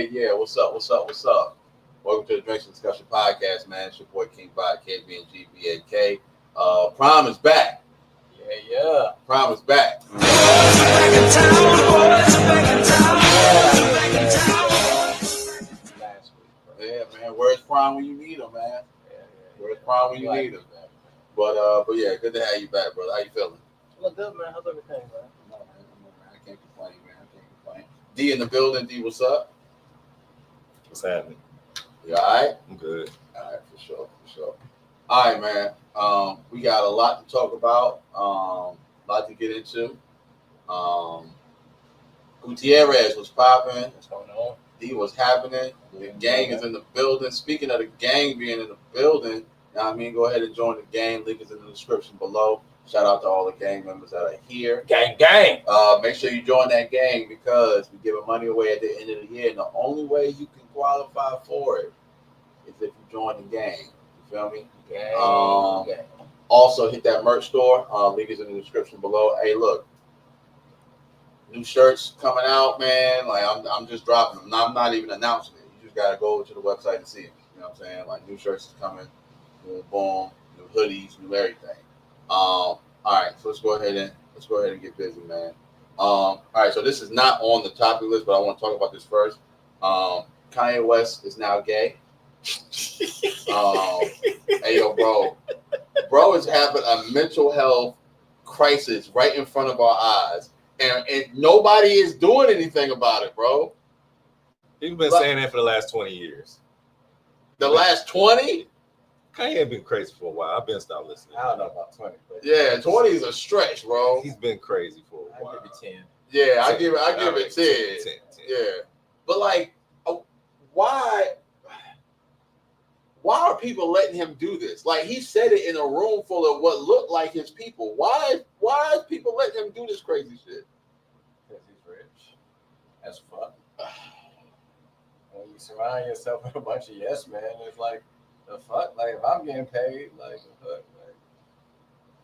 Yeah. What's up? Welcome to the Drinks and Discussion Podcast, man. It's your boy King Bot, KBNGBAK. Prime is back. Yeah. Prime is back. Yeah, man. Where's Prime when you need him, man? Where's Prime when you need him? But yeah, good to have you back, brother. How you feeling? I'm good, man. How's everything, man? I can't complain, man. D in the building. D, what's up? What's happening? You all right? I'm good. All right, for sure. All right, man. We got a lot to talk about, a lot to get into. Gutierrez was popping. What's going on? D was happening. The gang is in the building. Speaking of the gang being in the building, go ahead and join the gang. Link is in the description below. Shout out to all the gang members that are here. Gang. Make sure you join that gang because we're giving money away at the end of the year. And the only way you can qualify for it is if you join the gang. You feel me? Gang. Also, hit that merch store. Link is in the description below. Hey, look. New shirts coming out, man. Like, I'm just dropping them. I'm not even announcing it. You just got to go over to the website and see it. You know what I'm saying? Like, new shirts is coming. Boom. New hoodies. New everything. All right, so let's go ahead and get busy, man. All right, so this is not on the topic list, but I want to talk about this first. Kanye West is now gay. Hey, yo, bro is having a mental health crisis right in front of our eyes, and nobody is doing anything about it, bro. You've been saying that for the last 20 years. The last 20? Kanye had been crazy for a while. I've been stopped listening. I don't know about 20, but 20 is a stretch, bro. He's been crazy for a while. I'll give you 10. Yeah, I give it 10. 10. Yeah, but like, why are people letting him do this? Like, he said it in a room full of what looked like his people. Why is people letting him do this crazy shit? Because he's rich as fuck. When you surround yourself with a bunch of yes men, it's like, the fuck? Like, if I'm getting paid, like, the fuck? Like,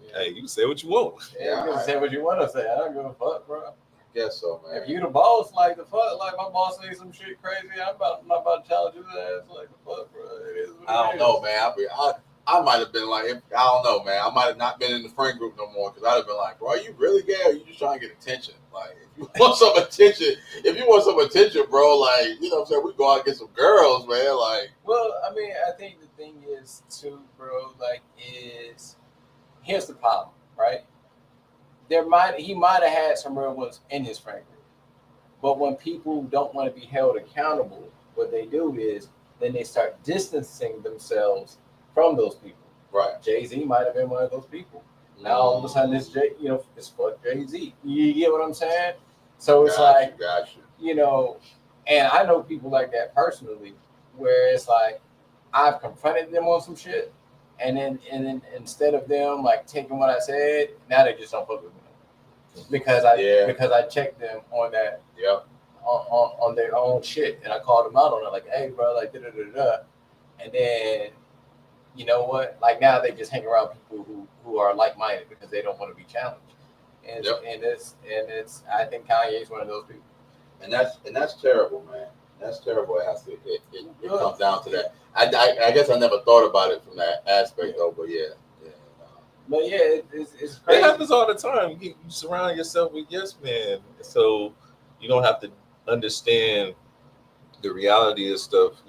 yeah. Hey, you say what you want. Yeah, you can say what you want to say. I don't give a fuck, bro. I guess so, man. If you the boss, like, the fuck? Like, my boss say some shit crazy, I'm not about to challenge his ass. Like, the fuck, bro? It is what I don't know, man. I might have been like, I don't know, man. I might have not been in the friend group no more because I'd have been like, bro, are you really gay or are you just trying to get attention? Like, if you want some attention, bro, like, you know what I'm saying? We go out and get some girls, man. Like, well, I mean, I think the thing is, too, bro, like, here's the problem, right? He might have had some real ones in his friend group. But when people don't want to be held accountable, what they do is then they start distancing themselves from those people. Right. Jay-Z might have been one of those people. Now all of a sudden it's fuck Jay-Z. You get what I'm saying? So it's gotcha. And I know people like that personally, where it's like I've confronted them on some shit, and then instead of them like taking what I said, now they just don't fuck with me because I checked them on that on their own shit, and I called them out on it like, hey, bro, like da. And then you know what? Like now they just hang around people who are like-minded because they don't want to be challenged. And it's I think Kanye is one of those people. And that's terrible, man. That's terrible. It comes down to that. I guess I never thought about it from that aspect though, but yeah. But yeah, it's crazy. It happens all the time. You surround yourself with yes men, so you don't have to understand the reality of stuff.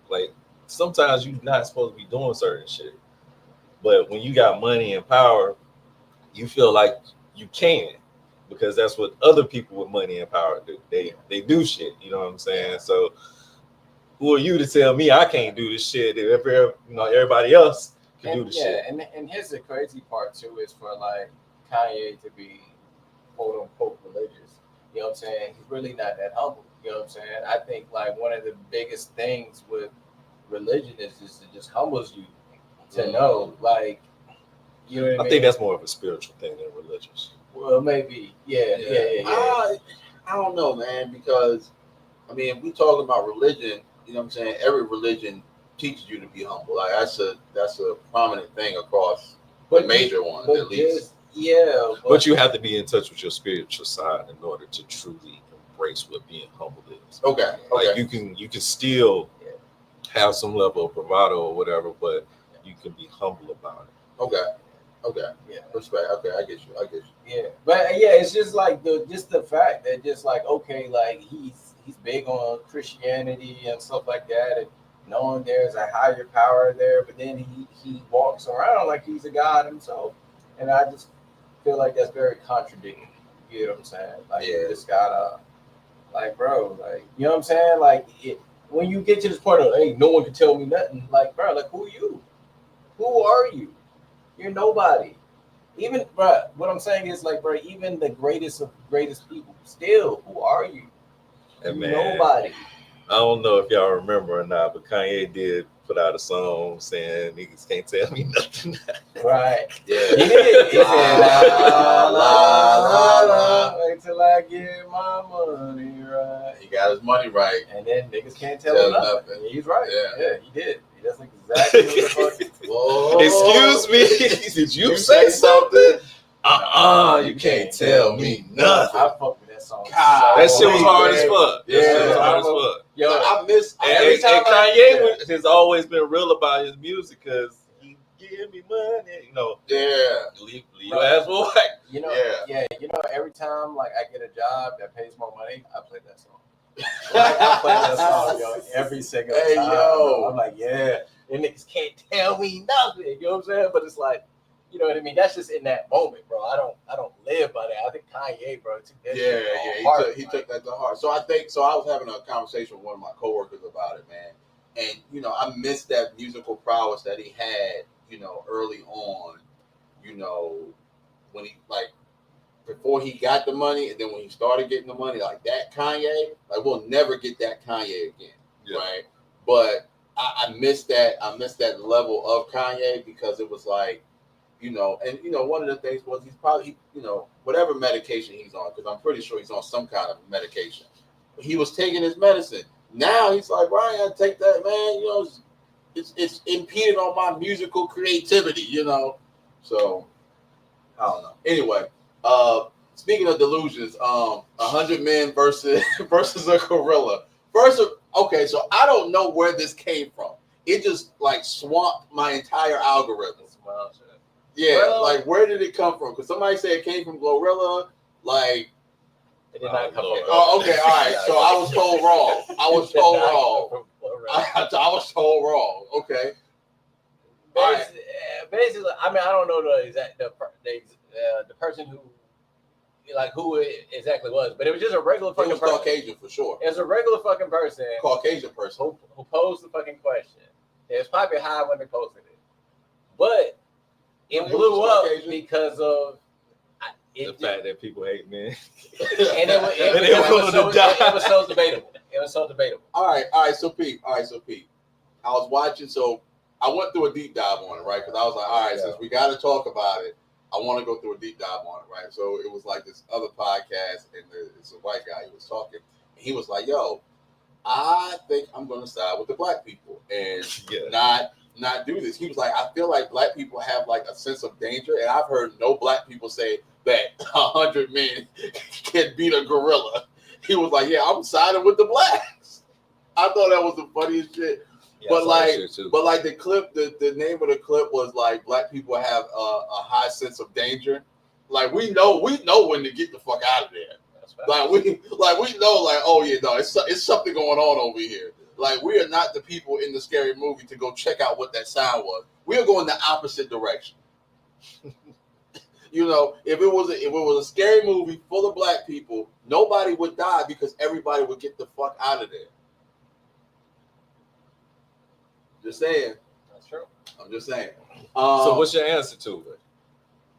Like sometimes you're not supposed to be doing certain shit, but when you got money and power, you feel like you can because that's what other people with money and power do. They do shit. You know what I'm saying? So who are you to tell me I can't do this shit if everybody else can do the shit? And here's the crazy part too is for like Kanye to be quote unquote religious. You know what I'm saying? He's really not that humble. You know what I'm saying? I think like one of the biggest things with religion is just it just humbles you to know, like, you know what I mean? I think that's more of a spiritual thing than religious. Well, maybe, yeah. I don't know, man, because I mean, if we talking about religion, you know what I'm saying? Every religion teaches you to be humble. Like that's a prominent thing across the major ones, at least. But you have to be in touch with your spiritual side in order to truly embrace what being humble is. Okay. Like you can still have some level of bravado or whatever, but you can be humble about it. Okay. Yeah. Respect. Okay, I get you. Yeah, but yeah, it's just like the fact that just like okay, like he's big on Christianity and stuff like that, and knowing there's a higher power there, but then he walks around like he's a god himself, and I just feel like that's very contradicting. You know what I'm saying? Like you just gotta, like, bro, like, you know what I'm saying? Like when you get to this point of, hey, no one can tell me nothing. Like, bro, like, who are you? Who are you? You're nobody. Even, bro, what I'm saying is, like, bro, even the greatest of greatest people, still, who are you? And You're man, nobody. I don't know if y'all remember or not, but Kanye did put out a song saying niggas can't tell me nothing. Right. Yeah. He did. He said, La, la, la. wait till I get my money right. He got his money right. And then niggas can't tell him nothing. He's right. Yeah, he did. He does exactly what the fuck. Whoa. Excuse me, did you say something? You can't tell me nothing. I fuck with that song. God, That shit was hard man. as fuck. Yeah. That shit was hard as fuck. Yo, I miss every And time Kanye has always been real about his music because he give me money. You know, leave your ass for white. You know, you know, every time like I get a job that pays more money, I play that song. Like, I play that song, yo, every single time. Bro. I'm like, yeah, and niggas can't tell me nothing. You know what I'm saying? But it's like, you know what I mean? That's just in that moment, bro. I don't live by that. I think Kanye, bro, took that shit to heart, he took that to heart. So I was having a conversation with one of my coworkers about it, man. And you know, I missed that musical prowess that he had, you know, early on, you know, when he like before he got the money, and then when he started getting the money, like that Kanye, like we'll never get that Kanye again, right? But I missed that. I missed that level of Kanye because it was like, you know, and you know, one of the things was he's probably, you know, whatever medication he's on, because I'm pretty sure he's on some kind of medication. He was taking his medicine. Now he's like, Ryan, I take that, man. You know, it's impeded on my musical creativity, you know. So I don't know. Anyway, speaking of delusions, 100 men versus a gorilla. Okay, so I don't know where this came from. It just like swamped my entire algorithm. Yeah, well, like where did it come from? Because somebody said it came from Glorilla. Like, it did not come from. Oh, okay, all right. So I was told wrong. I was told wrong. Okay. Basically, I mean, I don't know the exact the person who it exactly was, but it was just a regular fucking person. Caucasian for sure. It was a regular fucking person. Caucasian person who posed the fucking question. It was probably high when they posted it, but it blew up because of the fact that people hate men. And it was so debatable. It was so debatable. All right. So Pete. I was watching. So I went through a deep dive on it, right? Because I was like, all right, since we got to talk about it, I want to go through a deep dive on it, right? So it was like this other podcast, and it's a white guy. He was talking, and he was like, "Yo, I think I'm going to side with the black people and not do this." He was like, "I feel like black people have like a sense of danger," and I've heard no black people say that 100 men can beat a gorilla. He was like, "Yeah, I'm siding with the blacks." I thought that was the funniest shit. Yeah, but like the clip, the name of the clip was like, black people have a high sense of danger. Like we know when to get the fuck out of there. Like we know, like, oh yeah, no, it's something going on over here. Like we are not the people in the scary movie to go check out what that sound was. We are going the opposite direction. You know, if it was a scary movie full of black people, nobody would die because everybody would get the fuck out of there. Just saying. That's true. I'm just saying. So what's your answer to it?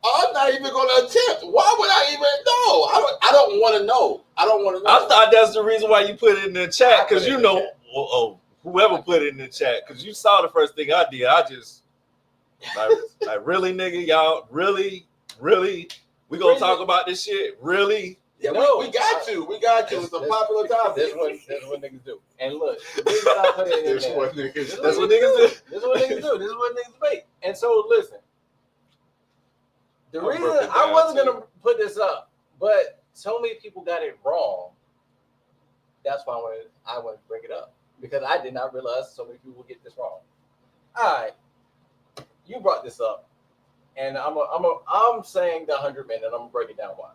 I'm not even going to attempt. Why would I even know? I don't want to know. I don't want to know. I thought that's the reason why you put it in the chat, because you know, whoever put it in the chat, because you saw the first thing I did. I just like really, nigga, y'all really, we gonna talk about this shit, really? Yeah, we got to. It's a popular topic. This is what niggas do. And look, this is what niggas do. This is what niggas debate. And so listen, the reason I wasn't gonna put this up, but so many people got it wrong, That's why I wanted to bring it up because I did not realize so many people would get this wrong. All right, you brought this up, and I'm saying the 100 men, and I'm gonna break it down why.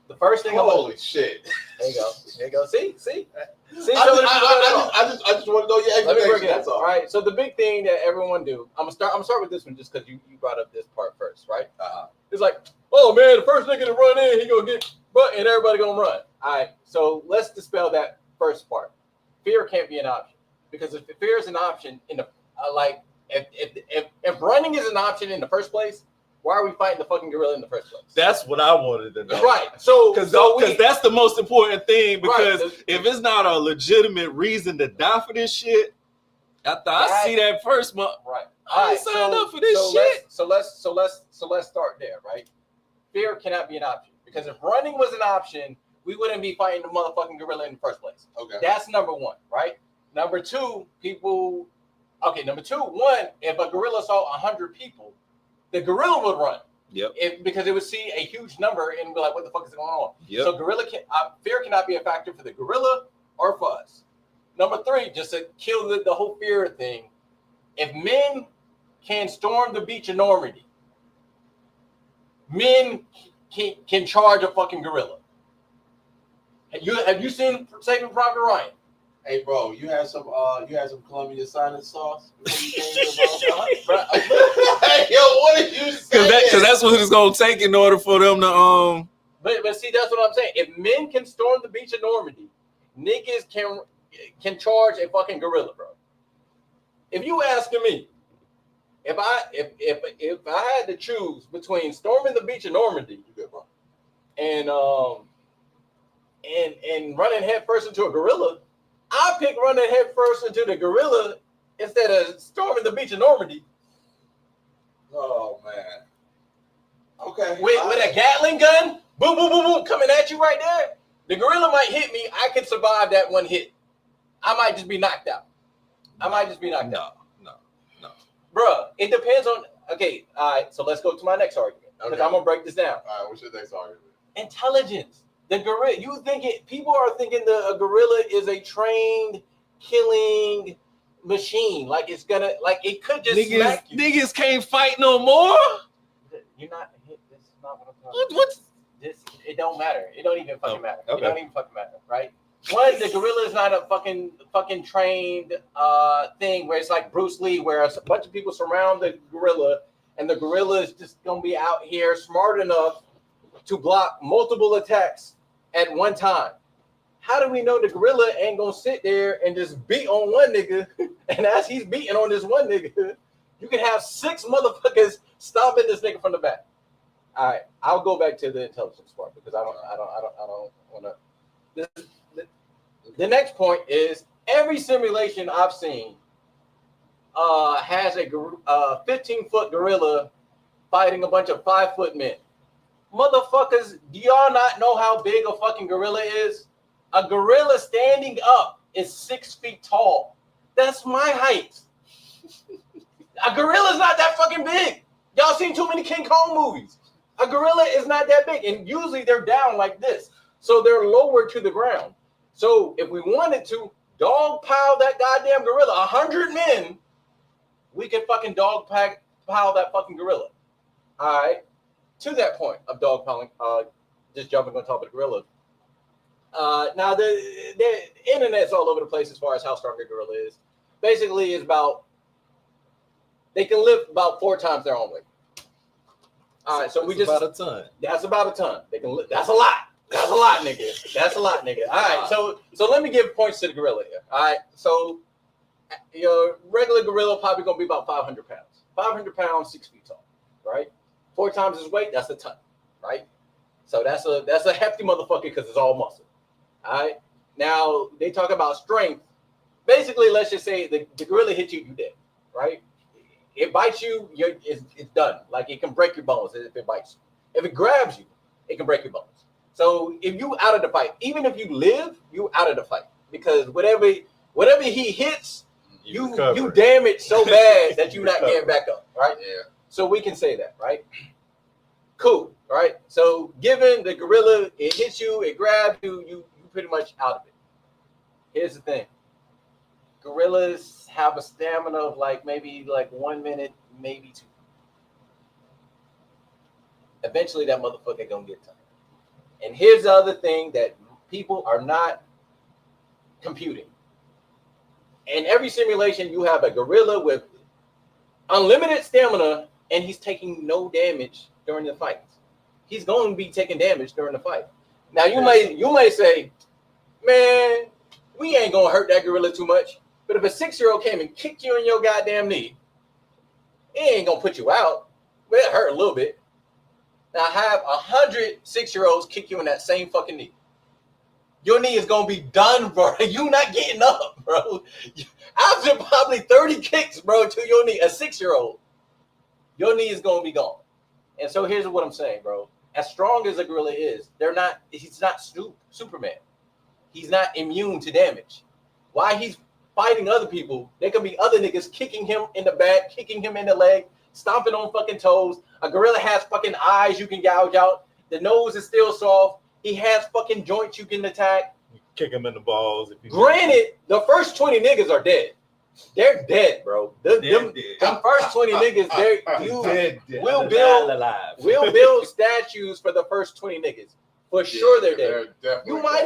The first thing. Holy shit! There you go. There you go. See. I just want to know your Let me break explanation. it down. That's all. All right. So the big thing that everyone do. I'm gonna start with this one just because you brought up this part first, right? It's like, oh man, the first nigga to run in, he gonna get butt, and everybody gonna run. All right. So let's dispel that first part. Fear can't be an option because if fear is an option in the if running is an option in the first place, why are we fighting the fucking gorilla in the first place? That's what I wanted to know. Right. So because that's the most important thing. Because if it's not a legitimate reason to die for this shit, after I see that first month, right. I ain't signed up for this shit. Let's start there, right? Fear cannot be an option because if running was an option, we wouldn't be fighting the motherfucking gorilla in the first place. Okay. That's number one, right? Number two, one, if a gorilla saw 100 people, the gorilla would run. Yep. Because it would see a huge number and be like, what the fuck is going on? Yep. So fear cannot be a factor for the gorilla or for us. Number three, just to kill the whole fear thing, if men can storm the beach of Normandy, men can charge a fucking gorilla. Have you seen Saving Private Ryan? Hey, bro, you had some Colombian Sinus sauce? Hey, yo, what are you saying? Because that's what it's gonna take in order for them to But see, that's what I'm saying. If men can storm the beach of Normandy, niggas can charge a fucking gorilla, bro. If you asking me, if I had to choose between storming the beach of Normandy and running headfirst into a gorilla, I pick running headfirst into the gorilla instead of storming the beach of Normandy. Oh man. Okay. With a Gatling gun, boom, boom, boom, boom, coming at you right there. The gorilla might hit me. I can survive that one hit. I might just be knocked out. No. Bruh, it depends on. Okay, all right. So let's go to my next argument because I'm gonna break this down. All right, what's your next argument? Intelligence. The gorilla. People are thinking a gorilla is a trained killing machine. Like it's gonna, like it could just smack you. Niggas can't fight no more. You're not. This is not what I'm talking about. It don't matter. It don't even fucking matter. Okay. It don't even fucking matter, right? One, the gorilla is not a fucking trained thing where it's like Bruce Lee, where a bunch of people surround the gorilla, and the gorilla is just gonna be out here smart enough to block multiple attacks at one time. How do we know the gorilla ain't gonna sit there and just beat on one nigga, and as he's beating on this one nigga, you can have 6 motherfuckers stomping this nigga from the back? All right, I'll go back to the intelligence part because I don't want to. The next point is every simulation I've seen has a 15-foot gorilla fighting a bunch of 5-foot men. Motherfuckers, do y'all not know how big a fucking gorilla is? A gorilla standing up is 6 feet tall. That's my height. A gorilla's not that fucking big. Y'all seen too many King Kong movies. A gorilla is not that big, and usually they're down like this, so they're lower to the ground. So if we wanted to dogpile that goddamn gorilla, 100 men, we could fucking dogpile that fucking gorilla. All right. To that point of dogpiling, just jumping on top of the gorilla. Now the internet's all over the place as far as how strong a gorilla is. Basically, it's about they can lift about 4 times their own weight. All right, so about a ton. That's about a ton. They can. That's a lot. That's a lot, nigga. That's a lot, nigga. All right, so let me give points to the gorilla here. All right, so your regular gorilla probably gonna be about 500 pounds. 500 pounds, 6 feet tall, right? 4 times his weight, that's a ton, right? So that's a hefty motherfucker because it's all muscle. All right. Now they talk about strength. Basically, let's just say the gorilla hits you, you dead, right? It bites you, it's done. Like it can break your bones if it bites you. If it grabs you, it can break your bones. So if you out of the fight, even if you live, you out of the fight because whatever he hits, you damage so bad that you're not getting back up, right? Yeah. So we can say that, right? Cool, right? So given the gorilla, it hits you, it grabs you, you pretty much out of it. Here's the thing. Gorillas have a stamina of maybe 1 minute, maybe 2. Eventually, that motherfucker gonna get tired. And here's the other thing that people are not computing. In every simulation, you have a gorilla with unlimited stamina, and he's taking no damage during the fight. He's going to be taking damage during the fight. Now, you may say, man, we ain't gonna hurt that gorilla too much. But if a 6-year-old came and kicked you in your goddamn knee, it ain't gonna put you out. But it hurt a little bit. Now have 100 6-year-olds kick you in that same fucking knee. Your knee is gonna be done, bro. You not getting up, bro. After probably 30 kicks, bro, to your knee, a 6-year-old, your knee is gonna be gone. And so here's what I'm saying, bro. As strong as a gorilla is, he's not Superman. He's not immune to damage. Why he's fighting other people, there could be other niggas kicking him in the back, kicking him in the leg, stomping on fucking toes. A gorilla has fucking eyes you can gouge out. The nose is still soft. He has fucking joints you can attack. You kick him in the balls. Granted, the first 20 niggas are dead. They're dead, bro. The first 20 niggas, we'll build statues for the first 20 niggas. For sure they're dead. You might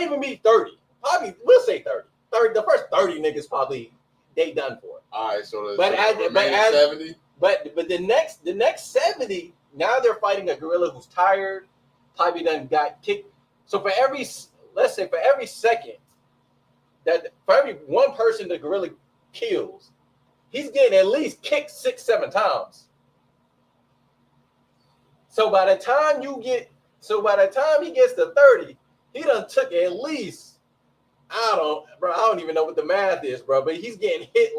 even be 30. Probably, we'll say 30. The first 30 niggas probably they done for. All right, so but 70. But the next 70, now they're fighting a gorilla who's tired, probably done got kicked. So for every second for every one person the gorilla kills, he's getting at least kicked 6-7 times. So by the time he gets to 30, he done took at least, I don't even know what the math is, bro, but he's getting hit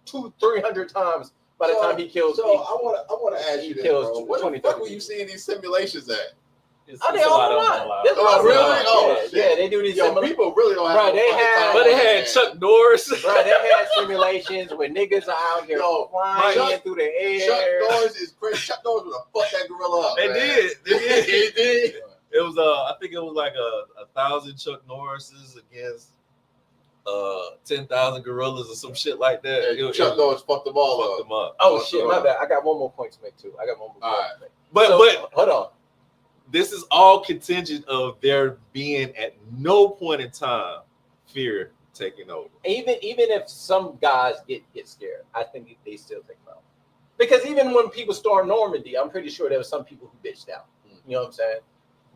200-300 times by the time he kills. So I want to ask you this, bro. What the fuck were you seeing these simulations at? They all online. Really? Yeah, they do these. People really don't have. They had Chuck Norris. Bro, they had simulations where niggas are out here flying through the air. Chuck Norris is crazy. Chuck Norris would have fucked that gorilla up. They did. He did. It was I think it was like 1,000 Chuck Norrises against 10,000 gorillas or some shit like that. Chuck Norris fucked them all up. Oh shit, my bad. I got one more point to make too. But hold on. This is all contingent of there being at no point in time fear taking over. Even if some guys get scared, I think they still take them out. Because even when people stormed Normandy, I'm pretty sure there were some people who bitched out. You know what I'm saying?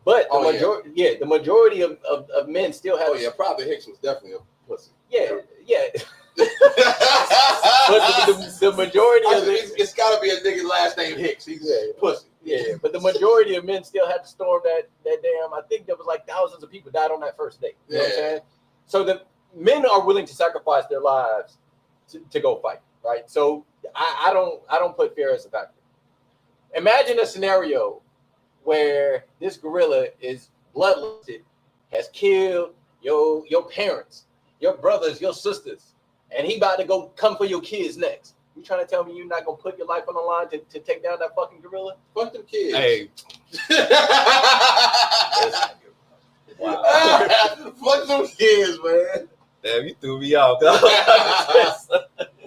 But the majority of men still have. Oh yeah, probably Hicks was definitely a pussy. Yeah. But the majority of it's got to be a nigga last name Hicks. He's pussy. Yeah, but the majority of men still had to storm that damn. I think there was thousands of people died on that first day. You know what I'm saying? So the men are willing to sacrifice their lives to go fight, right? So I don't put fear as a factor. Imagine a scenario where this gorilla is bloodlusted, has killed your parents, your brothers, your sisters, and he about to go come for your kids next. You trying to tell me you're not gonna put your life on the line to take down that fucking gorilla? Fuck them kids. Hey. Wow. Fuck them kids, man. Damn, you threw me off.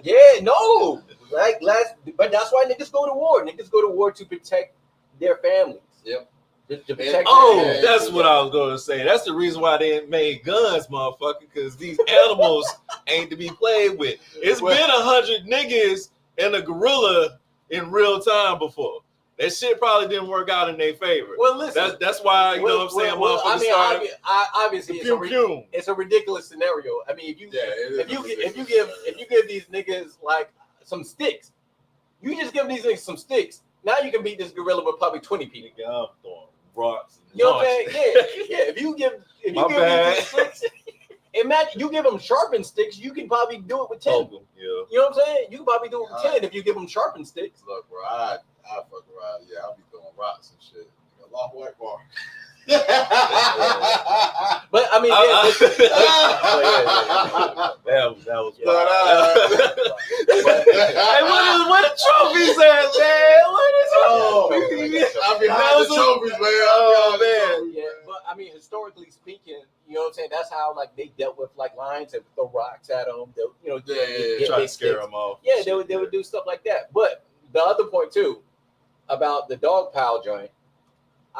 Yeah, no. But that's why niggas go to war. Niggas go to war to protect their families. Yep. To protect that's what I was going to say. That's the reason why they made guns, motherfucker, because these animals ain't to be played with. It's been 100 niggas and a gorilla in real time before. That shit probably didn't work out in their favor. Well, listen. That's why, you know what I'm saying, motherfuckers obviously it's a ridiculous scenario. I mean, if you give these niggas some sticks, you just give these niggas some sticks. Now you can beat this gorilla with probably 20 people. I'm throwing rocks. You know what I'm saying? Yeah. If you give these sticks, imagine you give them sharpened sticks, you can probably do it with 10. Yeah. You know what I'm saying? You can probably do it with 10 if you give them sharpened sticks. Look, bro, I fuck around. Yeah, I'll be throwing rocks and shit. Allahu Akbar. But I mean, that was hey, what the trophies at, man? What is I'm behind the trophies, man. Oh man. Yeah, but I mean, historically speaking, You know what I'm saying? That's how like they dealt with like lions and throw rocks at them. Try to scare them off. Yeah, they would do stuff like that. But the other point too about the dog pile joint,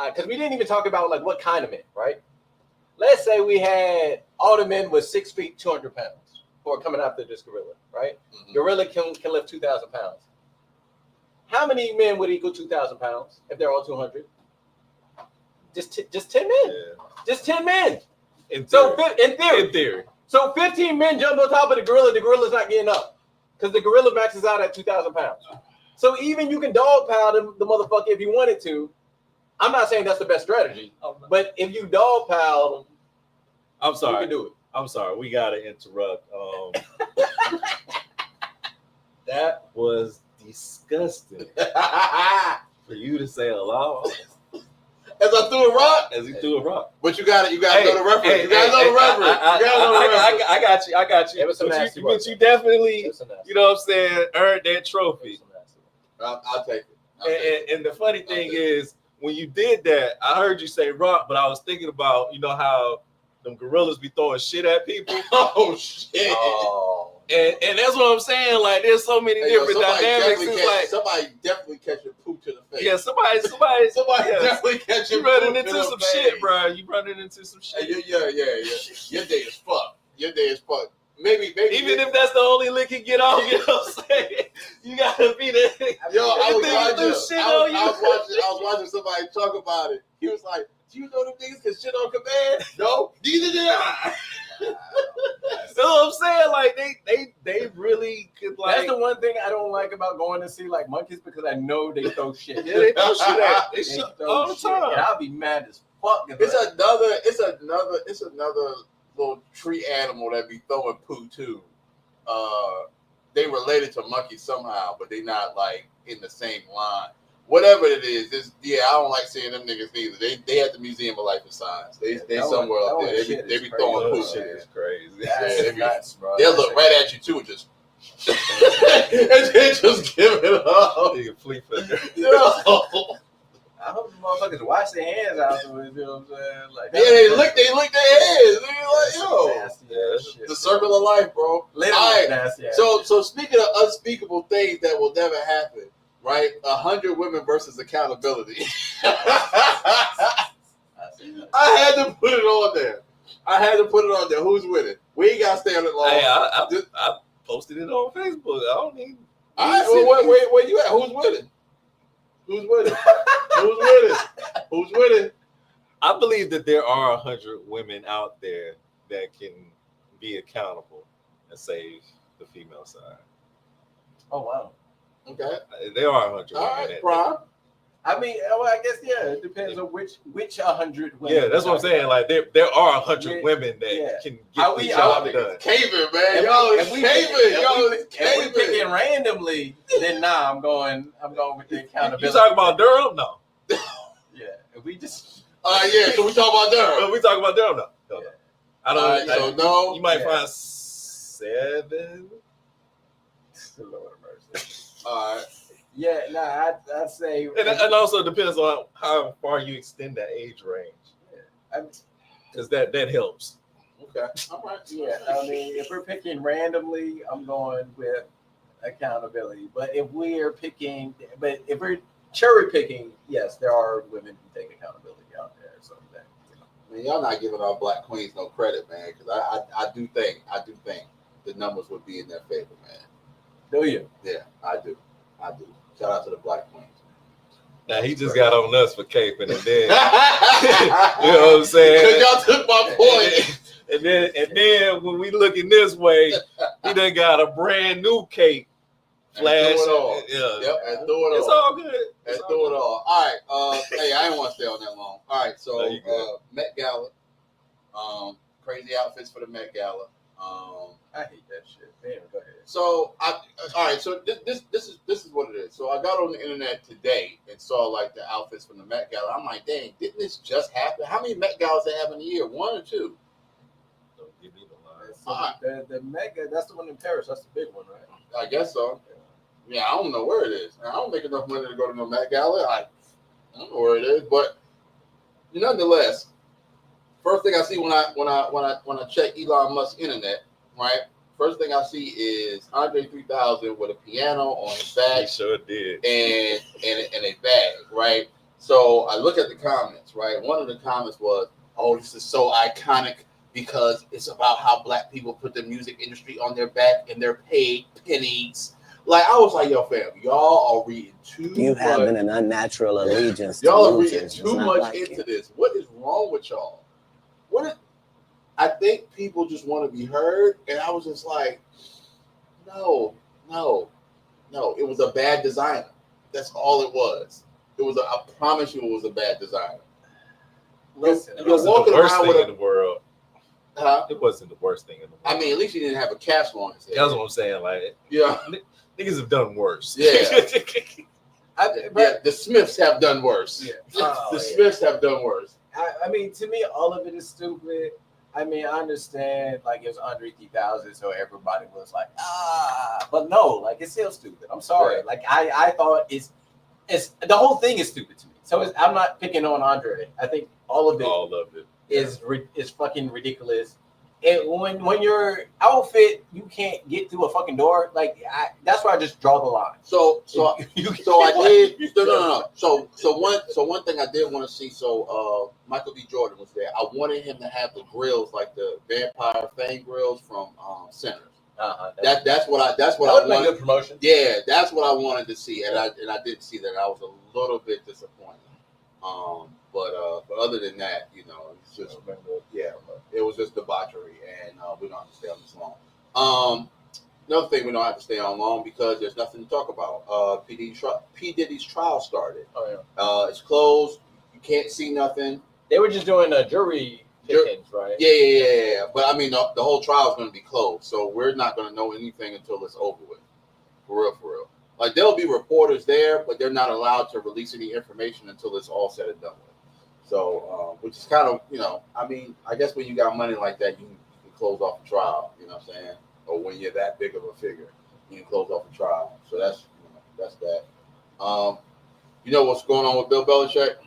because we didn't even talk about like what kind of men, right? Let's say we had all the men with 6 feet, 200 pounds who are coming after this gorilla, right? Mhm. Gorilla can lift 2,000 pounds. How many men would equal 2,000 pounds if they're all 200? Just 10 men. Yeah. Just 10 men. In So theory. in theory. So 15 men jump on top of the gorilla's not getting up because the gorilla maxes out at 2,000 pounds. So even you can dog pile the motherfucker if you wanted to. I'm not saying that's the best strategy, but if you dog pile them, I'm sorry. you can do it. I'm sorry. We got to interrupt. That was disgusting for you to say hello As I threw a rock, as he threw a rock. but you got to know the reference. You got to know the reference. I got you. It was some nasty work. But you definitely, It's a nasty you know what I'm saying, earned that trophy. I'll take it. And the funny thing is, when you did that, I heard you say rock, but I was thinking about, you know how them gorillas be throwing shit at people. Oh shit! Oh. And that's what I'm saying. Like, there's so many different dynamics. It's like somebody definitely catch your poop to the face. yeah, somebody yeah. definitely catch your You running poop into to the some face. shit, bro. You running into some shit. Hey, yeah. Your day is fucked. Your day is fucked. Maybe. Even if that's the only lick you get off, you know what I'm saying? You gotta be there. Yo, I was was watching somebody talk about it. He was like, "Do you know them niggas can shit on command?" No, neither did I. That's what I'm saying. Like they really could like. That's the one thing I don't like about going to see like monkeys because I know they throw shit. Yeah, they throw shit at. They They shit throw all the shit, time. and I'll be mad as fuck. It's another little tree animal that be throwing poo too. They related to monkeys somehow, but they not like in the same line. Whatever it is, I don't like seeing them niggas neither. They at the Museum of Life and Science. They somewhere up there. They be throwing poo. Shit is crazy. That's nuts, bro. They'll look right at you too, and just and then just give it up. Nigga flea flicker. Yo. I hope the motherfuckers wash their hands afterwards. You know what I'm saying? Like, Yeah, they lick their heads. They like, yo, nasty ass shit, the circle of life, bro. Literally All right. nasty ass So shit. speaking of unspeakable things that will never happen, right? 100 women versus accountability. I had to put it on there. Who's winning? We ain't gotta stay on it long. Hey, I posted it on Facebook. I don't need. All right, well, where you at? Who's winning? Who's winning? I believe that there are 100 women out there that can be accountable and save the female side. Oh wow. Okay. There are 100 All women. right, Brian. I mean, well, I guess it depends on which 100 women. Yeah, that's what I'm saying. Like there are 100 Yeah, women that yeah. can Are get the we- job are we- done. Caving, man. If Y'all we- is if we- caving. if Y'all we- is If we picking caving. randomly, then nah, I'm going with the accountability. You talking about Durham? No. Yeah, if we just Yeah, so we talking about Durham. We talking about Durham? No. Yeah. I All don't. right, so no. You might Yeah. find 7. Lord of mercy. All right. Yeah, nah, I'd say And also it depends on how far you extend that age range, because that helps. Okay. All right. Yeah, I mean, if we're picking randomly, I'm going with accountability. But if we're cherry picking, yes, there are women who take accountability out there. So that, Man, y'all not giving our black queens no credit, man. Because I do think the numbers would be in their favor, man. do you? Yeah, I do. Shout out to the black queens. Now he just got on us for caping, and then you know what I'm saying. Because y'all took my point. And then when we looking this way, he done got a brand new cape. Flash. And threw it all. Yeah. Yep, and threw it It's all. all good. And threw it all. All right. Hey, I didn't want to stay on that long. All right. So No, you good. Met Gala. Crazy outfits for the Met Gala. I hate that shit. Man, go ahead. So all right. So this is what it is. So I got on the internet today and saw like the outfits from the Met Gala. I'm like, dang, didn't this just happen? How many Met Galas they have in a year? 1 or 2? Don't give me the line. So the mega, that's the one in Paris. That's the big one, right? I guess so. Yeah, I don't know where it is. I don't make enough money to go to no Met Gala. I don't know where it is, but nonetheless, First thing I see when I check Elon Musk's internet, right? First thing I see is Andre 3000 with a piano on his back. He sure did. And a bag, right? So I look at the comments, right? One of the comments was, "Oh, this is so iconic because it's about how black people put the music industry on their back and they're paid pennies." Like, I was like, "Yo, fam, y'all are reading too much. You having an unnatural allegiance to Y'all are reading losers. too much into this. What is wrong with y'all? I think people just want to be heard." And I was just like, no. It was a bad designer. That's all it was. I promise you it was a bad designer. Listen, It wasn't the worst thing in the world. Huh? It wasn't the worst thing in the world. I mean, at least he didn't have a castle on his head. That's what I'm saying. Like, Yeah. niggas have done worse. Yeah. but The Smiths have done worse. Yeah. The Smiths have done worse. I mean, to me, all of it is stupid. I mean, I understand, like, it was Andre 3000, so everybody was like, but no, like, it's still stupid. I'm sorry. Right. Like, I thought it's the whole thing is stupid to me. So I'm not picking on Andre. I think all of it is fucking ridiculous. And when your outfit, you can't get through a fucking door, like, that's where I just draw the line. So I did. No. So one thing I did want to see. So Michael B. Jordan was there. I wanted him to have the grills, like the vampire fang grills from Sinners. That's what I wanted. Good promotion. Yeah, that's what I wanted to see, and I didn't see that. I was a little bit disappointed. But other than that, you know, it's just it was just debauchery, and we don't have to stay on this long. Another thing we don't have to stay on long because there's nothing to talk about. P. Diddy's trial started. Oh yeah. It's closed. You can't see nothing. They were just doing jury pickings, right? Yeah. But I mean, the whole trial is going to be closed, so we're not going to know anything until it's over with. For real. Like, there'll be reporters there, but they're not allowed to release any information until it's all said and done with. So, which is kind of, you know, I mean, I guess when you got money like that, you can close off a trial, you know what I'm saying? Or when you're that big of a figure, you can close off a trial. So that's that. You know what's going on with Bill Belichick?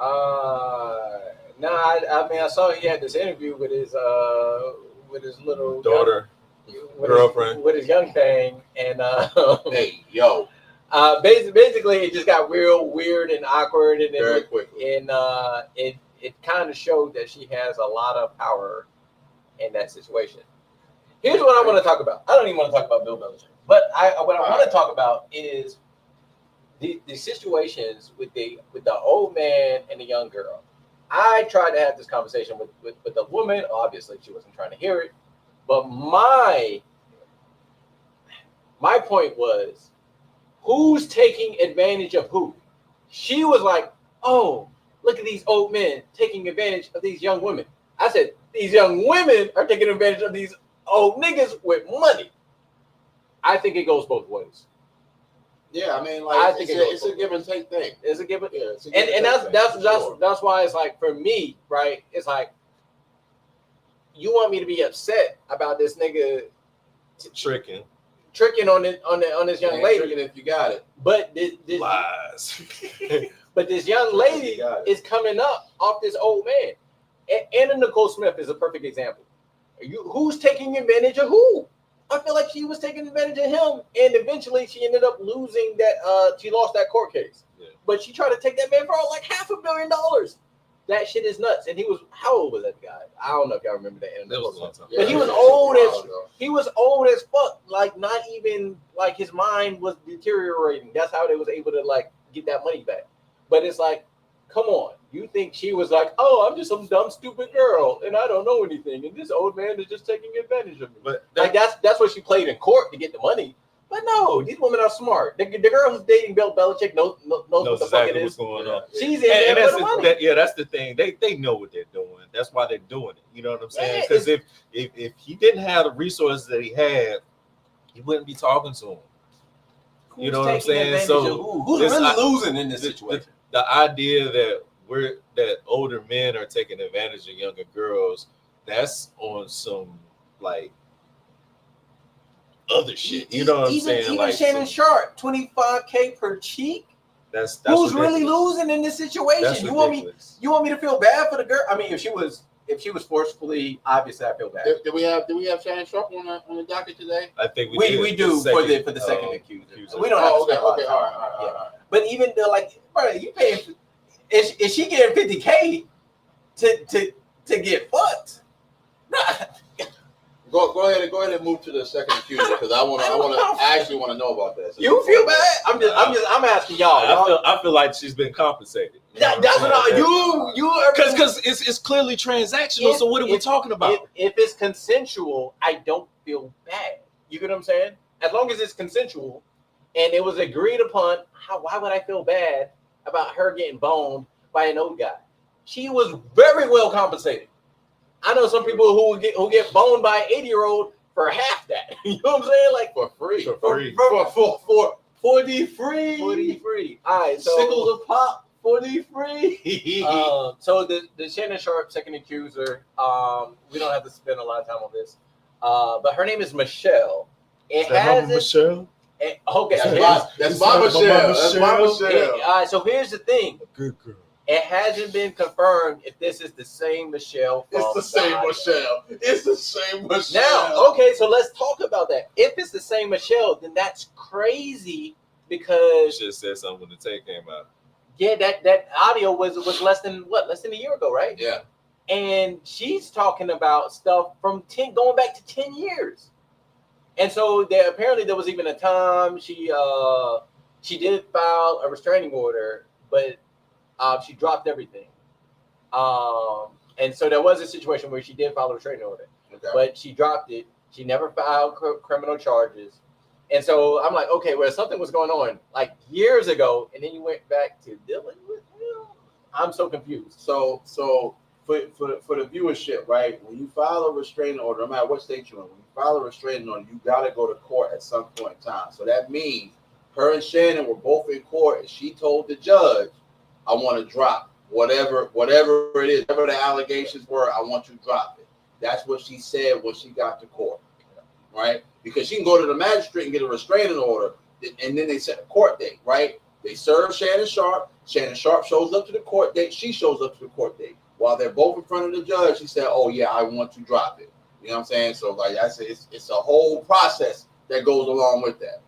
I mean, I saw he had this interview with his little daughter, girlfriend, with his young thing, and hey, yo. Basically, it just got real weird and awkward, and very quickly. And it kind of showed that she has a lot of power in that situation. Here's what I want to talk about. I don't even want to talk about Bill Belichick, but what I want to talk about is the situations with the old man and the young girl. I tried to have this conversation with the woman. Obviously, she wasn't trying to hear it, but my point was, who's taking advantage of who? She was like, "Oh, look at these old men taking advantage of these young women." I said, "These young women are taking advantage of these old niggas with money." I think it goes both ways. Yeah, I mean, like, it's a give and take thing. It's a give and take. And that's why it's like, for me, right? It's like, you want me to be upset about this nigga tricking on this young lady, tricking if you got it. but this lies. but this young lady is coming up off this old man. Anna Nicole Smith is a perfect example. Who's taking advantage of who? I feel like she was taking advantage of him, and eventually she ended up losing that. She lost that court case, but she tried to take that man for like $500 million. That shit is nuts. And he was, how old was that guy? I don't know if y'all remember that. That was a long time. But he was old as fuck. Like, not even like his mind was deteriorating. That's how they was able to like get that money back. But it's like, come on. You think she was like, "Oh, I'm just some dumb, stupid girl, and I don't know anything, and this old man is just taking advantage of me." But like that's what she played in court to get the money. But no, these women are smart. The girl who's dating Bill Belichick knows what the fuck it is. What's going on. She's in there for the money. That's the thing. They know what they're doing. That's why they're doing it. You know what I'm saying? Because if he didn't have the resources that he had, he wouldn't be talking to him. You know what I'm saying? So who's really losing in this situation? The idea that older men are taking advantage of younger girls, that's on some like other shit. You know what I'm saying? Even like Shannon Sharp, $25K per cheek. That's who's ridiculous. really losing in this situation? That's You want me ridiculous. to feel bad for the girl? I mean, if she was forcefully, obviously I feel bad. Did we have Shannon Sharp on the docket today? I think We do for the second accuser. We don't have to spend a lot of time. All right. But even though, like, bro, you paying? Is she getting $50K to get fucked? Go ahead and move to the second accuser because I actually want to know about that. So You feel bad? I'm asking y'all. I feel like she's been compensated. That's what you are because it's clearly transactional. So what are we talking about? If it's consensual, I don't feel bad. You get what I'm saying? As long as it's consensual and it was agreed upon, why would I feel bad about her getting boned by an old guy? She was very well compensated. I know some people who get boned by an 80-year-old for half that. You know what I'm saying? Like for free. For the free. All right, so sickles of pop for the free. So the Shannon Sharp second accuser. We don't have to spend a lot of time on this. But her name is Michelle. Michelle? Okay, that's my Michelle. That's my Michelle. All right, so here's the thing. Good girl. It hasn't been confirmed if this is the same Michelle. It's the same Michelle. Now, okay, so let's talk about that. If it's the same Michelle, then that's crazy because Should have said something when the tape came out. Yeah, that audio was less than a year ago, right? Yeah. And she's talking about stuff from going back to 10 years. And so apparently there was even a time she did file a restraining order, but she dropped everything. And so there was a situation where she did file a restraining order, but she dropped it. She never filed criminal charges. And so I'm like, okay, well, something was going on like years ago, and then you went back to dealing with him. I'm so confused. So for the viewership, right? When you file a restraining order, no matter what state you're in, when you file a restraining order, you got to go to court at some point in time. So that means her and Shannon were both in court, and she told the judge, I want to drop whatever it is, whatever the allegations were, I want to drop it. That's what she said when she got to court, right? Because she can go to the magistrate and get a restraining order, and then they set a court date, right? They serve Shannon Sharp. Shannon Sharp shows up to the court date. She shows up to the court date. While they're both in front of the judge, she said, oh, yeah, I want to drop it. You know what I'm saying? So, like I said, it's a whole process that goes along with that.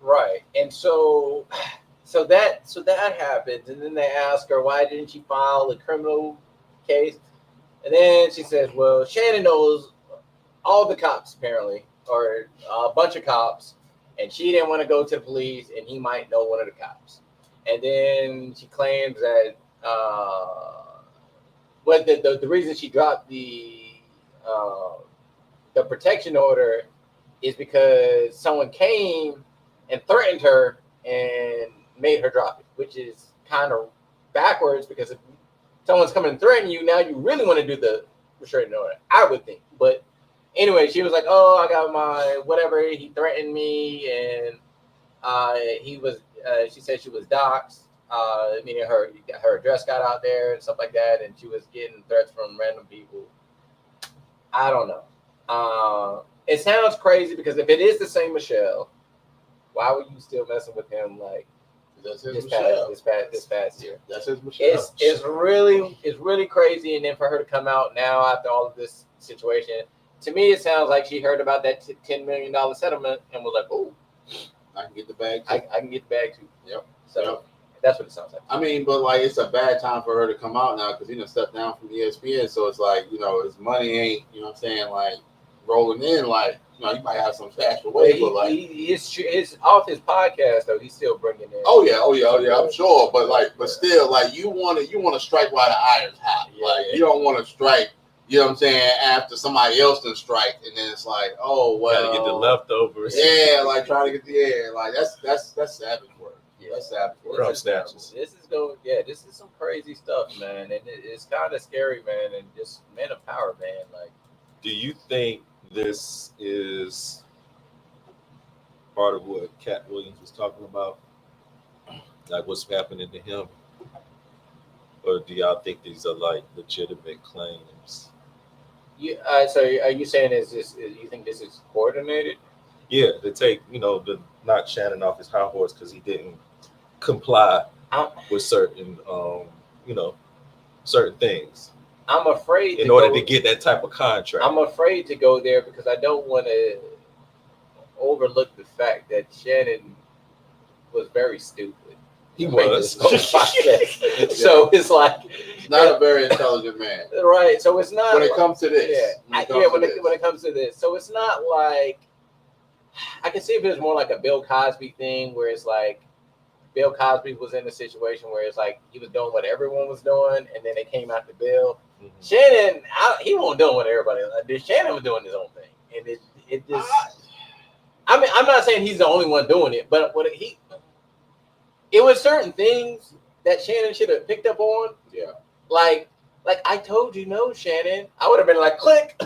Right. And so that happens. And then they ask her, why didn't she file a criminal case? And then she says, well, Shannon knows all the cops, apparently, or a bunch of cops, and she didn't want to go to the police, and he might know one of the cops. And then she claims that the reason she dropped the protection order is because someone came and threatened her and made her drop it, which is kind of backwards because if someone's coming and threatening you, now you really want to do the restraining order, I would think. But anyway, she was like, oh, I got my whatever, he threatened me, and she said she was doxxed, meaning her address got out there and stuff like that, and she was getting threats from random people. I don't know. It sounds crazy because if it is the same Michelle, why were you still messing with him like this past year? That's his Michelle. It's really crazy, and then for her to come out now after all of this situation, to me it sounds like she heard about that $10 million settlement and was like, "Oh, I can get the bag. I can get the bag too." Yep. So that's what it sounds like. I mean, but like it's a bad time for her to come out now because stepped down from ESPN, so it's like his money ain't what I'm saying, like rolling in like. You might have some stash away, but like it's off his podcast though. He's still bringing in. Oh yeah. I'm sure, but still, like you want to strike while the iron's hot. Yeah, like you don't want to strike. You know what I'm saying? After somebody else done strike, and then it's like, oh well, gotta get the leftovers. Yeah, like trying to get the air. Like that's savage work. Yeah, that's savage work. Drum snatches. This is some crazy stuff, man, and it's kind of scary, man, and just men of power, man. Like, do you think this is part of what Cat Williams was talking about, like what's happening to him, or do y'all think these are like legitimate claims? So are you saying you think this is coordinated? Yeah, to take the knock Shannon off his high horse because he didn't comply with certain, certain things. I'm afraid in order to get that type of contract. I'm afraid to go there because I don't want to overlook the fact that Shannon was very stupid. He was. So it's like not a very intelligent man. Right. So it's not when it comes to this. When it comes to this. So it's not like I can see if it was more like a Bill Cosby thing where it's like Bill Cosby was in a situation where it's like he was doing what everyone was doing, and then they came out to Bill. Mm-hmm. Shannon, he wasn't doing what everybody did. Shannon was doing his own thing, and it just. I mean, I'm not saying he's the only one doing it, but it was certain things that Shannon should have picked up on. Yeah. Like I told you no, Shannon. I would have been like, click.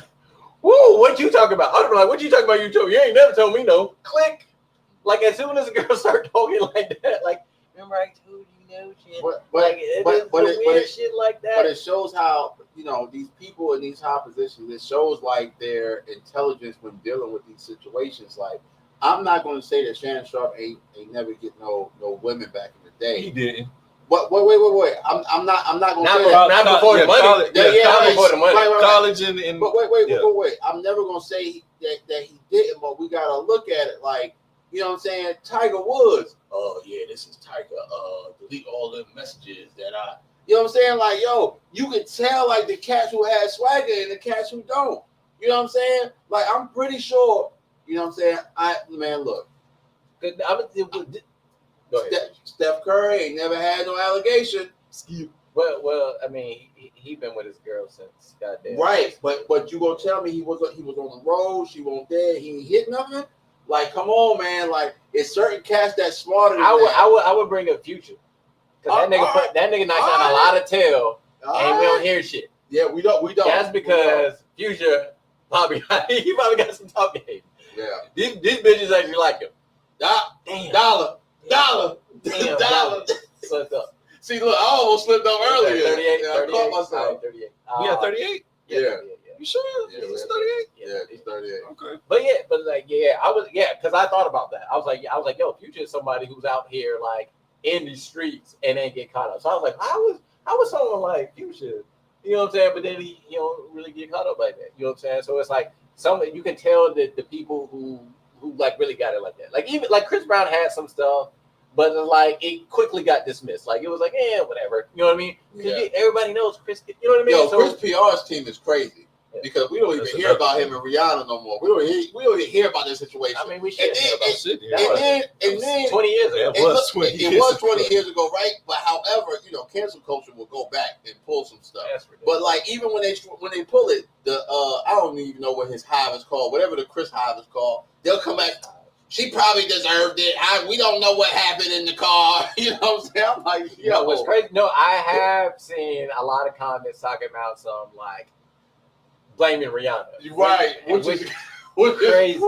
Woo, what you talking about? I would have been like, what you talking about? You ain't never told me no. Click. Like as soon as the girl start talking like that, like remember I told you no, Shannon. But shit like that. But it shows how these people in these high positions. It shows like their intelligence when dealing with these situations. Like I'm not going to say that Shannon Sharp ain't never get no women back in the day. He didn't. But wait. I'm not going to say not before the money. Not before the money. Right. College and but wait. I'm never going to say that he didn't. But we got to look at it like. You know what I'm saying? Tiger Woods. Oh, yeah, this is Tiger. Delete all the messages that I... You know what I'm saying? Like, yo, you can tell, like, the cats who had swagger and the cats who don't. You know what I'm saying? Like, I'm pretty sure... You know what I'm saying? Man, look. Go ahead. Steph Curry ain't never had no allegation. Well, I mean, he been with his girl since goddamn. Right, but you gonna tell me he was on the road, she won't there, he ain't hit nothing? Like, come on, man. Like, it's certain cats that's smarter than I would bring up Future. Because that nigga knocks out a lot of tail, and we don't hear shit. Yeah, we don't. That's because Future probably got some talk game. Yeah. These bitches actually like him. Damn. Dollar. Slipped up. See, look, I almost slipped up earlier. 38. I caught myself. 38. We got 38? Yeah. You sure? Yeah, it's 38? Yeah, he's 38. Okay. But because I thought about that. I was like, yo, Future is somebody who's out here like in the streets and ain't get caught up. So I was like, how was someone like Future? You know what I'm saying? But then he don't really get caught up like that. You know what I'm saying? So it's like you can tell that the people who like really got it like that. Like even like Chris Brown had some stuff, but like it quickly got dismissed. Like it was like, whatever. You know what I mean? Yeah. Everybody knows Chris. You know what I mean? Yo, Chris PR's team is crazy. Because we don't even hear about him and Rihanna no more. We don't even hear about this situation. I mean, we should hear about shit. And then 20 years ago. It was 20 years ago, right? But however, cancel culture will go back and pull some stuff. But like even when they pull it, I don't even know what his hive is called, whatever the Chris hive is called, they'll come back. She probably deserved it. We don't know what happened in the car. You know what I'm saying? I'm like, yo, what's crazy? No, I have seen a lot of comments talking about some like blaming Rihanna. Right. Which is crazy.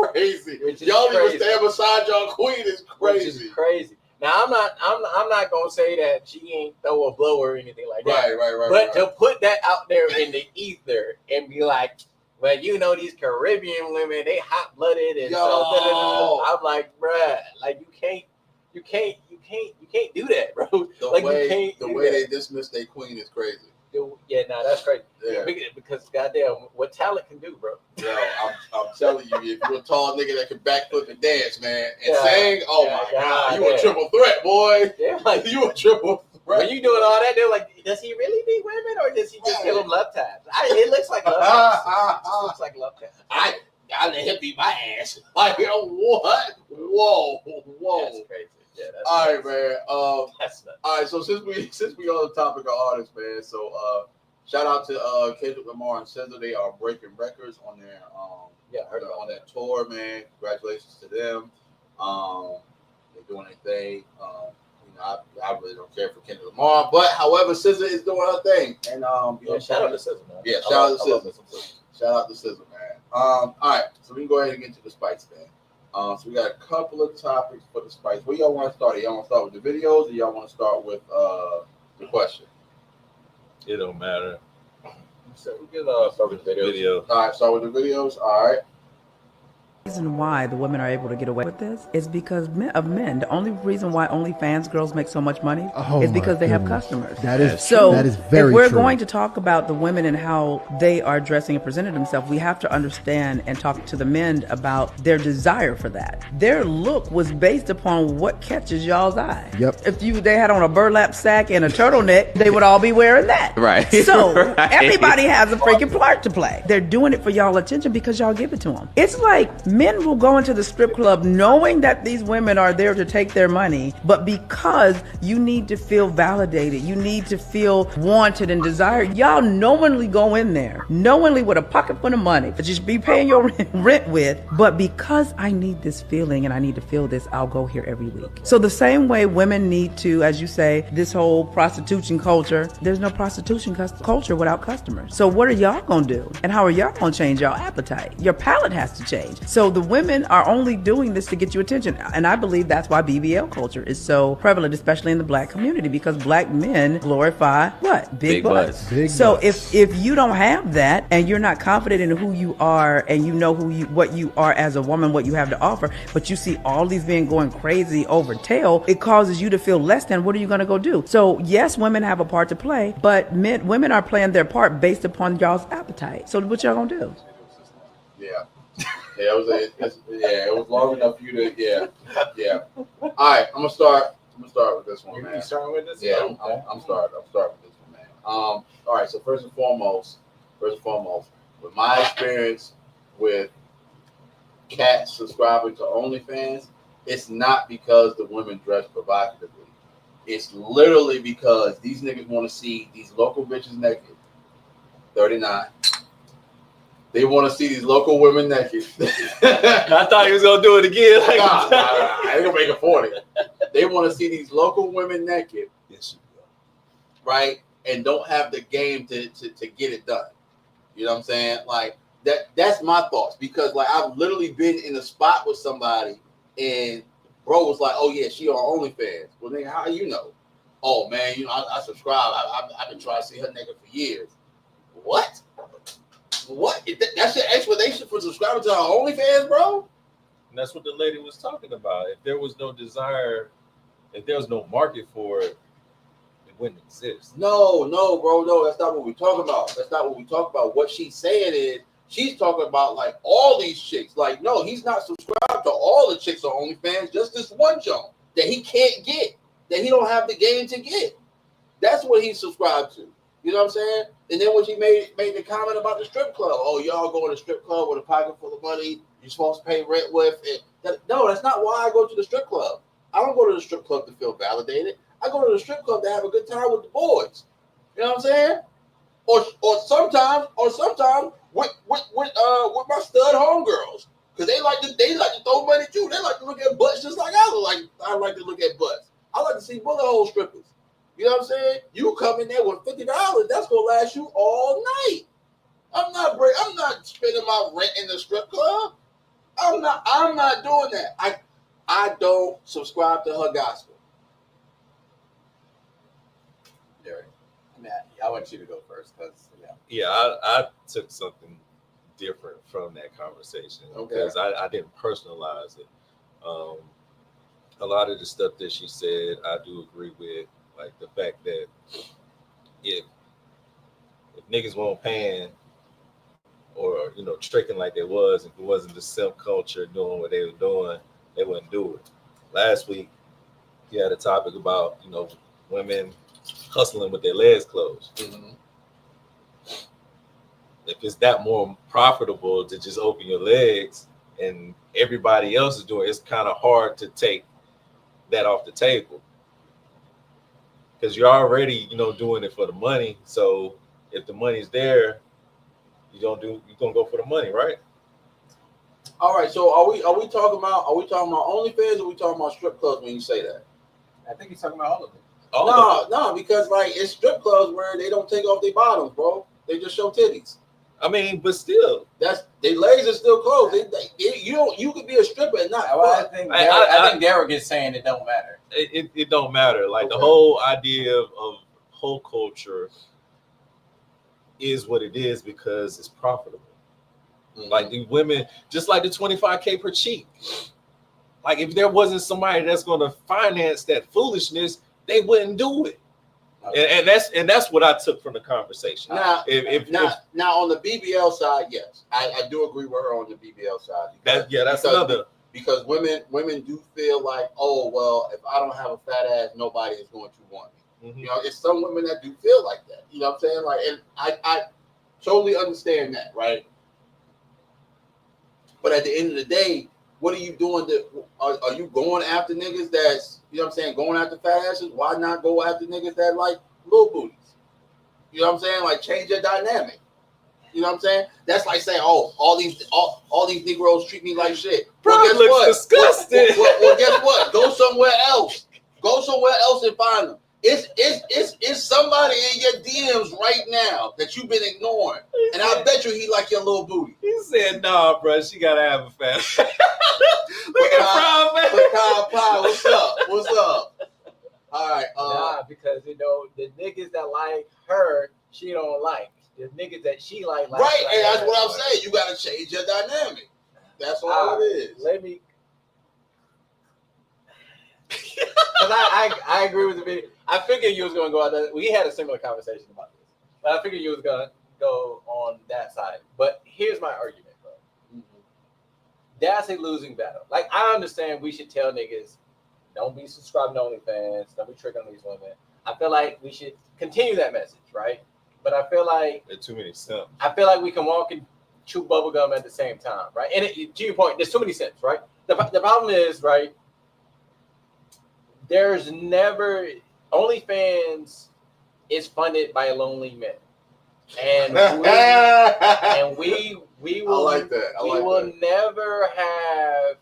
Y'all even stand beside y'all queen is crazy. Which is crazy. Now I'm not gonna say that she ain't throw a blow or anything like that. Right. But to put that out there in the ether and be like, well, these Caribbean women, they hot blooded and so I'm like, bruh, like you can't do that, bro. The way they dismiss their queen is crazy. Yeah, that's crazy. Yeah. Because goddamn, what talent can do, bro. Yo, I'm telling you, if you're a tall nigga that can backflip and dance, man, and sing, my God, you a triple threat, boy. Yeah, like you a triple threat. When you doing all that, they're like, does he really beat women or does he just give them love taps? It looks like love taps. It just looks like love taps. I let him beat my ass. Like, what? Whoa. That's crazy. Yeah, that's all crazy. right, man. That's nuts. All right, so since we on the topic of artists, man, so shout out to Kendrick Lamar and SZA. They are breaking records on their on that tour, man. Congratulations to them. They're doing their thing. I really don't care for Kendrick Lamar, but however, SZA is doing her thing, and shout out to SZA, man. Yeah, shout out to SZA. Shout out to SZA, man. All right, so we can go ahead and get to the Spice, man. So we got a couple of topics for the Spice. Where y'all want to start? Y'all want to start with the videos, or y'all want to start with the question? It don't matter. So we can start with the videos. All right, start with the videos. All right. reason why the women are able to get away with this is because of men. The only reason why OnlyFans girls make so much money is because they have customers. That is so. That is very if we're true. going to talk about the women and how they are dressing and presenting themselves, we have to understand and talk to the men about their desire for that. Their look was based upon what catches y'all's eye. Yep. If they had on a burlap sack and a turtleneck, they would all be wearing that. Right. So Right. everybody has a freaking part to play. They're doing it for y'all attention because y'all give it to them. It's like men will go into the strip club knowing that these women are there to take their money, but because you need to feel validated, you need to feel wanted and desired, y'all knowingly go in there, knowingly with a pocket full of money that you should be paying your rent with, but because I need this feeling and I need to feel this, I'll go here every week. So the same way women need to, as you say, this whole prostitution culture, there's no prostitution culture without customers. So what are y'all gonna do? And how are y'all gonna change y'all appetite? Your palate has to change. So the women are only doing this to get you attention. And I believe that's why BBL culture is so prevalent, especially in the black community, because black men glorify what? Big butts. So if you don't have that and you're not confident in who you are and you know what you are as a woman, what you have to offer, but you see all these men going crazy over tail, it causes you to feel less than. What are you going to go do? So yes, women have a part to play, but women are playing their part based upon y'all's appetite. So what y'all gonna do? Yeah. It was long enough for you to, yeah. All right, I'm gonna start with this one, man. You starting with this? Yeah, Okay. I'm starting with this one, man. All right, so first and foremost, with my experience with cats subscribing to OnlyFans, it's not because the women dress provocatively. It's literally because these niggas want to see these local bitches naked. 39. They want to see these local women naked. I thought he was gonna do it again. Nah, they gonna make it 40. They want to see these local women naked, right? And don't have the game to get it done. You know what I'm saying? Like that's my thoughts, because like I've literally been in a spot with somebody and bro was like, "Oh yeah, she on OnlyFans." Well, nigga, how you know? Oh man, I subscribe. I've been trying to see her naked for years. What? That's your explanation for subscribing to her OnlyFans, bro? And that's what the lady was talking about. If there was no desire, if there was no market for it, it wouldn't exist. No, bro, no. That's not what we talk about. What she's saying is she's talking about like all these chicks. Like, no, he's not subscribed to all the chicks on OnlyFans. Just this one joint that he can't get, that he don't have the game to get. That's what he's subscribed to. You know what I'm saying? And then when she made the comment about the strip club, oh, y'all go to the strip club with a pocket full of money you're supposed to pay rent with. No, that's not why I go to the strip club. I don't go to the strip club to feel validated. I go to the strip club to have a good time with the boys. You know what I'm saying? Or sometimes with my stud homegirls, because they like to throw money too. They like to look at butts just like I like to look at butts. I like to see bullet hole strippers. You know what I'm saying? You come in there with $50, that's gonna last you all night. I'm not spending my rent in the strip club. I'm not doing that. I don't subscribe to her gospel. Derek, Matt, I want you to go first, because I took something different from that conversation because I didn't personalize it. A lot of the stuff that she said, I do agree with. Like the fact that if niggas weren't paying or tricking like they was, if it wasn't the simp culture doing what they were doing, they wouldn't do it. Last week, you had a topic about women hustling with their legs closed. Mm-hmm. If it's that more profitable to just open your legs and everybody else is doing it, it's kind of hard to take that off the table. Because you're already, doing it for the money. So if the money's there, you're gonna go for the money, right? All right. So are we talking about OnlyFans, or are we talking about strip clubs when you say that? I think he's talking about all of it. No, because like it's strip clubs where they don't take off their bottoms, bro. They just show titties. I mean, but still, their legs are still closed. You could be a stripper and not. Well, I think Derek is saying it don't matter. It don't matter. Like the whole idea of whole culture is what it is because it's profitable. Like the women, just like the 25K per cheek. Like if there wasn't somebody that's going to finance that foolishness, they wouldn't do it. And that's what I took from the conversation. Now, now on the BBL side, yes, I do agree with her on the BBL side. That's another. Because women do feel like, oh well, if I don't have a fat ass, nobody is going to want me. Mm-hmm. You know, it's some women that do feel like that. You know what I'm saying? Like, and I totally understand that, right? But at the end of the day, what are you doing? Are you going after niggas that's, you know what I'm saying, going after fat asses? Why not go after niggas that like little booties? You know what I'm saying? Like, change your dynamic. You know what I'm saying? That's like saying, oh, all these Negroes treat me like shit. Bro, well, guess looks what? disgusting. Well, guess what? Go somewhere else. Go somewhere else and find them. It's somebody in your DMs right now that you've been ignoring, and I bet you he like your little booty. He said, "Nah, bro, she gotta have a fat." Look at Prime, man. What's up? What's up? All right. Nah, because you know the niggas that like her, she don't like. The niggas that she like right, and that's what I'm saying. You gotta change your dynamic. That's all it is. Let me. Because I agree with the video. I figured you was going to go out there. We had a similar conversation about this. But I figured you was going to go on that side. But here's my argument, bro. Mm-hmm. That's a losing battle. Like, I understand we should tell niggas, don't be subscribing to OnlyFans. Don't be tricking on these women. I feel like we should continue that message, right? But I feel like... There's too many simps. I feel like we can walk and chew bubblegum at the same time, right? And to your point, there's too many simps, right? The problem is, right, there's never OnlyFans is funded by lonely men, and we will I like that. we will never have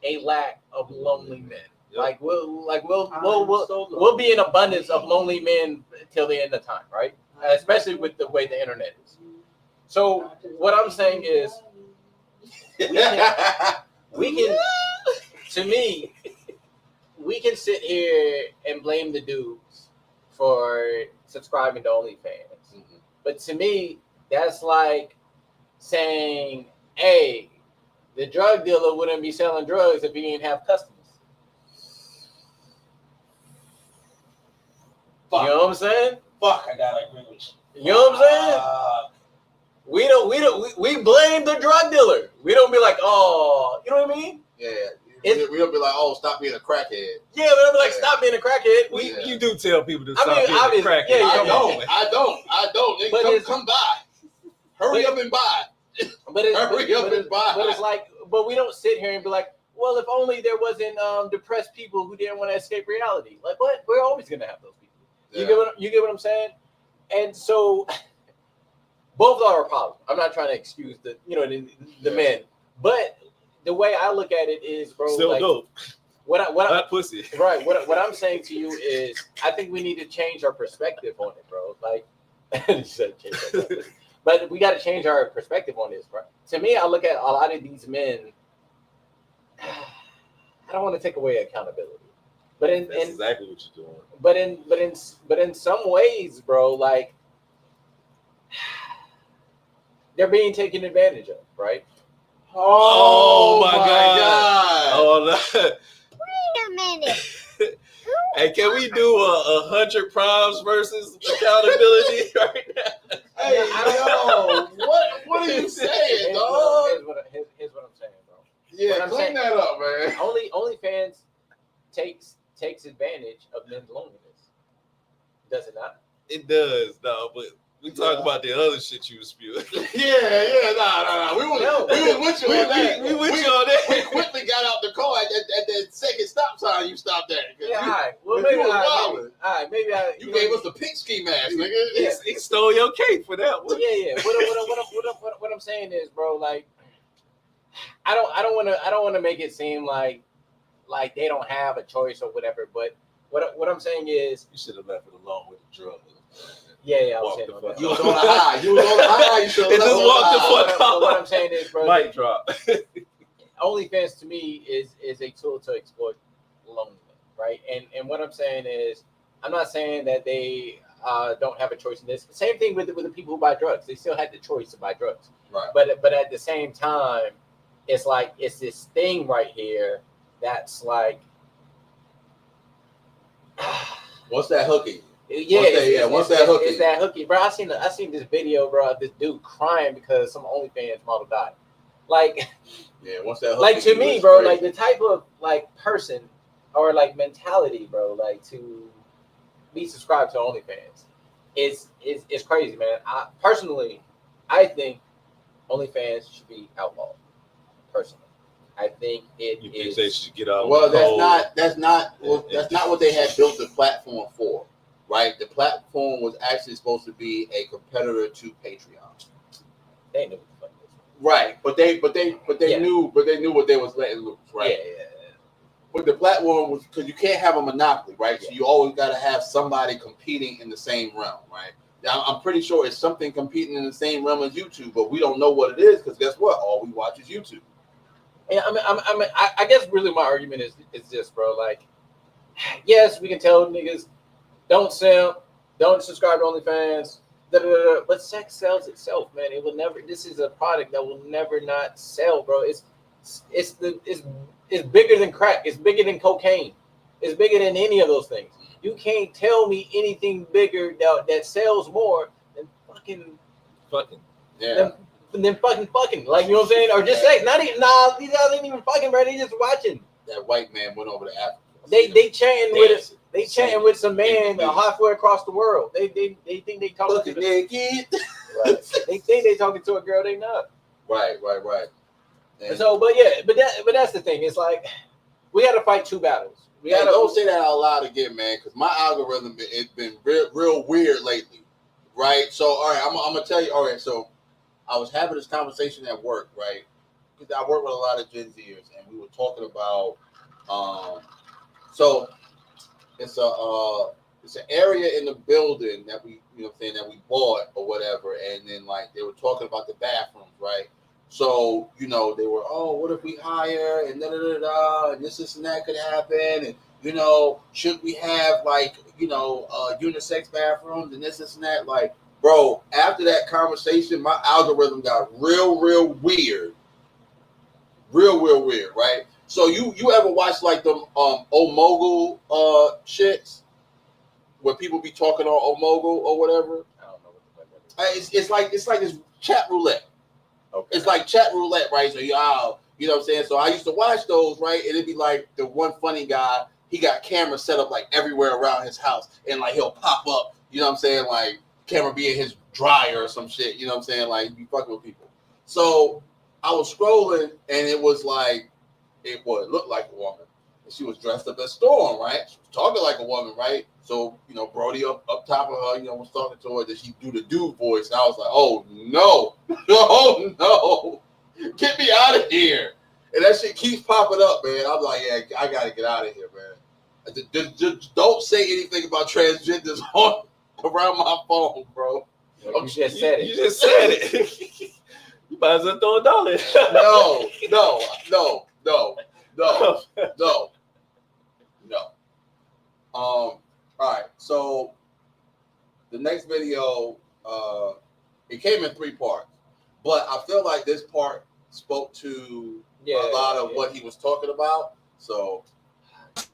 a lack of lonely men. Yep. We'll be in abundance of lonely men till the end of time, right? Especially with the way the internet is. So what I'm saying is, we can to me. We can sit here and blame the dudes for subscribing to OnlyFans. Mm-hmm. But to me, that's like saying, hey, the drug dealer wouldn't be selling drugs if he didn't have customers. Fuck. You know what I'm saying? Fuck, I gotta agree with you. You know what I'm saying? We blame the drug dealer. We don't be like, oh, you know what I mean? Yeah. We don't be like, oh, stop being a crackhead. Yeah, we don't be like, stop being a crackhead. You do tell people to stop being a crackhead. Yeah, I don't. Nigga, come by. Hurry up and buy. Hurry up and buy. But it's like, but we don't sit here and be like, well, if only there wasn't depressed people who didn't want to escape reality. Like, what? We're always gonna have those people. Yeah. You get what I'm saying? And so, both are a problem. I'm not trying to excuse the men, but the way I look at it is, bro, still like, dope. What pussy. Right. What I'm saying to you is, I think we need to change our perspective on it, bro. Like, but we got to change our perspective on this, bro. To me, I look at a lot of these men. I don't want to take away accountability, but that's exactly what you're doing. But in some ways, bro, like they're being taken advantage of, right? Oh my God. Oh, no. Wait a minute. Hey, can we do 100 primes versus accountability right now? Hey, yo, what are you saying, dog? Here's what I'm saying, bro. Yeah, clean that up, man. OnlyFans takes advantage of men's loneliness. Does it not? It does, no, but we talk about the other shit you spewing. Nah. We was with you on that. We with you on that. We quickly got out the car at that second stop sign you stopped at. Yeah, all right. Well, maybe you gave us the pink ski mask, nigga. Yeah. He stole your cake for that one. Yeah. What I'm saying is, bro, like, I don't want to make it seem like they don't have a choice or whatever. But what I'm saying is, you should have left it alone with the drug. Yeah, I was saying that. You was on the high. You should have just walked the fuck off. What I'm saying is, bro, mic drop. OnlyFans to me is a tool to exploit loneliness, right? And what I'm saying is, I'm not saying that they don't have a choice in this. Same thing with the people who buy drugs. They still had the choice to buy drugs. Right. But at the same time, it's like it's this thing right here that's like, what's that hooking? Yeah, what's that hooking? It's that hooking, bro. I seen this video, bro, of this dude crying because some OnlyFans model died. Like, yeah, what's that hooking? Like to me, bro, like the type of like person or like mentality, bro, like to be subscribed to OnlyFans is crazy, man. I personally, I think OnlyFans should be outlawed. Personally, I think You think they should get out? Well, that's not what they had built the platform for, right? The platform was actually supposed to be a competitor to Patreon. They knew what the fuck it was. Right, but they knew what they was letting loose, right? Yeah. But the platform was because you can't have a monopoly, right? So you always got to have somebody competing in the same realm, right? Now, I'm pretty sure it's something competing in the same realm as YouTube, but we don't know what it is because guess what? All we watch is YouTube. Yeah, I guess really my argument is this, bro. Like, yes, we can tell niggas don't simp, don't subscribe to OnlyFans, but sex sells itself, man. It will never. This is a product that will never not sell, bro. It's bigger than crack. It's bigger than cocaine. It's bigger than any of those things. You can't tell me anything bigger that sells more than fucking. Yeah. Than fucking. Like, you know what I'm saying? Or just sex. These guys ain't even fucking, bro. They just watching. That white man went over to Africa. They chatting with some man halfway across the world. They think they talking to naked. Right. They think they talking to a girl they not. Right. And so, but that's the thing. It's like we got to fight two battles. Don't say that out loud again, man, because my algorithm it's been real weird lately, right? So, all right, I'm gonna tell you. All right, so I was having this conversation at work, right? Because I work with a lot of Gen Zers, and we were talking about. So it's an area in the building that we, that we bought or whatever, and then like they were talking about the bathrooms, right? So, they were, what if we hire and and this and that could happen, and should we have like unisex bathrooms and this and that? Like, bro, after that conversation, my algorithm got real weird, weird, right? So you ever watch like them Omegle shits where people be talking on Omegle or whatever? I don't know what the fuck that is. It's like this chat roulette. Okay. It's like chat roulette, right? So you know what I'm saying? So I used to watch those, right? And it'd be like the one funny guy, he got cameras set up like everywhere around his house, and like he'll pop up, you know what I'm saying? Like camera be in his dryer or some shit, you know what I'm saying? Like be fucking with people. So I was scrolling, and it looked like a woman. And she was dressed up as Storm, right? She was talking like a woman, right? So, Brody up top of her, was talking to her. Then she do the dude voice. And I was like, oh, no. Oh, no. Get me out of here. And that shit keeps popping up, man. I'm like, yeah, I got to get out of here, man. Just don't say anything about transgenders around my phone, bro. You just said it. You just said it. You might as well throw $1. No. All right. So the next video, it came in 3 parts, but I feel like this part spoke to a lot of what he was talking about. So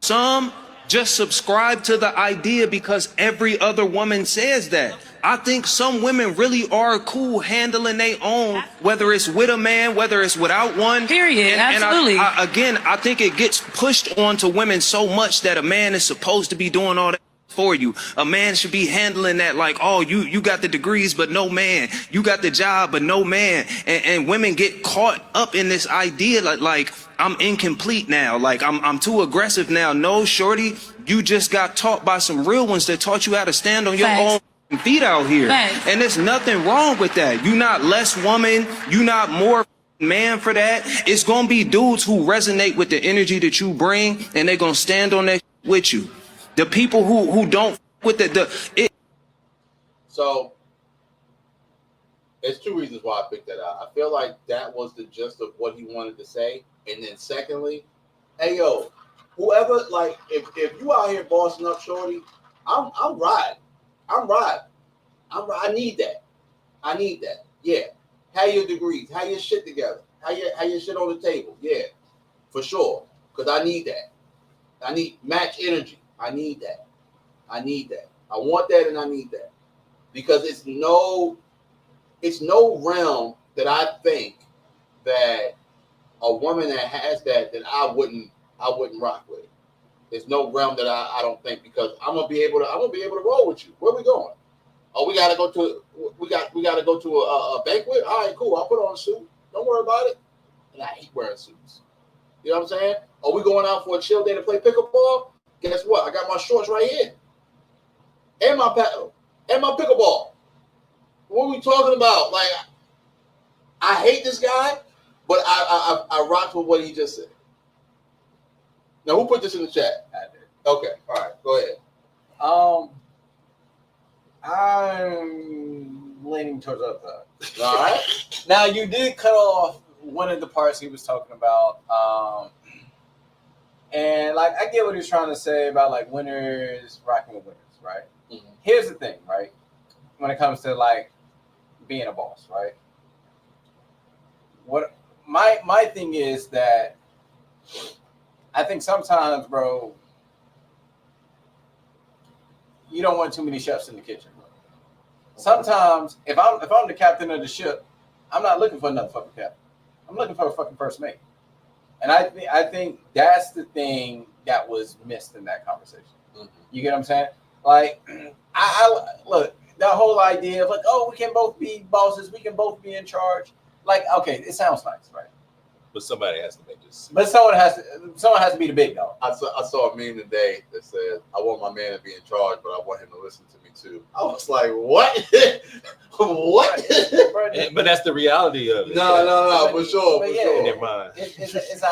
some just subscribe to the idea because every other woman says that. I think some women really are cool handling their own, whether it's with a man, whether it's without one. Period. Absolutely. And I think it gets pushed onto women so much that a man is supposed to be doing all that for you. A man should be handling that like, oh, you got the degrees, but no man. You got the job, but no man. And women get caught up in this idea like I'm incomplete now. Like I'm too aggressive now. No, shorty, you just got taught by some real ones that taught you how to stand on your own feet out here. Thanks. And there's nothing wrong with that. You're not less woman. You're not more man for that. It's gonna be dudes who resonate with the energy that you bring, and they're gonna stand on that with you. The people who don't with So there's 2 reasons why I picked that out. I feel like that was the gist of what he wanted to say. And then secondly, hey yo, whoever, like if you out here bossing up, shorty, I'm riding. I'm riding. I need that. I need that. Yeah. Have your degrees. Have your shit together. Have your shit on the table. Yeah, for sure. Because I need that. I need match energy. I need that. I need that. I want that and I need that. Because it's no realm that I think that a woman that has that I wouldn't rock with. There's no realm that I don't think, because I'm gonna be able to roll with you. Where we going? Oh, we gotta go to a banquet. All right, cool. I'll put on a suit. Don't worry about it. And I hate wearing suits. You know what I'm saying? Are we going out for a chill day to play pickleball? Guess what? I got my shorts right here, and my paddle, and my pickleball. What are we talking about? Like, I hate this guy, but I rock with what he just said. Now, who put this in the chat? I did. Okay, all right, go ahead. I'm leaning towards the other side. All right. Now, you did cut off one of the parts he was talking about, and like I get what he's trying to say about like winners rocking with winners, right? Mm-hmm. Here's the thing, right? When it comes to like being a boss, right? What my thing is that I think sometimes, bro, you don't want too many chefs in the kitchen, bro. Sometimes, if I'm the captain of the ship, I'm not looking for another fucking captain. I'm looking for a fucking first mate. And I think that's the thing that was missed in that conversation. Mm-hmm. You get what I'm saying? Like, I look, that whole idea of like, oh, we can both be bosses, we can both be in charge. Like, okay, it sounds nice, right? But somebody has to make this. But someone has to be the big dog. I saw a meme today that said, "I want my man to be in charge, but I want him to listen to me too." I was like, "What? What?" But that's the reality of it. No, for sure. But for yeah, sure. In their mind. It's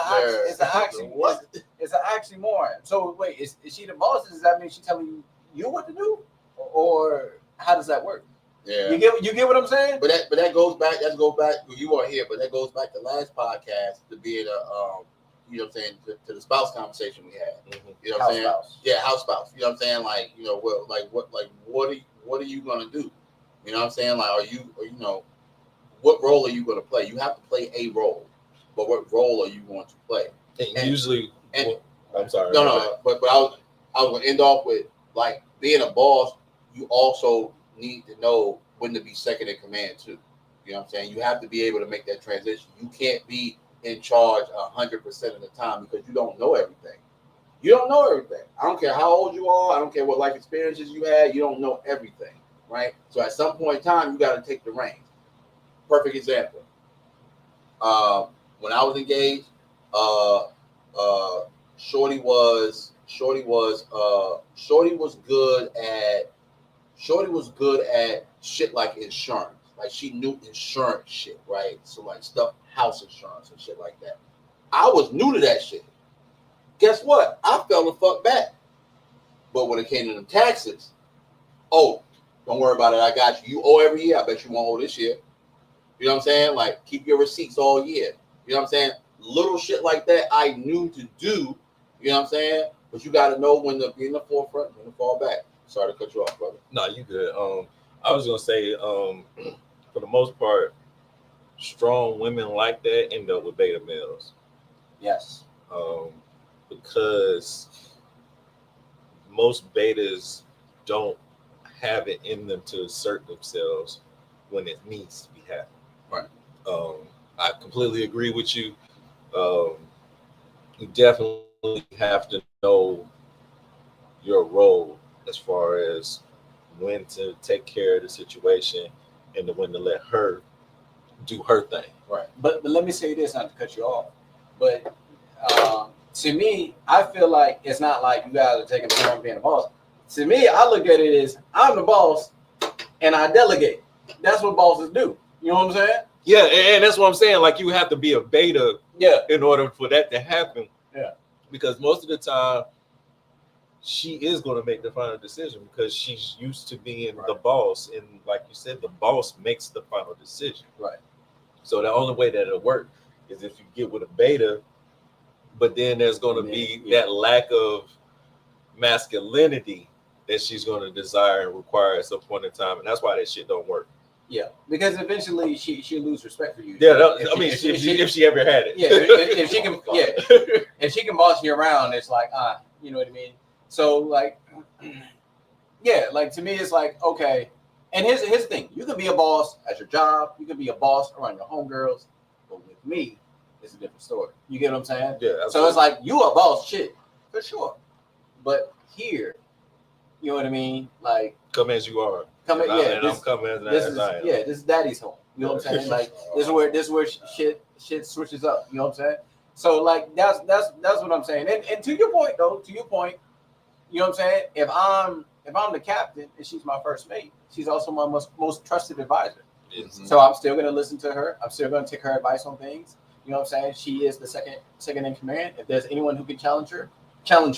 an oxymoron. So wait, is she the boss? Does that mean she telling you what to do, or how does that work? Yeah, you get what I'm saying? But that goes back. You weren't here, but that goes back to last podcast to being a you know what I'm saying, to the spouse conversation we had. Mm-hmm. You know what I'm saying? Spouse. Yeah, house spouse. You know what I'm saying? Like, you know, what are you gonna do? You know what I'm saying? Like, what role are you gonna play? You have to play a role, but what role are you going to play? I'm sorry. No, but I was gonna end off with, like, being a boss. You also need to know when to be second in command too. You know what I'm saying? You have to be able to make that transition. You can't be in charge 100% of the time, because you don't know everything. You don't know everything. I don't care how old you are. I don't care what life experiences you had. You don't know everything, right? So at some point in time, you got to take the reins. Perfect example. When I was engaged, Shorty was good at shit like insurance. Like, she knew insurance shit, right? So like stuff, house insurance and shit like that. I was new to that shit. Guess what? I fell the fuck back. But when it came to them taxes, oh, don't worry about it. I got you. You owe every year. I bet you won't owe this year. You know what I'm saying? Like, keep your receipts all year. You know what I'm saying? Little shit like that I knew to do. You know what I'm saying? But you got to know when to be in the forefront, when to fall back. Sorry to cut you off, brother. No, you good. I was gonna say, for the most part, strong women like that end up with beta males. Yes. Because most betas don't have it in them to assert themselves when it needs to be happening. Right. I completely agree with you. You definitely have to know your role as far as when to take care of the situation and when to let her do her thing. Right. But let me say this, not to cut you off, but to me, I feel like it's not like you guys are taking the turn being a boss. To me, I look at it as I'm the boss and I delegate. That's what bosses do. You know what I'm saying? Yeah, and that's what I'm saying. Like, you have to be a beta in order for that to happen. Yeah. Because most of the time, she is going to make the final decision because she's used to being the boss. And like you said, the boss makes the final decision. Right. So the only way that it'll work is if you get with a beta, but then there's going to be that lack of masculinity that she's going to desire and require at some point in time, and that's why that shit don't work. Yeah, because eventually she'll lose respect for you. Yeah, if she ever had it. Yeah, if she can, if she can boss you around, it's like you know what I mean. So like, yeah, like to me, it's like okay. And here's the thing: you can be a boss at your job, you can be a boss around your homegirls, but with me, it's a different story. You get what I'm saying? Yeah. Absolutely. So it's like you a boss, shit, for sure. But here, you know what I mean? Like come as you are. I'm coming as I am. Yeah, this is daddy's home. You know what I'm saying? Like this is where shit switches up. You know what I'm saying? So like that's what I'm saying. And to your point though, you know what I'm saying? If I'm the captain and she's my first mate, she's also my most trusted advisor. Mm-hmm. So I'm still gonna listen to her. I'm still gonna take her advice on things. You know what I'm saying? She is the second in command. If there's anyone who can challenge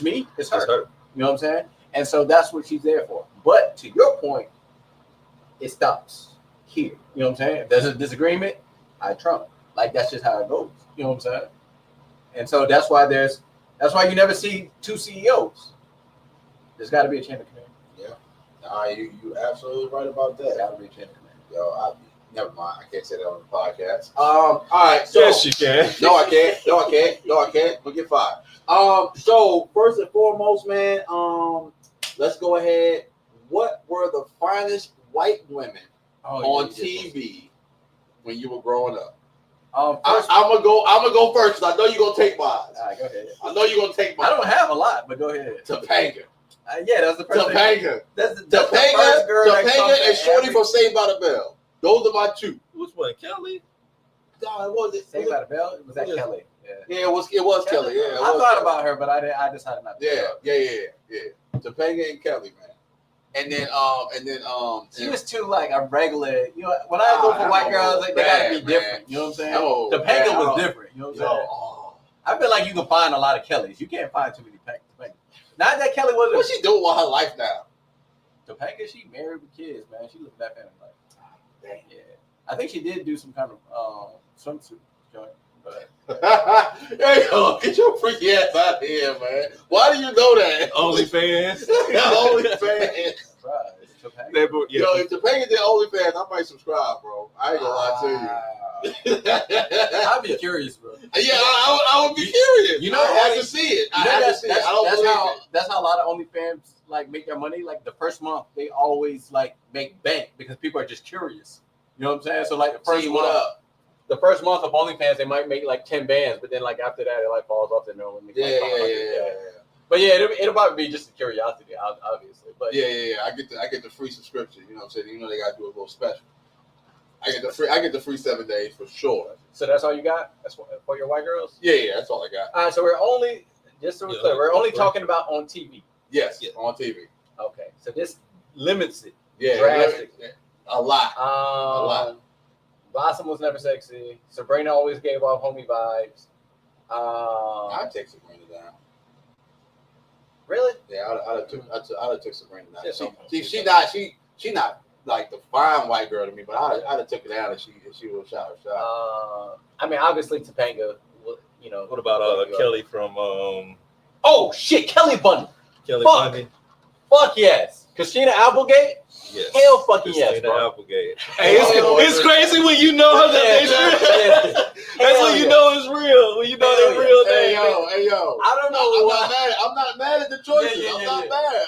me, it's her. You know what I'm saying? And so that's what she's there for. But to your point, it stops here. You know what I'm saying? If there's a disagreement, I trump. Like that's just how it goes. You know what I'm saying? And so that's why you never see two CEOs. There's got to be a chain of command. Yeah. You absolutely right about that. There's got to be a chain of command. Yo, never mind. I can't say that on the podcast. All right. So, yes, you can. No, I can't. We'll get fired. So first and foremost, man, let's go ahead. What were the finest white women on TV when you were growing up? I'm gonna go first because I know you're gonna take mine. All right, go ahead. I know you're gonna take mine. I don't have a lot, but go ahead. Topanga. Yeah, that's the first Topanga. That's the first girl. Topanga and Shorty from Saved by the Bell. Those are my two. Which one, Kelly? No, it wasn't. Saved by the Bell? Was that Kelly? Yeah, it was Kelly. Yeah, I thought about her, but I decided not to. Yeah. Topanga and Kelly, man. And then she was too like a regular. You know, when I go for white girls, like, they gotta be different. You know what I'm saying? Topanga was different. You know what I'm saying? I feel like you can find a lot of Kellys. You can't find too many Topangas. Not that Kelly wasn't. What's she doing with her life now? Topanga, she married with kids, man. She lived that family life. Yeah, I think she did do some kind of swimsuit joint. But hey, yo, get your freaky ass out of here, man. Why do you know that? OnlyFans. OnlyFans. Right. Yo, if Topanga did OnlyFans, I might subscribe, bro. I ain't gonna lie to you. I'd be curious, bro. Yeah, I would be curious. You know, I have to see it. I have to see it. I don't believe it. That's how a lot of OnlyFans like make their money. Like the first month, they always like make bank because people are just curious. You know what I'm saying? So like the first month of OnlyFans, they might make like 10 bands, but then like after that, it like falls off the no. Yeah. But yeah, it'll probably be just a curiosity, obviously. But yeah. I get the free subscription. You know what I'm saying? You know they gotta do a little special. I get the free 7 days for sure. So that's all you got? That's for your white girls? Yeah, that's all I got. All right, so we're only talking about on TV. Yes, on TV. Okay, so this limits it. Yeah, drastically. A lot. Blossom was never sexy. Sabrina always gave off homie vibes. I'd take Sabrina down. Really? Yeah, I'd have took Sabrina down. She not like the fine white girl to me, but I'd have took her down if she would shot her shot. I mean, obviously Topanga. You know. What about Kelly from? Oh shit, Kelly Bundy. Bundy. Fuck yes. Christina Applegate. Yes. Hell fucking yes, Christina bro. Applegate. Hey, it's crazy when you know her name. That's when you know it's real. When you know their real name. Hey yo. I don't know. I'm not mad at the choices. I'm not mad.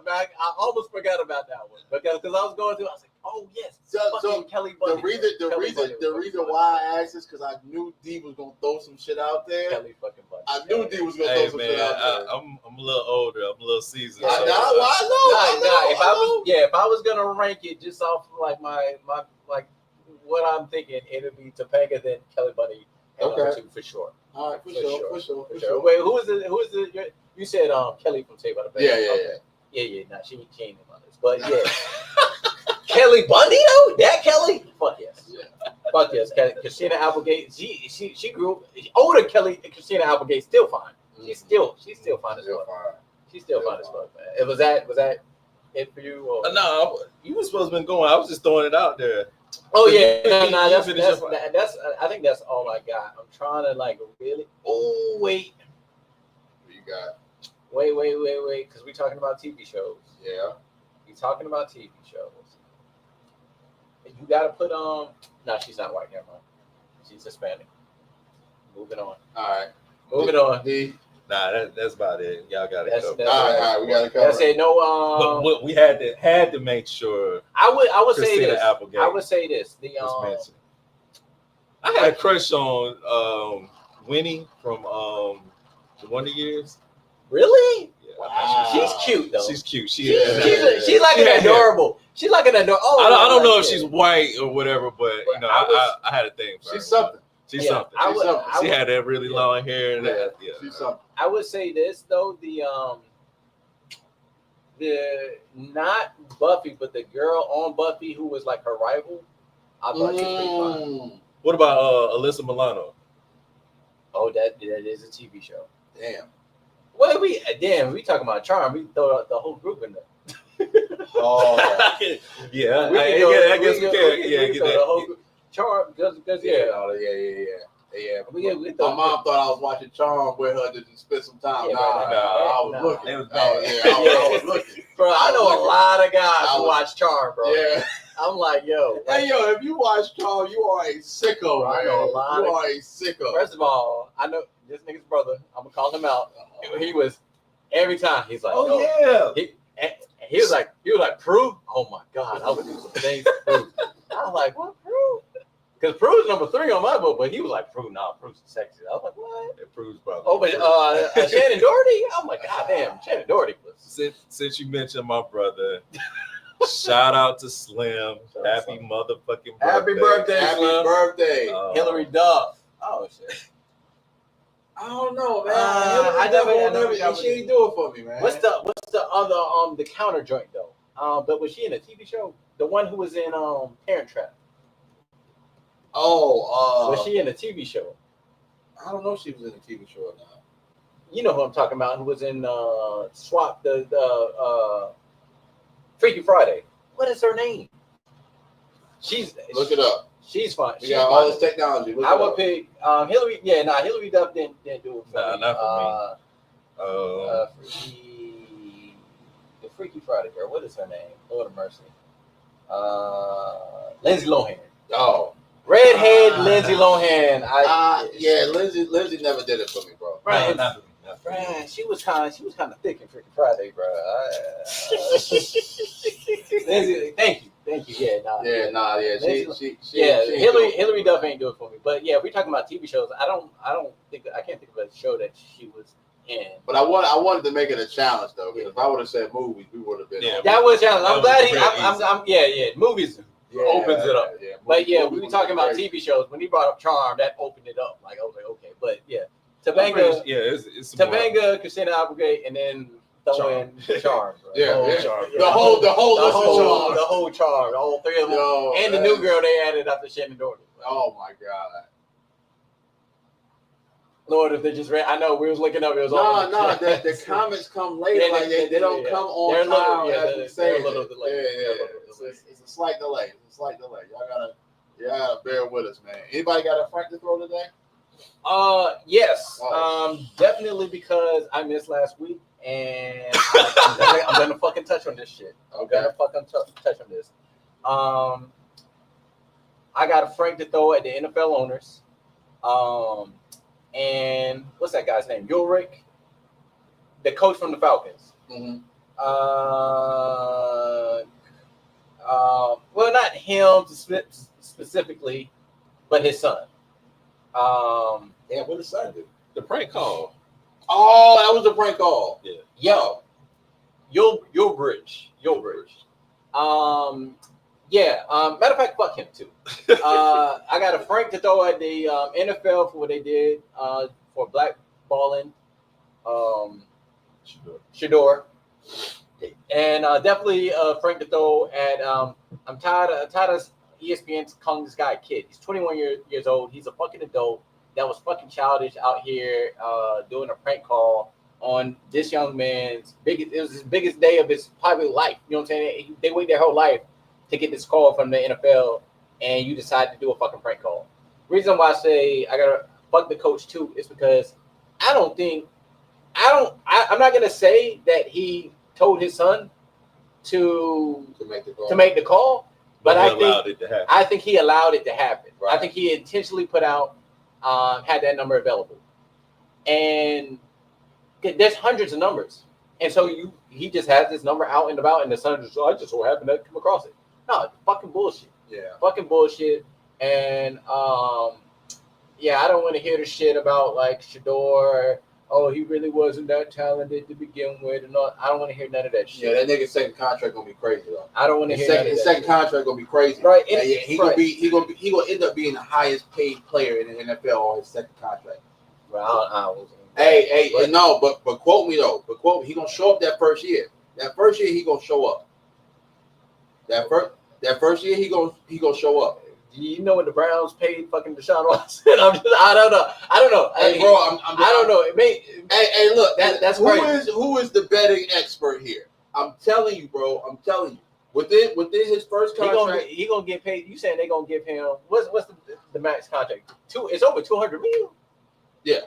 I almost forgot about that one because I was going through. I was like, oh yes, fucking Kelly Bundy. The reason why I asked is because I knew D was gonna throw some shit out there. Kelly fucking Bundy. I knew D was gonna throw some shit out there. I'm a little older. I'm a little seasoned. I know. If I was gonna rank it just off like my like what I'm thinking, it'd be Topanga then Kelly Bundy. Okay, for sure. All right, for sure. Wait, who is it? You said Kelly from Saved by the Bell. Yeah. Nah, she ain't in my list, but yeah. Kelly Bundy though, that Kelly, fuck yes. Fuck yes. Christina Applegate, she grew older. Christina Applegate still fine. She's still fine as fuck. She's still fine as fuck, man. Was that it for you? Or? No, you were supposed to be going. I was just throwing it out there. Oh yeah, that's. I think that's all I got. I'm trying to like really. Oh wait. What you got? Wait, because we're talking about TV shows. Yeah. We're talking about TV shows. You gotta put No, she's not white. Never mind. She's Hispanic. Moving on. All right. Moving on. Nah, that's about it. Y'all got it. That's covered. All right, we got to cover. That's it. No. But what we had to make sure. I would say Christina this. Applegate I would say this. was mentioned. I had a crush on Winnie from the Wonder Years. Really? Yeah, Wow. She's cute though. she's cute. She's like an adorable. She's like an adorable. I don't know if she's white or whatever, but you know, I had a thing for her. She's something. She's something. She had that really long hair and that. Yeah. She's something. I would say this though, the not Buffy, but the girl on Buffy who was like her rival. I thought she was pretty fun. What about Alyssa Milano? Oh, that is a TV show. Damn. Well, we talking about Charm. We throw out the whole group in there. Oh. Yeah, I guess we can. Yeah, get that. The whole group. Charm, because Yeah. My mom thought I was watching Charm with her to spend some time. Yeah, I was looking. It was I was looking. Bro, I know a lot of guys who watch Charm, bro. Yeah. I'm like, yo. Hey, yo, if you watch Charm, you are a sicko, I man. know a lot You are a sicko. First of all, I know this nigga's brother. I'm gonna call him out. He was every time he's like, Oh yeah. He was like, Prue? Oh my God, I would do some things to Prue. I was like, what, Prue? Because Prue's number 3 on my book, but he was like, Prue, nah, Prue's sexy. I was like, what? It proves probably. Oh, but Shannon Doherty? I'm like, God damn, Shannon Doherty was. Since you mentioned my brother, shout out to Slim. Happy motherfucking birthday. Happy birthday, Happy Slim. birthday. Hillary Duff. Oh, shit. I don't know, man. I never She ain't do it for me, man. What's the other, the counter joint, though? But was she in a TV show? The one who was in Parent Trap. Was she in a TV show? I don't know if she was in a TV show or not. You know who I'm talking about, who was in Swap, the Freaky Friday. What is her name? Look it up. She's fine. We got all this technology. I would pick Hillary. Yeah, Hillary Duff didn't do it for Nah, me. not for me. The Freaky Friday girl. What is her name? Lord of mercy. Lindsay Lohan. Oh. Redhead Lindsay Lohan. Yeah, Lindsay never did it for me, bro. Right. Not for me. Man, she was kind of thick in Freaky Friday, bro. Lindsay, thank you. Hillary Duff ain't do it for me. But yeah, if we're talking about TV shows, I can't think of a show that she was in. But I wanted to make it a challenge though, because if I would have said movies, we would have been. Yeah, that was a challenge. I'm glad movies opens it up. Yeah, but yeah, we were talking about TV shows. When he brought up Charm, that opened it up. Like I was like, okay, but yeah, Topanga, it's Topanga, Christina Applegate, and then throw in Charm. Bro. Charm. The whole Charm, the whole 3 of them, and the new girl they added after Shannon Doherty. Oh my God. Lord, if they just read, I know we was looking up. It was the comments come later. Like they don't come on time. It's a slight delay. Y'all gotta bear with us, man. Anybody got a Frank to throw today? Yes. Definitely because I missed last week, and I'm gonna fucking touch on this shit. I'm gonna fucking touch on this. I got a Frank to throw at the NFL owners. And what's that guy's name? Ulrich, the coach from the Falcons. Mm-hmm. Well, not him specifically, but his son. What did his son do? the prank call. Oh, that was the prank call. Yeah. You'll bridge. Matter of fact, fuck him too. I got a Frank to throw at the NFL for what they did for blackballing Shador. And definitely Frank to throw at I'm tired of ESPN calling this guy a kid. He's 21 years old. He's a fucking adult that was fucking childish out here doing a prank call on this young man's biggest. It was his biggest day of his probably life. You know what I'm saying? They wait their whole life to get this call from the NFL, and you decide to do a fucking prank call. Reason why I say I gotta fuck the coach too is because I don't think I'm not gonna say that he told his son to make the call, but I think he allowed it to happen. Right. I think he intentionally put out had that number available, and there's hundreds of numbers, and so he just has this number out and about, and the son just I just so happened to come across it. No, fucking bullshit. Yeah, fucking bullshit, and yeah, I don't want to hear the shit about like Shador. Oh, he really wasn't that talented to begin with, and all. I don't want to hear none of that shit. Yeah, that nigga's second contract gonna be crazy though. I don't want to hear his second contract gonna be crazy. Right? Yeah, he gonna end up being the highest paid player in the NFL on his second contract. Well, no, but quote me though. But quote me, he gonna show up that first year. That first year he gonna show up. That first year he gonna show up. You know what the Browns paid fucking Deshaun Watson? I don't know. Hey, bro, I don't know. It may. Hey, look, that's crazy. Who is the betting expert here? I'm telling you, bro. I'm telling you. Within his first contract, he gonna get paid. You saying they gonna give him what's the max contract? It's over $200 million. Yeah.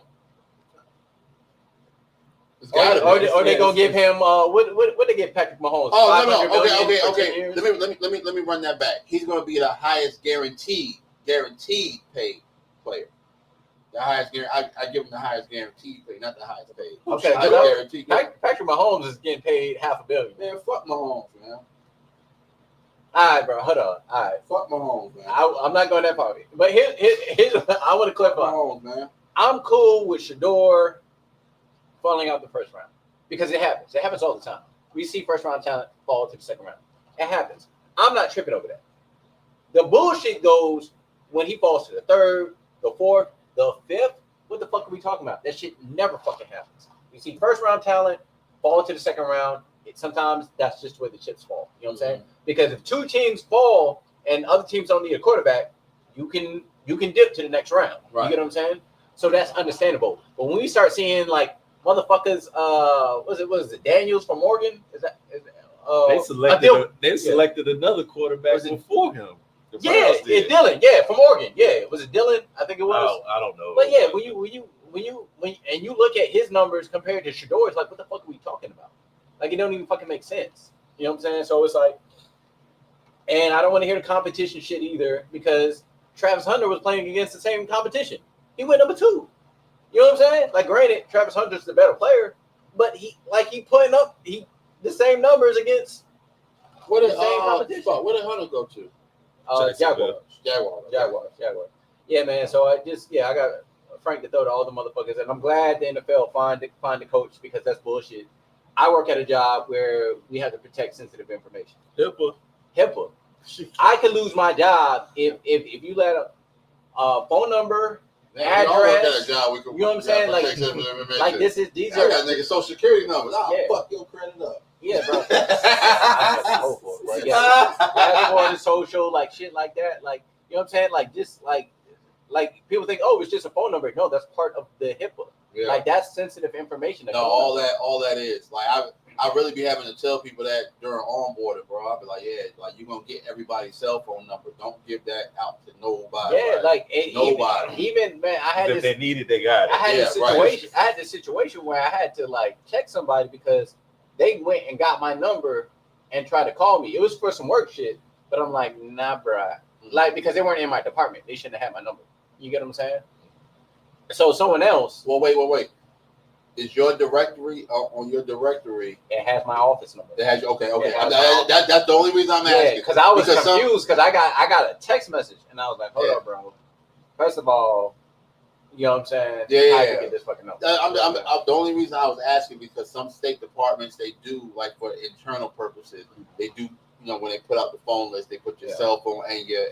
Or they gonna give him what they give Patrick Mahomes? Oh no. Okay. Let me run that back. He's gonna be the highest guaranteed paid player. The highest guarantee. I give him the highest guaranteed pay, not the highest paid. Okay, Patrick Mahomes is getting paid $500 million. Man, fuck Mahomes, man. All right, bro. Hold on. All right, fuck Mahomes, man. I'm not going that far. But here's I want to clarify. Mahomes, man. I'm cool with Shador falling out the first round because it happens. It happens all the time. We see first round talent fall to the second round. It happens. I'm not tripping over that. The bullshit goes when he falls to the third, the fourth, the fifth. What the fuck are we talking about? That shit never fucking happens. We see first round talent fall to the second round. Sometimes that's just where the chips fall. You know what I'm saying? Because if two teams fall and other teams don't need a quarterback, you can dip to the next round. Right. You get what I'm saying? So that's understandable. But when we start seeing like motherfuckers, what is it? Daniels from Oregon? They selected another quarterback before him. It's Dylan. Yeah, from Oregon. Yeah, was it Dylan? I think it was. I don't know. But yeah, when you look at his numbers compared to Shador, it's like, what the fuck are we talking about? Like, it don't even fucking make sense. You know what I'm saying? So it's like, and I don't want to hear the competition shit either because Travis Hunter was playing against the same competition. He went number 2. You know what I'm saying? Like, granted, Travis Hunter's the better player, but he putting up the same numbers against the same competition. Where did Hunter go to? Jaguars. Yeah, man. So I got Frank to throw to all the motherfuckers, and I'm glad the NFL find the coach because that's bullshit. I work at a job where we have to protect sensitive information. HIPAA. I could lose my job if you let a phone number, address. You know what I'm saying? Like these are. I got niggas social security numbers. Fuck your credit up. Yeah, bro. Passport and social, like shit like that. Like, you know what I'm saying? Like just like people think, oh, it's just a phone number. No, that's part of the HIPAA. Yeah. Like that's sensitive information. All that is. Like I really be having to tell people that during onboarding, bro. I'll be like, yeah, like you're gonna get everybody's cell phone number. Don't give that out to nobody. Yeah, right? like nobody. Even man, I had if they needed, they got it. I had this situation where I had to like check somebody because they went and got my number and tried to call me. It was for some work shit, but I'm like, nah, bro. Like because they weren't in my department, they shouldn't have had my number. You get what I'm saying? So someone else. Well, wait. Is your directory on your directory? It has my office number. It has okay. That's the only reason I'm asking. Because I was confused because I got a text message and I was like, hold up, bro. First of all, you know what I'm saying? Yeah. I can get this fucking number. The only reason I was asking because some state departments they do like for internal purposes they do. You know when they put out the phone list, they put your cell phone and your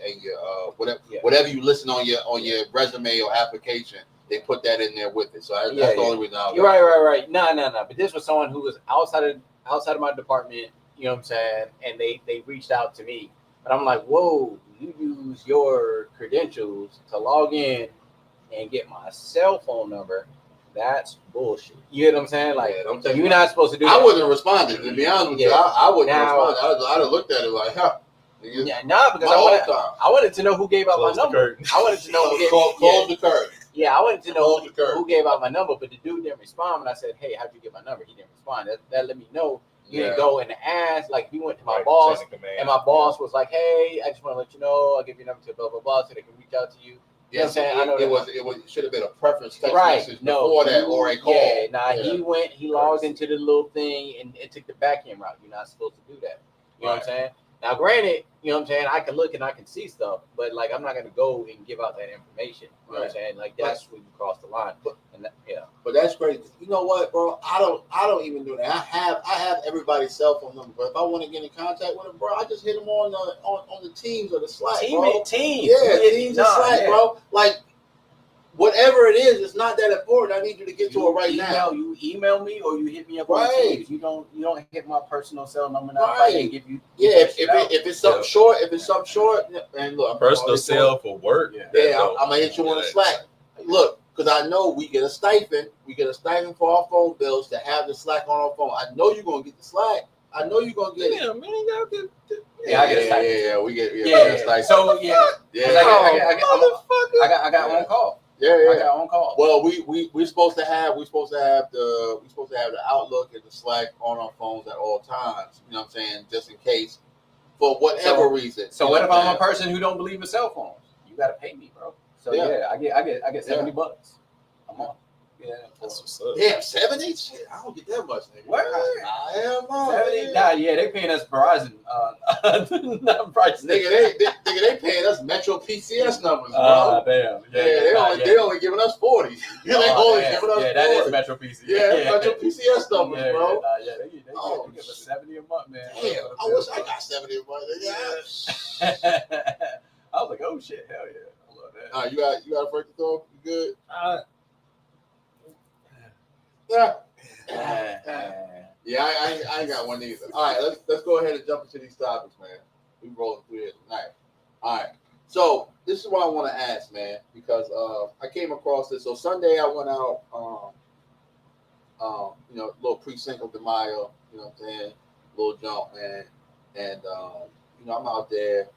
whatever you listen on your resume or application. They put that in there with it, so that's the only reason. You're right. No. But this was someone who was outside of my department. You know what I'm saying? And they reached out to me, but I'm like, whoa, you use your credentials to log in and get my cell phone number. That's bullshit. You know what I'm saying? Like you're not supposed to do that. I wouldn't have responded. To be honest with you, I wouldn't have responded. I'd have looked at it like, huh. Yeah, because I wanted to know who gave out my number. I wanted to know who gave close the curtain. Yeah, I wanted to know Close the curtain. who gave out my number, but the dude didn't respond when I said, "Hey, how'd you get my number?" He didn't respond. That let me know he didn't go and ask. Like he went to my boss, and my boss was like, "Hey, I just want to let you know, I'll give you a number to blah blah blah, so they can reach out to you." You know what I'm saying? I know it should have been a preference text right. message before that or a call. Yeah, he logged into the little thing and it took the back end route. You're not supposed to do that. You know what I'm saying? Now, granted, you know what I'm saying, I can look and I can see stuff, but like I'm not gonna go and give out that information. You know what I'm saying? Like that's when you cross the line. But that's crazy. You know what, bro? I don't even do that. I have everybody's cell phone number, but if I want to get in contact with them, bro, I just hit them on the Teams or the Slack, bro. Teams. Yeah, Teams and Slack, bro. Like whatever it is, it's not that important. I need you to get to it right now. You email me or you hit me up on Teams. You don't hit my personal cell number now. Right. And give you if it's something short, and look, personal cell for work. Yeah, I'm gonna hit you on the Slack. Look, because I know we get a stipend. We get a stipend for our phone bills to have the Slack on our phone. I know you're gonna get the Slack. I know you're gonna get it. Yeah, man, y'all get. I get a stipend. Yeah, we get a stipend. So I got one call. I got on call. Well, we're supposed to have the Outlook and the Slack on our phones at all times. You know what I'm saying? Just in case, for whatever reason. So what if I'm a person who don't believe in cell phones? You got to pay me, bro. So I get $70. I'm on. Yeah, that's what's up. Damn, 70? Shit, I don't get that much, nigga. Word. Hell no. They paying us Verizon price. Nigga, they paying us Metro PCS numbers, bro. Damn. They only giving us 40. They only giving us 40. That is Metro PCS. Yeah, Metro PCS numbers, bro. They give us 70 a month, man. Damn, I wish I got 70 a month. Yeah. I was like, oh shit, hell yeah. I love that. You got a break to throw? You good? Yeah, I ain't got one either. All right, let's go ahead and jump into these topics, man. We rolling through it tonight. All right, so this is what I want to ask, man, because I came across this. So Sunday I went out, little pre-Cinco de Mayo, you know what I'm saying, little jump, man, and I'm out there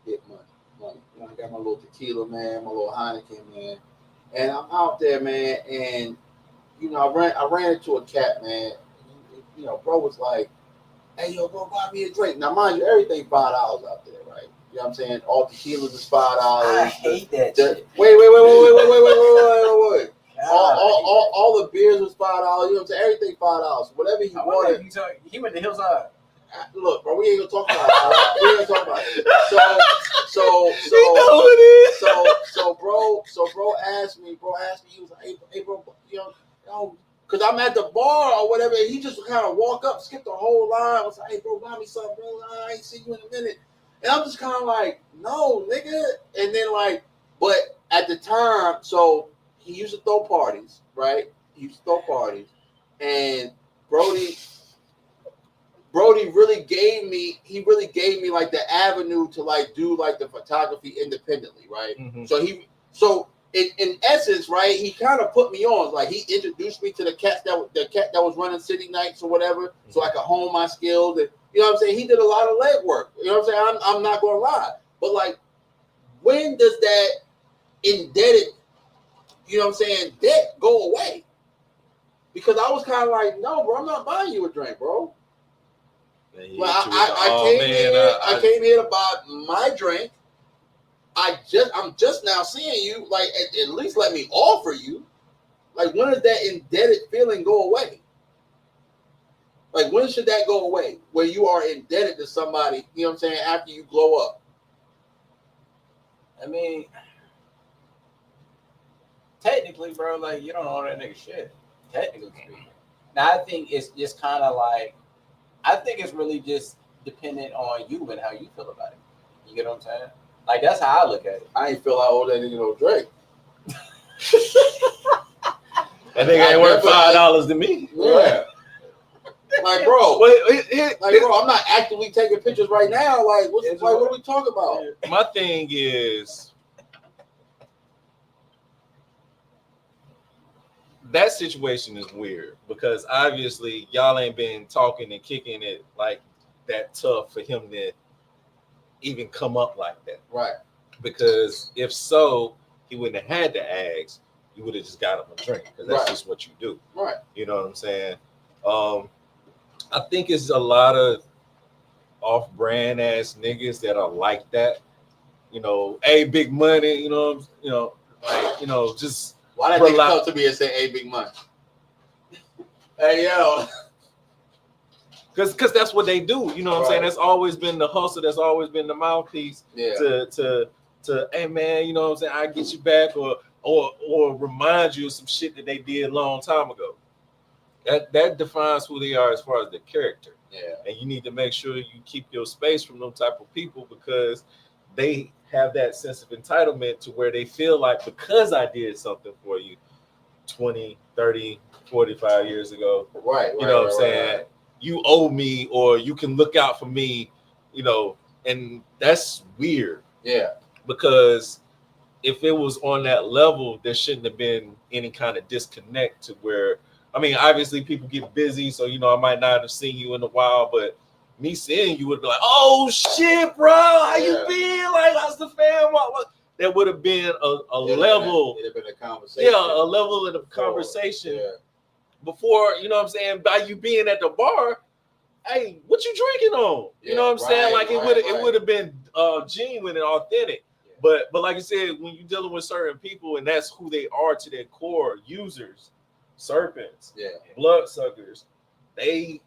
getting money. I got my little tequila, man, my little Heineken, man, and I'm out there, man, and I ran into a cat, man. Bro was like, "Hey, yo, bro, buy me a drink." Now, mind you, everything $5 out there, right? You know what I'm saying? All tequilas is $5. I hate that shit. Wait. All the beers was $5. You know what I'm saying? Everything $5. Whatever he wanted. He went to Hillside. Look, bro, we ain't gonna talk about it. We ain't gonna talk about it. So bro asked me, he was like, hey, bro, because I'm at the bar or whatever, and he just kind of walk up, skip the whole line. I was like, hey, bro, buy me something, bro. I ain't see you in a minute. And I'm just kind of like, no, nigga. And then but at the time, so he used to throw parties, right? And Brody really gave me like the avenue to do the photography independently, right? Mm-hmm. So in essence, right, he kind of put me on. Like he introduced me to the cat that was running city nights or whatever, so I could hone my skills. And you know what I'm saying? He did a lot of leg work. You know what I'm saying? I'm not gonna lie. But when does that indebted, you know what I'm saying, debt go away? Because I was kind of like, no, bro, I'm not buying you a drink, bro. Well, I came here to buy my drink. I'm just now seeing you. At least let me offer you. When does that indebted feeling go away? When should that go away? Where you are indebted to somebody, you know what I'm saying, after you glow up? I mean, technically, bro, you don't owe that nigga shit. Technically speaking. Now, I think it's just kind of I think it's really just dependent on you and how you feel about it. You get what I'm saying? That's how I look at it. I ain't feel I owe that nigga no drink. That nigga ain't worth $5 to me. Yeah. Bro. Bro, I'm not actively taking pictures right now. What are we talking about? My thing is that situation is weird because obviously y'all ain't been talking and kicking it that tough for him to even come up like that. Right. Because if so, he wouldn't have had to ask. You would have just got him a drink because that's Right. just what you do. Right. You know what I'm saying? I think it's a lot of off-brand ass niggas that are like that. You know, big money. Just Why that nigga come to me and say, "Hey, big money"? Hey, yo. Because that's what they do. You know what I'm saying? Right. That's always been the hustle. That's always been the mouthpiece. Yeah. To hey man, you know what I'm saying? I get you back or remind you of some shit that they did a long time ago. That defines who they are as far as the character. Yeah. And you need to make sure you keep your space from them type of people because they have that sense of entitlement to where they feel like because I did something for you 20, 30, 45 years ago. Right. You know what I'm saying? Right. You owe me or you can look out for me, and that's weird. Yeah. Because if it was on that level, there shouldn't have been any kind of disconnect to where, I mean, obviously people get busy, so I might not have seen you in a while, but me seeing you would be like, oh shit, bro, how you been? Like, how's the fam? What? There would have been a level. It'd have been a conversation. Yeah, a level of the conversation before, you know what I'm saying, by you being at the bar. Hey, what you drinking on? You know what I'm saying? Like it would have been genuine and authentic. Yeah. But like I said, when you're dealing with certain people and that's who they are to their core, users, serpents, bloodsuckers, they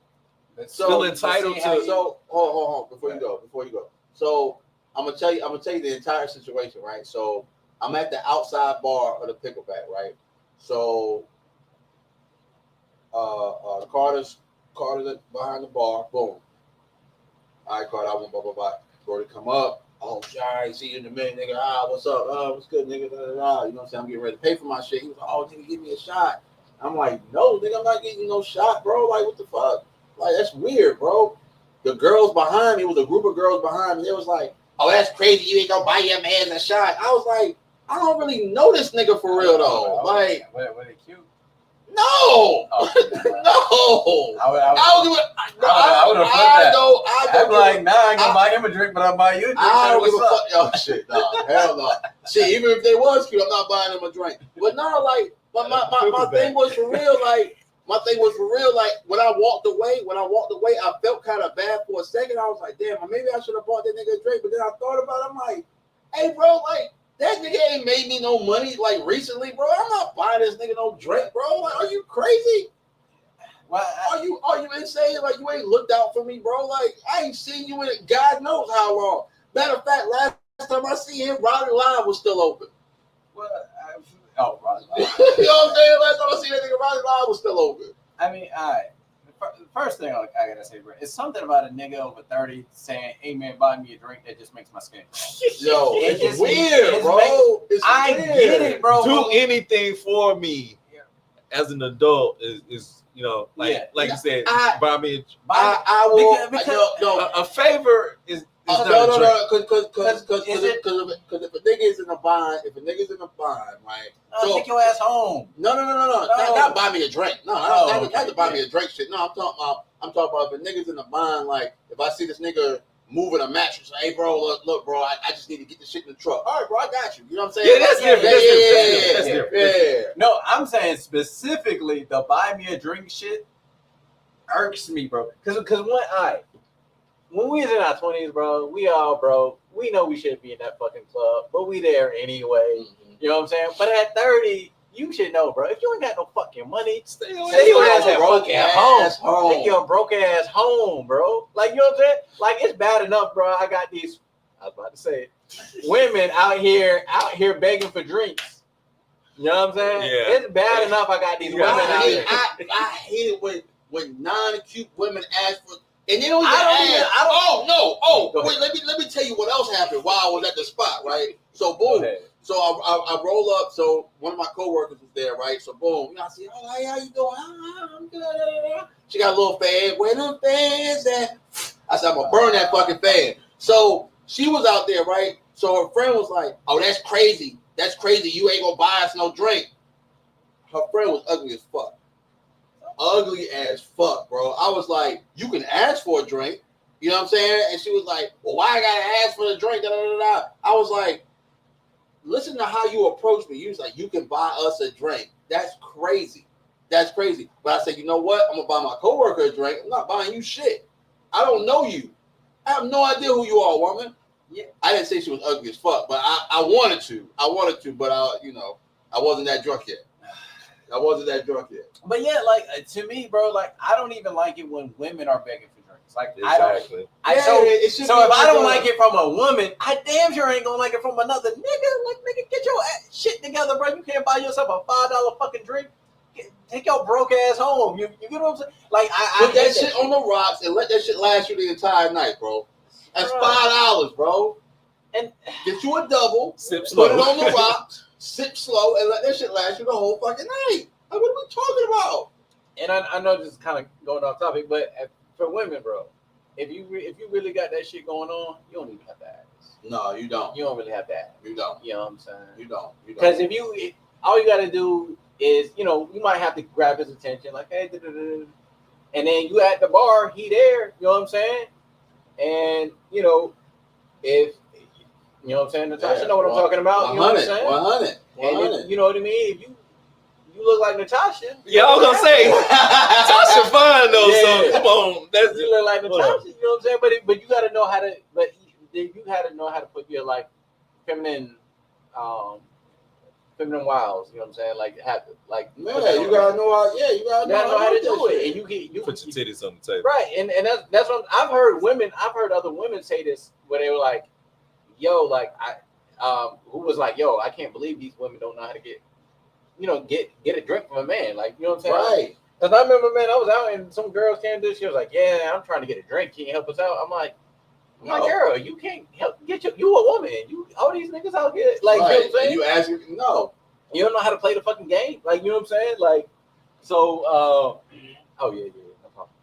feel entitled to. So hold on before you go. So I'm gonna tell you the entire situation, right? So I'm at the outside bar of the Pickleback, right? So Carter's behind the bar. Boom. All right, Carter, I want blah blah blah. Brody come up. Oh, sorry, see you in a minute, nigga. What's up? What's good, nigga? Da, da, da. You know what I'm saying? I'm getting ready to pay for my shit. He was like, oh, nigga, give me a shot. I'm like, no, nigga, I'm not getting you no shot, bro. Like, what the fuck? Like, that's weird, bro. The girls behind me, it was a group of girls behind me. They was like, oh, that's crazy. You ain't gonna buy your man a shot. I was like, I don't really know this nigga for real though. Like, were they cute? No, oh, no. I would have flipped that. I'm like, nah, I ain't gonna buy him a drink, but I'll buy you a drink. I don't give a fuck. Yo, shit, nah, hell no. Shit, even if they was cute, I'm not buying them a drink. But no, like, but my thing was for real. Like, like when I walked away, I felt kind of bad for a second. I was like, damn, maybe I should have bought that nigga a drink. But then I thought about it. I'm like, hey, bro, like. That nigga ain't made me no money like recently, bro. I'm not buying this nigga no drink, bro. Like, are you crazy? Well, are you insane? Like, you ain't looked out for me, bro. Like, I ain't seen you in God knows how long. Matter of fact, last time I see him, Roddy Live was still open. Roddy Live. You know what I'm saying? Last time I see that nigga, Roddy Live was still open. I mean, all right. The first thing I gotta say, bro, it's something about a nigga over 30 saying, "Hey man, buy me a drink." That just makes my skin crawl. Yo, it's weird, bro. I get it, bro. Do anything for me as an adult is like you said, buy me. I will. A favor is. No, because if a nigga is in a bind, right? So take your ass home. No. Not buy me a drink. No, not to buy me a drink shit. No, I'm talking about if a nigga's in a bind, like if I see this nigga moving a mattress, hey bro, look, bro, I just need to get this shit in the truck. All right, bro, I got you. You know what I'm saying? Yeah, that's different. Yeah. No, I'm saying specifically the buy me a drink shit irks me, bro. Because when we was in our 20s, bro, we all broke. We know we shouldn't be in that fucking club, but we there anyway. Mm-hmm. You know what I'm saying? But at 30, you should know, bro. If you ain't got no fucking money, stay your ass at fucking home. Take your broke ass home, bro. Like, you know what I'm saying? Like, it's bad enough, bro. I got these, I was about to say it, women out here begging for drinks. You know what I'm saying? Yeah. It's bad enough I got these women out here. I hate it when non-cute women ask for. And they don't even ask. Wait, let me tell you what else happened while I was at the spot, right? So boom. So I roll up. So one of my coworkers was there, right? So boom. I see, oh, hey, how you doing? I'm good. She got a little fan. Where them fans at? I said, I'm gonna burn that fucking fan. So she was out there, right? So her friend was like, oh, that's crazy. That's crazy. You ain't gonna buy us no drink. Her friend was ugly as fuck. Ugly as fuck, bro. I was like, you can ask for a drink. You know what I'm saying? And she was like, well, why I gotta ask for the drink? Da, da, da, da. I was like, listen to how you approach me. You was like, you can buy us a drink. That's crazy. That's crazy. But I said, you know what? I'm gonna buy my coworker a drink. I'm not buying you shit. I don't know you. I have no idea who you are, woman. Yeah. I didn't say she was ugly as fuck, but I wanted to. But I wasn't that drunk yet. But yeah, like to me, bro, like I don't even like it when women are begging for drinks. Like Exactly. so if I don't like it from a woman, I damn sure ain't gonna like it from another nigga. Like nigga, get your shit together, bro. You can't buy yourself a $5 fucking drink. Take your broke ass home. You get what I'm saying? Like I put that shit on the rocks and let that shit last you the entire night, bro. That's $5, bro. And get you a double, sip slow. Put it on the rocks, sip slow, and let that shit last you the whole fucking night. Like, what are we talking about? And I know this is kind of going off topic, but for women, bro, if you really got that shit going on, you don't even have to ask. No, you don't. You don't really have to ask. You don't. You know what I'm saying? You don't. Because all you got to do is, you might have to grab his attention, like, hey, and then you at the bar, he there, you know what I'm saying? And, if, you know what I'm saying, Natasha know what I'm talking about, you know what I'm saying? 100. And you know what I mean? If you look like Natasha. Yeah, I was going to say, Natasha fine, though, so come on. You look like Natasha, you know what I'm saying? But you got to know how to, put your, like, feminine wiles, you know what I'm saying? Like, you gotta know how to do it. And you put your titties on the table, right? And that's what I've heard other women say this, where they were like, "Yo, like who was like, yo, I can't believe these women don't know how to get a drink from a man, like, you know what I'm saying?" Right. Because I remember, man, I was out and some girls came to this. She was like, "Yeah, I'm trying to get a drink. Can you help us out?" I'm like, girl, you can't you a woman. All these niggas out here, like, right. You know what I'm saying? And you ask me, no. You don't know how to play the fucking game. Like, you know what I'm saying? Like, so, oh, yeah, no problem.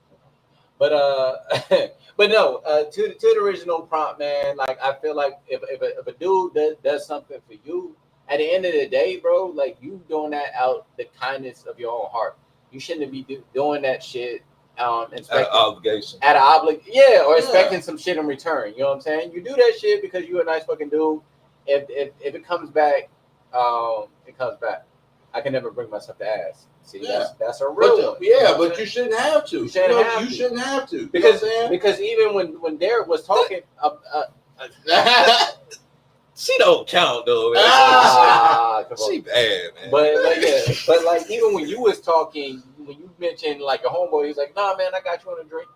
But no, to the original prompt, man, like, I feel like if a dude does something for you, at the end of the day, bro, like, you doing that out the kindness of your own heart. You shouldn't be doing that shit obligation. Expecting some shit in return. You know what I'm saying? You do that shit because you're a nice fucking dude. If it comes back, it comes back. I can never bring myself to ask. See, that's a real one. Yeah, but you shouldn't have to. You shouldn't have to. Because even when Derek was talking, she don't count though. She bad, man. But like even when you was talking, when you mentioned like a homeboy, he's like, "Nah, man, I got you on a drink."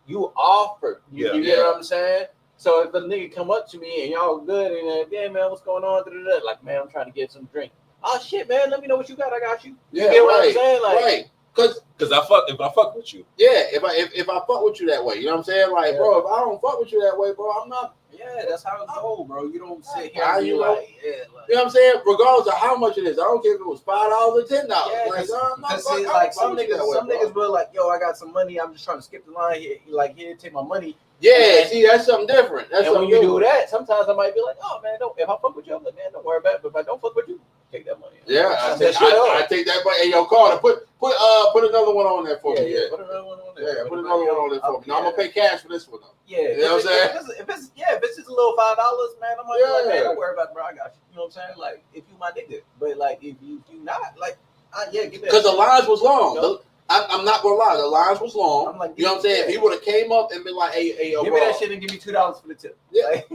You offered. You get what I'm saying? So if a nigga come up to me and y'all good and yeah, man, what's going on? Like, man, I'm trying to get some drink. Oh shit, man, let me know what you got. I got you. You get what I'm saying? Like, right. Because if I fuck with you. Yeah, if I fuck with you that way, you know what I'm saying? Like, bro, if I don't fuck with you that way, bro, I'm not. Yeah, that's how it goes, bro. You don't sit here and be you know what I'm saying? Regardless of how much it is, I don't care if it was $5 or $10. Yeah, some niggas were like, "Yo, I got some money. I'm just trying to skip the line here. Like, here, take my money." Yeah, see, that's something different. And when you do that, sometimes I might be like, "Oh man, if I fuck with you, I'm like, man, don't worry about it. But if I don't fuck with you, take that money." Yeah, I take that money. Hey, yo, Carter, put another one on there for me. Yeah, put another one on there. Yeah, put another one on there for me. Now I'm gonna pay cash for this one though. Yeah, you know what I'm saying? If it's just a little $5, man, I'm like, man, don't worry about it, bro. I got you. You know what I'm saying? Like, if you my nigga, but like, if you not, like, give that. Because the lines was long. I'm not gonna lie, the lines was long. I'm like, you know what I'm saying? If he would have came up and been like, hey, give me that shit and give me $2 for the tip. Yeah. Like,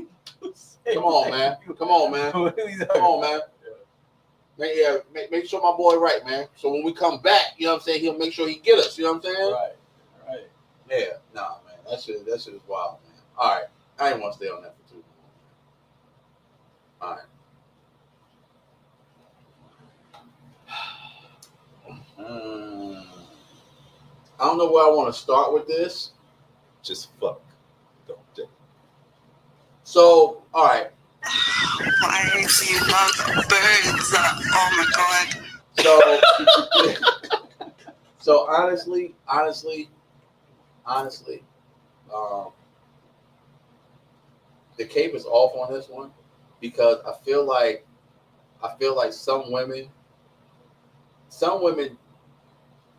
come on, man. Come on, man. Yeah, make sure my boy right, man. So when we come back, you know what I'm saying, he'll make sure he get us. You know what I'm saying? Right. Yeah. Nah, man. That shit is wild, man. All right. I didn't want to stay on that for too long. All right. I don't know where I want to start with this. Just fuck. Don't do. So, all right. Why do you love birds? Oh my god. So honestly, the cape is off on this one because I feel like some women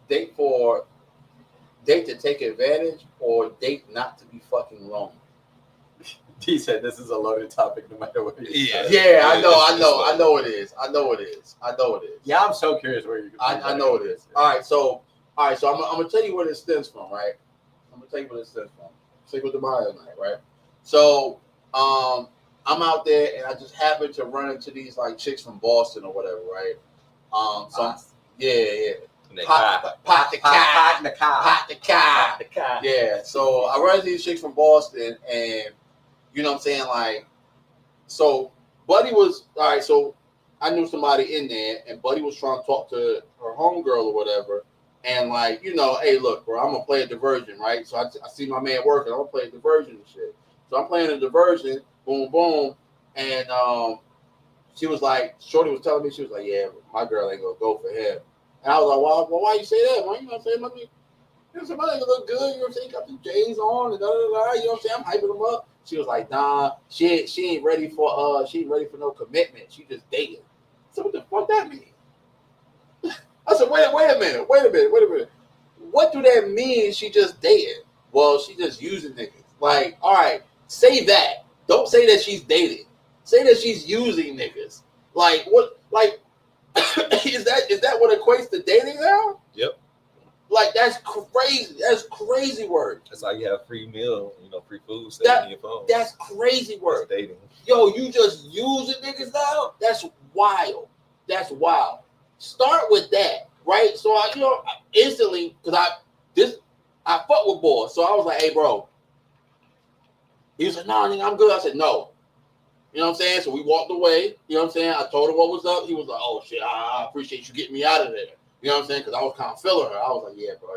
date to take advantage or date not to be fucking lonely. He said this is a loaded topic no matter what you say. Yeah, I know it is. Yeah, I'm so curious where you. I know it is. All right, so I'm gonna tell you where this stems from, right? Stick with the bio night, right? So I'm out there and I just happen to run into these like chicks from Boston or whatever, right? Yeah. Pot the car. Yeah. So I run into these chicks from Boston, and you know what I'm saying, like, so Buddy was all right. So I knew somebody in there, and Buddy was trying to talk to her homegirl or whatever, and like, you know, hey, look, bro, I'm gonna play a diversion, right? So I see my man working, I'm gonna play a diversion and shit. So I'm playing a diversion, boom, boom, and she was like, Shorty was telling me, she was like, yeah, my girl ain't gonna go for him. And I was like, well, why you say that, man? You know what I'm saying? You know, somebody look good, you know what I'm saying? Got the J's on and you know what I'm saying? I'm hyping them up. She was like, nah, she ain't ready for no commitment. She just dating. So what the fuck that mean? I said, wait a minute. What do that mean? She just dating? Well, she just using niggas. Like, all right, say that. Don't say that she's dating. Say that she's using niggas. Like what? Like is that what equates to dating now? Yep. Like that's crazy. That's crazy work. That's how you have free meal, you know, free food staying in your phone. That's crazy work. That's dating. Yo, you just using niggas now? That's wild. That's wild. Start with that, right? So I, you know, instantly, because I fuck with boys. So I was like, hey, bro. He was like, nah, nigga, I'm good. I said, no. You know what I'm saying? So we walked away. You know what I'm saying? I told him what was up. He was like, oh, shit, I appreciate you getting me out of there. You know what I'm saying? Because I was kind of feeling her. I was like, yeah, bro.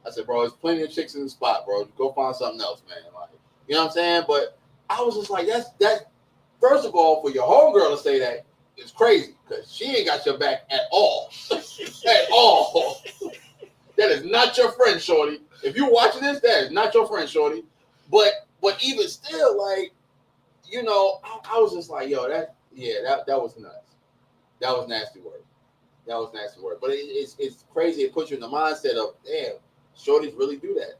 I said, bro, there's plenty of chicks in the spot, bro. Go find something else, man. Like, you know what I'm saying? But I was just like, that's first of all, for your homegirl to say that is crazy because she ain't got your back at all. At all. That is not your friend, shorty. If you're watching this, that is not your friend, shorty. But even still, like, you know, I was just like, yo, that was nuts. That was nasty work. But it's crazy. It puts you in the mindset of, damn, shorties really do that.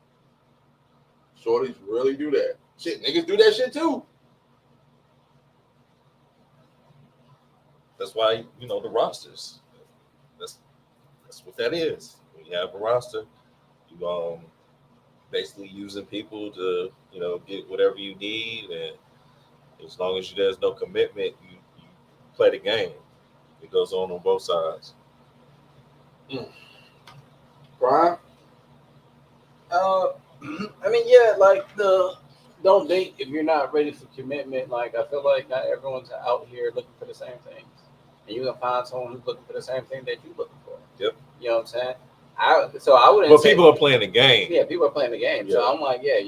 Shit, niggas do that shit too. That's why, you know, the rosters. That's what that is. When you have a roster, you basically using people to, you know, get whatever you need, and as long as there's no commitment, you play the game. It goes on both sides. Brian? I mean, yeah, like don't date if you're not ready for commitment. Like, I feel like not everyone's out here looking for the same things, and you're gonna find someone who's looking for the same thing that you're looking for. Yep. You know what I'm saying? I wouldn't. But people are playing the game. Yeah, people are playing the game. Yeah. So I'm like, yeah,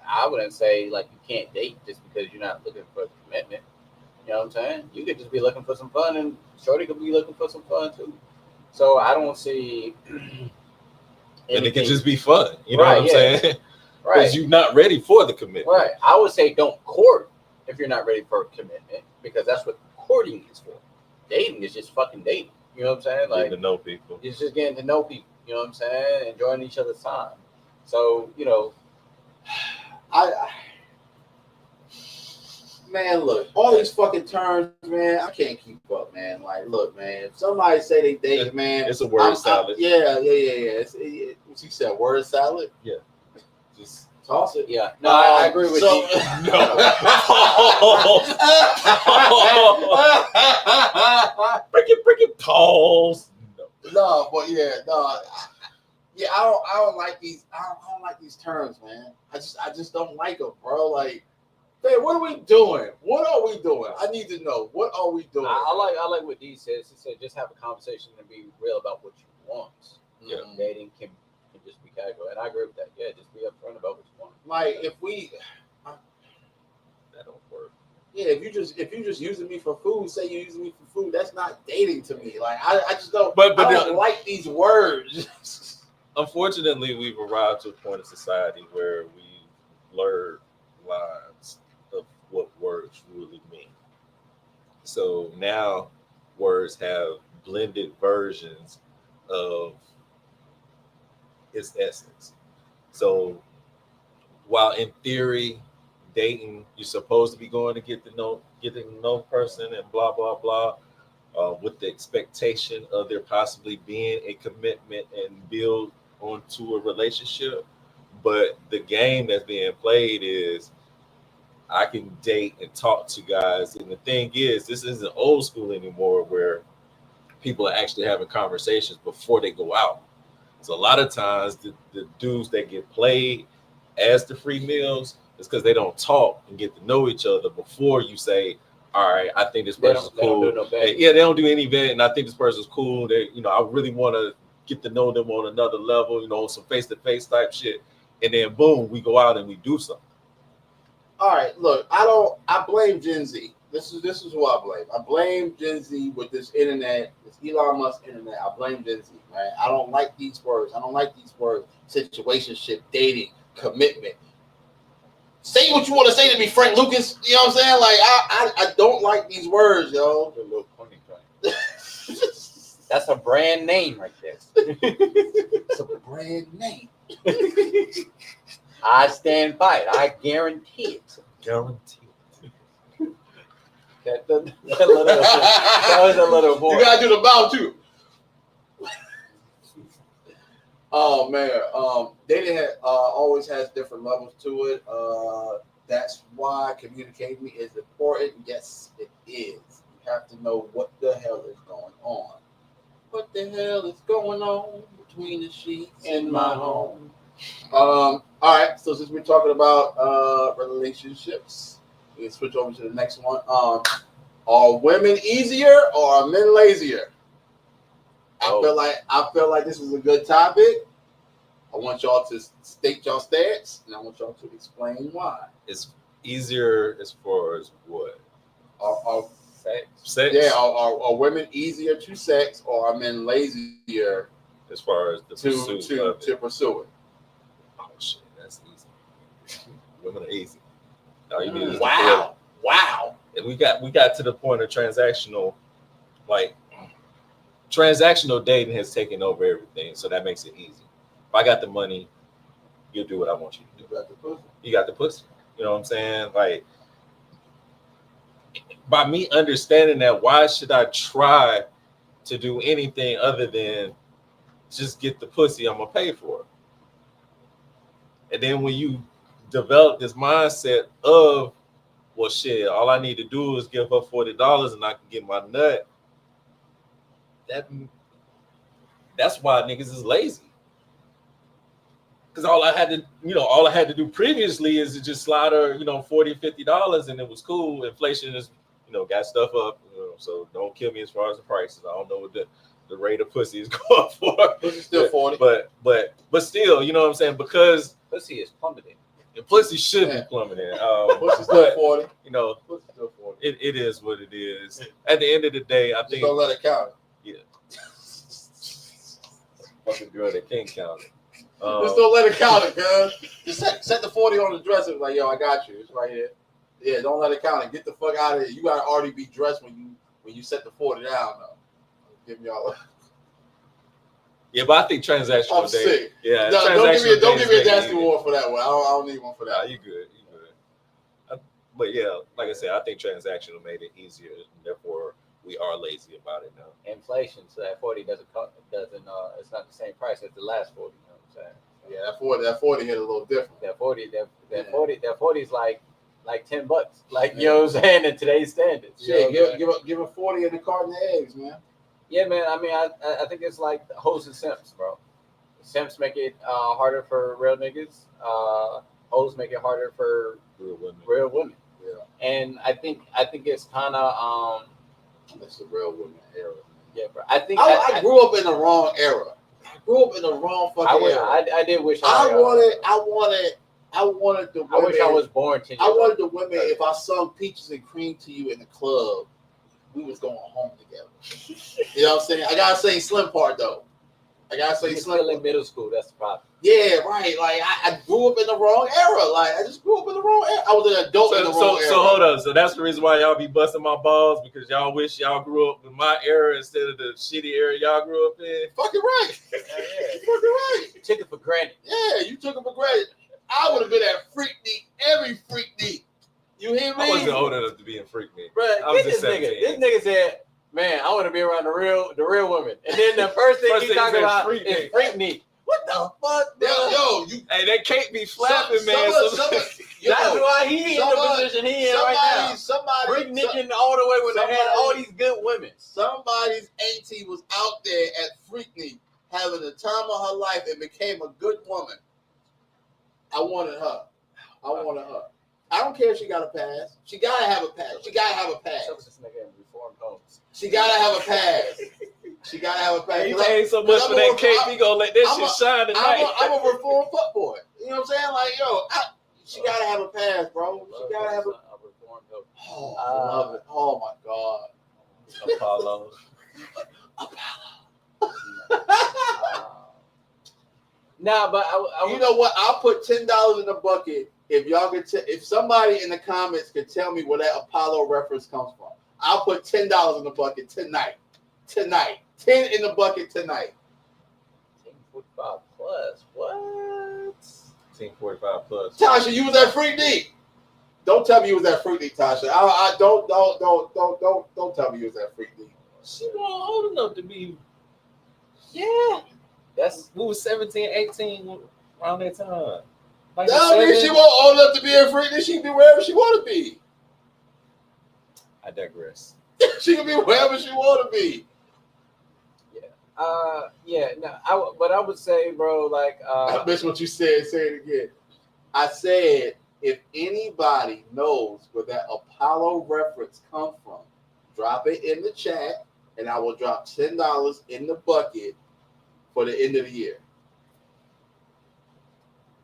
I wouldn't say like you can't date just because you're not looking for commitment. You know what I'm saying? You could just be looking for some fun, and shorty could be looking for some fun too. So I don't see. And it can just be fun. You know what I'm saying? Right. Because you're not ready for the commitment. Right. I would say don't court if you're not ready for a commitment, because that's what courting is for. Dating is just fucking dating. You know what I'm saying? Like, getting to know people. It's just getting to know people. You know what I'm saying? Enjoying each other's time. So, you know, Man, look, all these fucking terms, man, I can't keep up, man. Like, look, man, if somebody say they date, man, it's a word salad. Yeah. What you said, word salad? Yeah. Just toss it. Yeah. No, I agree with you. No. Break it, pause. No, but yeah, I don't like these. I don't like these terms, man. I just don't like them, bro. Like, man, what are we doing? I need to know. What are we doing? I like what Dee says. He said just have a conversation and be real about what you want. Yeah. Dating can just be casual, and I agree with that. Yeah, just be upfront about what you want. Like, that don't work. Yeah, if you just using me for food, say you're using me for food, that's not dating to me. Like, I just don't. But I don't like these words. Unfortunately, we've arrived to a point in society where we've blurred lines of what words really mean. So now words have blended versions of its essence. So while in theory dating. You're supposed to be going to getting to know person and blah blah blah, with the expectation of there possibly being a commitment and build onto a relationship. But the game that's being played is I can date and talk to guys, and the thing is, this isn't old school anymore, where people are actually having conversations before they go out. So a lot of times the dudes that get played as the free meals is because they don't talk and get to know each other before you say, all right, I think this person's cool. They don't do any vetting, and I think this person's cool. They, I really want to get to know them on another level, some face-to-face type shit. And then boom, we go out and we do something. All right, look, I blame Gen Z. This is who I blame. I blame Gen Z with this internet, this Elon Musk internet. I blame Gen Z, right? I don't like these words. I don't like these words. Situationship, dating, commitment. Say what you want to say to me, Frank Lucas. You know what I'm saying? Like, I don't like these words, yo. A little funny thing. That's a brand name right there. It's a brand name. I stand by it. I guarantee it. Guarantee. That was a little more. You gotta do the bow too. Oh man, dating always has different levels to it. That's why communicating is important. Yes, it is. You have to know what the hell is going on. What the hell is going on between the sheets in my home? All right. So since we're talking about relationships, we can switch over to the next one. Are women easier or are men lazier? I feel like this is a good topic. I want y'all to state y'all stats, and I want y'all to explain why. It's easier as far as what? Sex. Yeah. Are women easier to sex, or are men lazier as far as the to pursue it? Oh shit, that's easy. Women are easy. All you need is wow. And we got to the point of transactional dating has taken over everything, so that makes it easy. If I got the money, you'll do what I want you to do. You got the pussy. You know what I'm saying? Like, by me understanding that, why should I try to do anything other than just get the pussy I'm gonna pay for? And then when you develop this mindset of, well, shit, all I need to do is give her $40 and I can get my nut. That's why niggas is lazy. Because all I had to do previously is to just slide her, $40, $50, and it was cool. Inflation is, got stuff up. So don't kill me as far as the prices. I don't know what the rate of pussy is going for. Pussy's still 40. But still, you know what I'm saying? Because pussy is plummeting. The pussy should be plummeting. Pussy's still 40. Pussy's still 40. It is what it is. At the end of the day, I think. Don't let it count. Yeah. Fucking girl that can't count it. Just don't let it count it, cuz. Just set the 40 on the dresser. Like, yo, I got you. It's right here. Yeah, don't let it count it. Get the fuck out of here. You gotta already be dressed when you set the 40 down, though. Give me all. Yeah, but I think transactional. I'm sick. Yeah, no, don't give me a nasty award for that one. I don't need one for that. Nah, you good. But yeah, like I said, I think transactional made it easier. Therefore, we are lazy about it now. Inflation, so that 40 doesn't it's not the same price as the last 40. You know what I'm saying? Yeah, that 40 hit a little different. That 40 is like $10. Like, you know what I'm saying, in today's standards. Shit, give a 40 in a carton of eggs, man. Yeah, man. I mean, I think it's like hoes and simps, bro. Simps make it harder for real niggas. Hoes make it harder for real women. Yeah. And I think it's kind of that's the real women era. Yeah, bro. I think I grew up in the wrong era. I grew up in the wrong fucking era. I did wish I wanted the women. I wish I was born to you. I wanted the women. If I sung Peaches and Cream to you in the club, we was going home together. You know what I'm saying? I gotta say Slim part though. I gotta say Slim. Still in middle school. That's the problem. Yeah, right. Like I grew up in the wrong era. Like I just grew up in the wrong era. I was an adult in the wrong era. So hold up. So that's the reason why y'all be busting my balls, because y'all wish y'all grew up in my era instead of the shitty era y'all grew up in. Fucking right. Yeah. You fucking right. You took it for granted. Yeah, you took it for granted. I would have been at Freak Neat every Freak Neat. even old enough to be in Freaknik. Bro, I was get just this nigga. 17. This nigga said, "Man, I want to be around the real women." And then the first thing he talking about is Freaknik. What the fuck, bro? Hey, that can't be flapping, man. That's why he in the position he in right now. Freaknicking all the way when they had all these good women. Somebody's auntie was out there at Freaknik having the time of her life and became a good woman. I wanted her. I don't care if she got a pass. She gotta have a pass. She gotta have a pass. She gotta have a pass. She gotta have a pass. He paid so much for that cake, he gonna let that shit shine tonight. I'm a reformed fuckboy. You know what I'm saying? Like, yo, she gotta have a pass, bro. She gotta have a reformed help. Oh, I love it. Oh my God. Apollo. Nah, but you know what? I'll put $10 in the bucket if y'all could. If somebody in the comments could tell me where that Apollo reference comes from, I'll put $10 in the bucket tonight. 10 in the bucket tonight. 1045 plus. What? 1045 plus. Tasha, you was at Freaknik. Don't tell me you was at Freaknik, Tasha. I don't tell me you was at Freaknik. She wasn't old enough to be. Yeah. We was 17, 18 around that time. Like that means she wasn't old enough to be at Freaknik. She can be wherever she want to be. I digress. She can be wherever she want to be. But I would say, bro, like I missed what you said. Say it again. I said, if anybody knows where that Apollo reference comes from, drop it in the chat, and I will drop $10 in the bucket for the end of the year.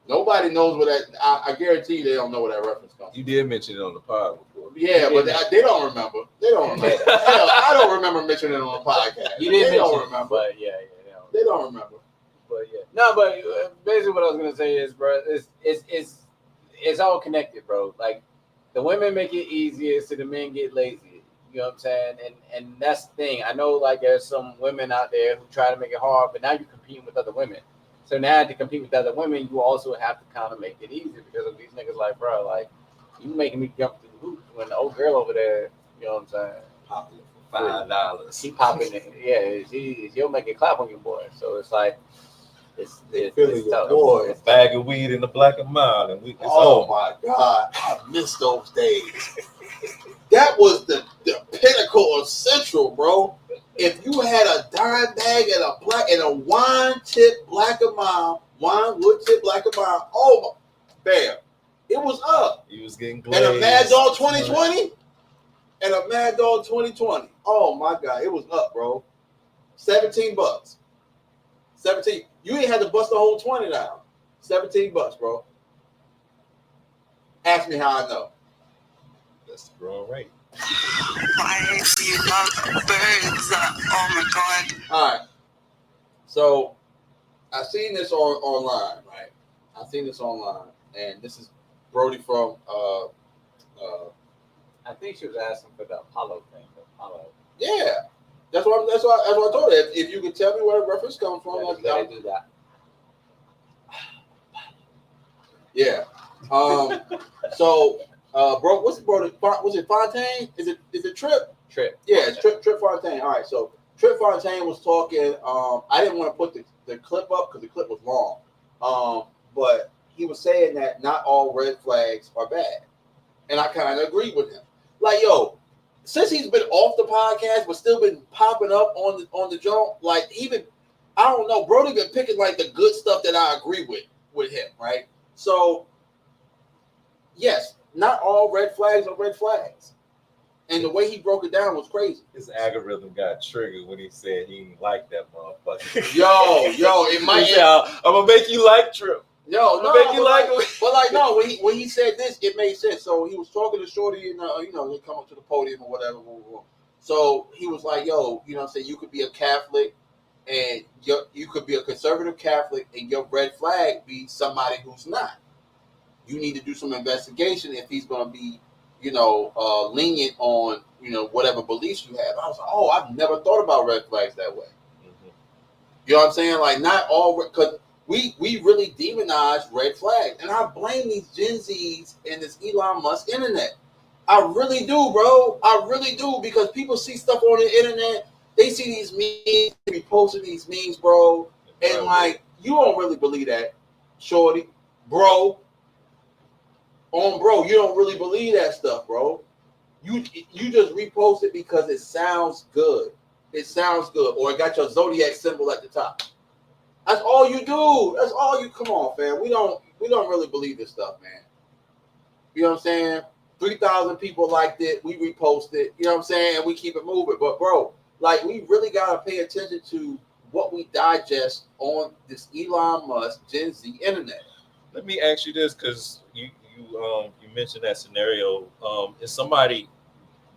Nobody knows where that. I guarantee you, they don't know where that reference comes from. You did mention it on the pod before. Yeah, but they don't remember. They don't remember. Hell, I don't remember mentioning it on the podcast. You didn't mention remember. But they don't remember. But yeah, no. But basically, what I was gonna say is, bro, it's all connected, bro. Like the women make it easier, so the men get lazy. You know what I'm saying? And that's the thing. I know, like, there's some women out there who try to make it hard, but now you're competing with other women. So now to compete with other women, you also have to kind of make it easier because of these niggas. Like, bro, like you making me jump through the hoops when the old girl over there, you know what I'm saying? Popping for $5. She popping it. Yeah, she'll make it clap on your boy. So it's like it's tough. Boy, a bag of weed in the black and mild, and my God, I miss those days. That was the pinnacle of Central, bro. If you had a dime bag and a wine tip black and mild, wine wood tip black and mild, oh my, bam, it was up. You was getting glazed. And a Mad Dog 2020, and a Mad Dog 2020. Oh my God, it was up, bro. $17. 17. You ain't had to bust the whole 20 down. $17, bro. Ask me how I know. That's the wrong rate. Why do you love birds? Oh my God. All right. So I seen this online, right? I seen this online, and this is Brody from I think she was asking for the Apollo thing. Apollo. Yeah. That's what I told her. If you could tell me where the reference comes from, Let me do that. Yeah. So bro, what's it, bro? Was it Fontaine? Is it Trip? Trip. Yeah, it's Trip Fontaine. All right, so Trip Fontaine was talking. I didn't want to put the clip up because the clip was long. But he was saying that not all red flags are bad, and I kind of agree with him. Like, yo, since he's been off the podcast but still been popping up on the joint, like even I don't know, Brody been picking like the good stuff that I agree with him, right? So yes, not all red flags are red flags. And the way he broke it down was crazy. His algorithm got triggered when he said he didn't like that motherfucker. Yo, it might. I'm gonna make you like Trip. Yo, no, make you like it. But like, no, when he said this, it made sense. So he was talking to Shorty, and they come up to the podium or whatever. So he was like, yo, you know what I'm saying? You could be a Catholic, and you could be a conservative Catholic, and your red flag be somebody who's not. You need to do some investigation if he's going to be, lenient on, whatever beliefs you have. I was like, oh, I've never thought about red flags that way. Mm-hmm. You know what I'm saying? Like, not all, because we really demonize red flags. And I blame these Gen Zs and this Elon Musk internet. I really do, bro. I really do, because people see stuff on the internet. They see these memes, they be posting these memes, bro, and like you don't really believe that, shorty, bro. Bro, you don't really believe that stuff, bro. You just repost it because it sounds good. It sounds good, or it got your zodiac symbol at the top. That's all you do. That's all you. Come on, fam. We don't really believe this stuff, man. You know what I'm saying? 3,000 people liked it. We reposted it. You know what I'm saying? And we keep it moving. But bro, like we really gotta pay attention to what we digest on this Elon Musk Gen Z internet. Let me ask you this, because you mentioned that scenario. Is somebody,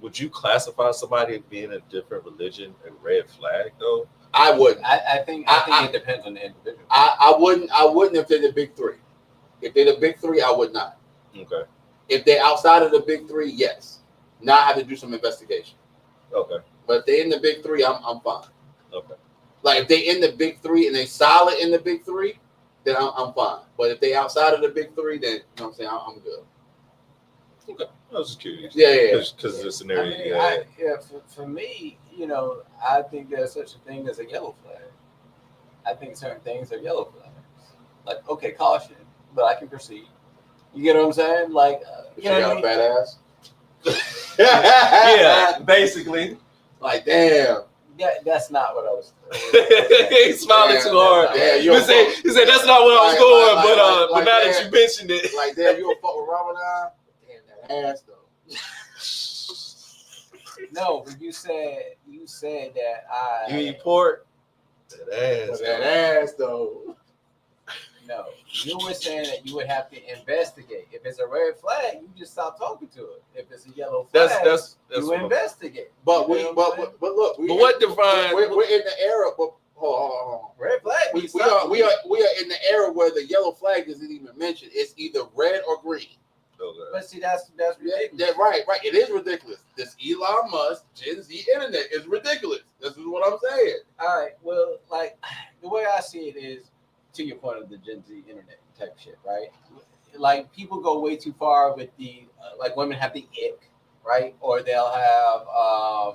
would you classify somebody as being a different religion a red flag though? I wouldn't. I think it depends on the individual. I wouldn't if they're the big three. If they're the big three, I would not. Okay. If they're outside of the big three, yes. Now I have to do some investigation. Okay. But if they're in the big three, I'm fine. Okay. Like if they in the big three and they solid in the big three, then I'm fine. But if they outside of the big three, then you know what I'm saying, I'm good. Okay. I was just curious. Yeah. Because of the scenario. For me, you know, I think there's such a thing as a yellow flag. I think certain things are yellow flags. Like, okay, caution, but I can proceed. You get what I'm saying? Like, you know, got a fat ass. Yeah, basically. Like, damn. That's not what I was. He's smiling too hard. He said that's not what I was going. But now that you mentioned it, like, damn, you gonna fuck with Ramadan? Damn, that ass though. No, but you said that I. You eat pork. That ass though. No, you were saying that you would have to investigate. If it's a red flag, you just stop talking to it. If it's a yellow flag, that's you investigate. But look, what defines? We're in the era. But hold on. Red flag. We are in the era where the yellow flag isn't even mentioned. It's either red or green. Okay. But see, that's ridiculous. Yeah, right. It is ridiculous. This Elon Musk Gen Z internet is ridiculous. This is what I'm saying. All right. Well, like the way I see it is, to your point of the Gen Z internet type shit, right? Like people go way too far with the like women have the ick, right? Or they'll have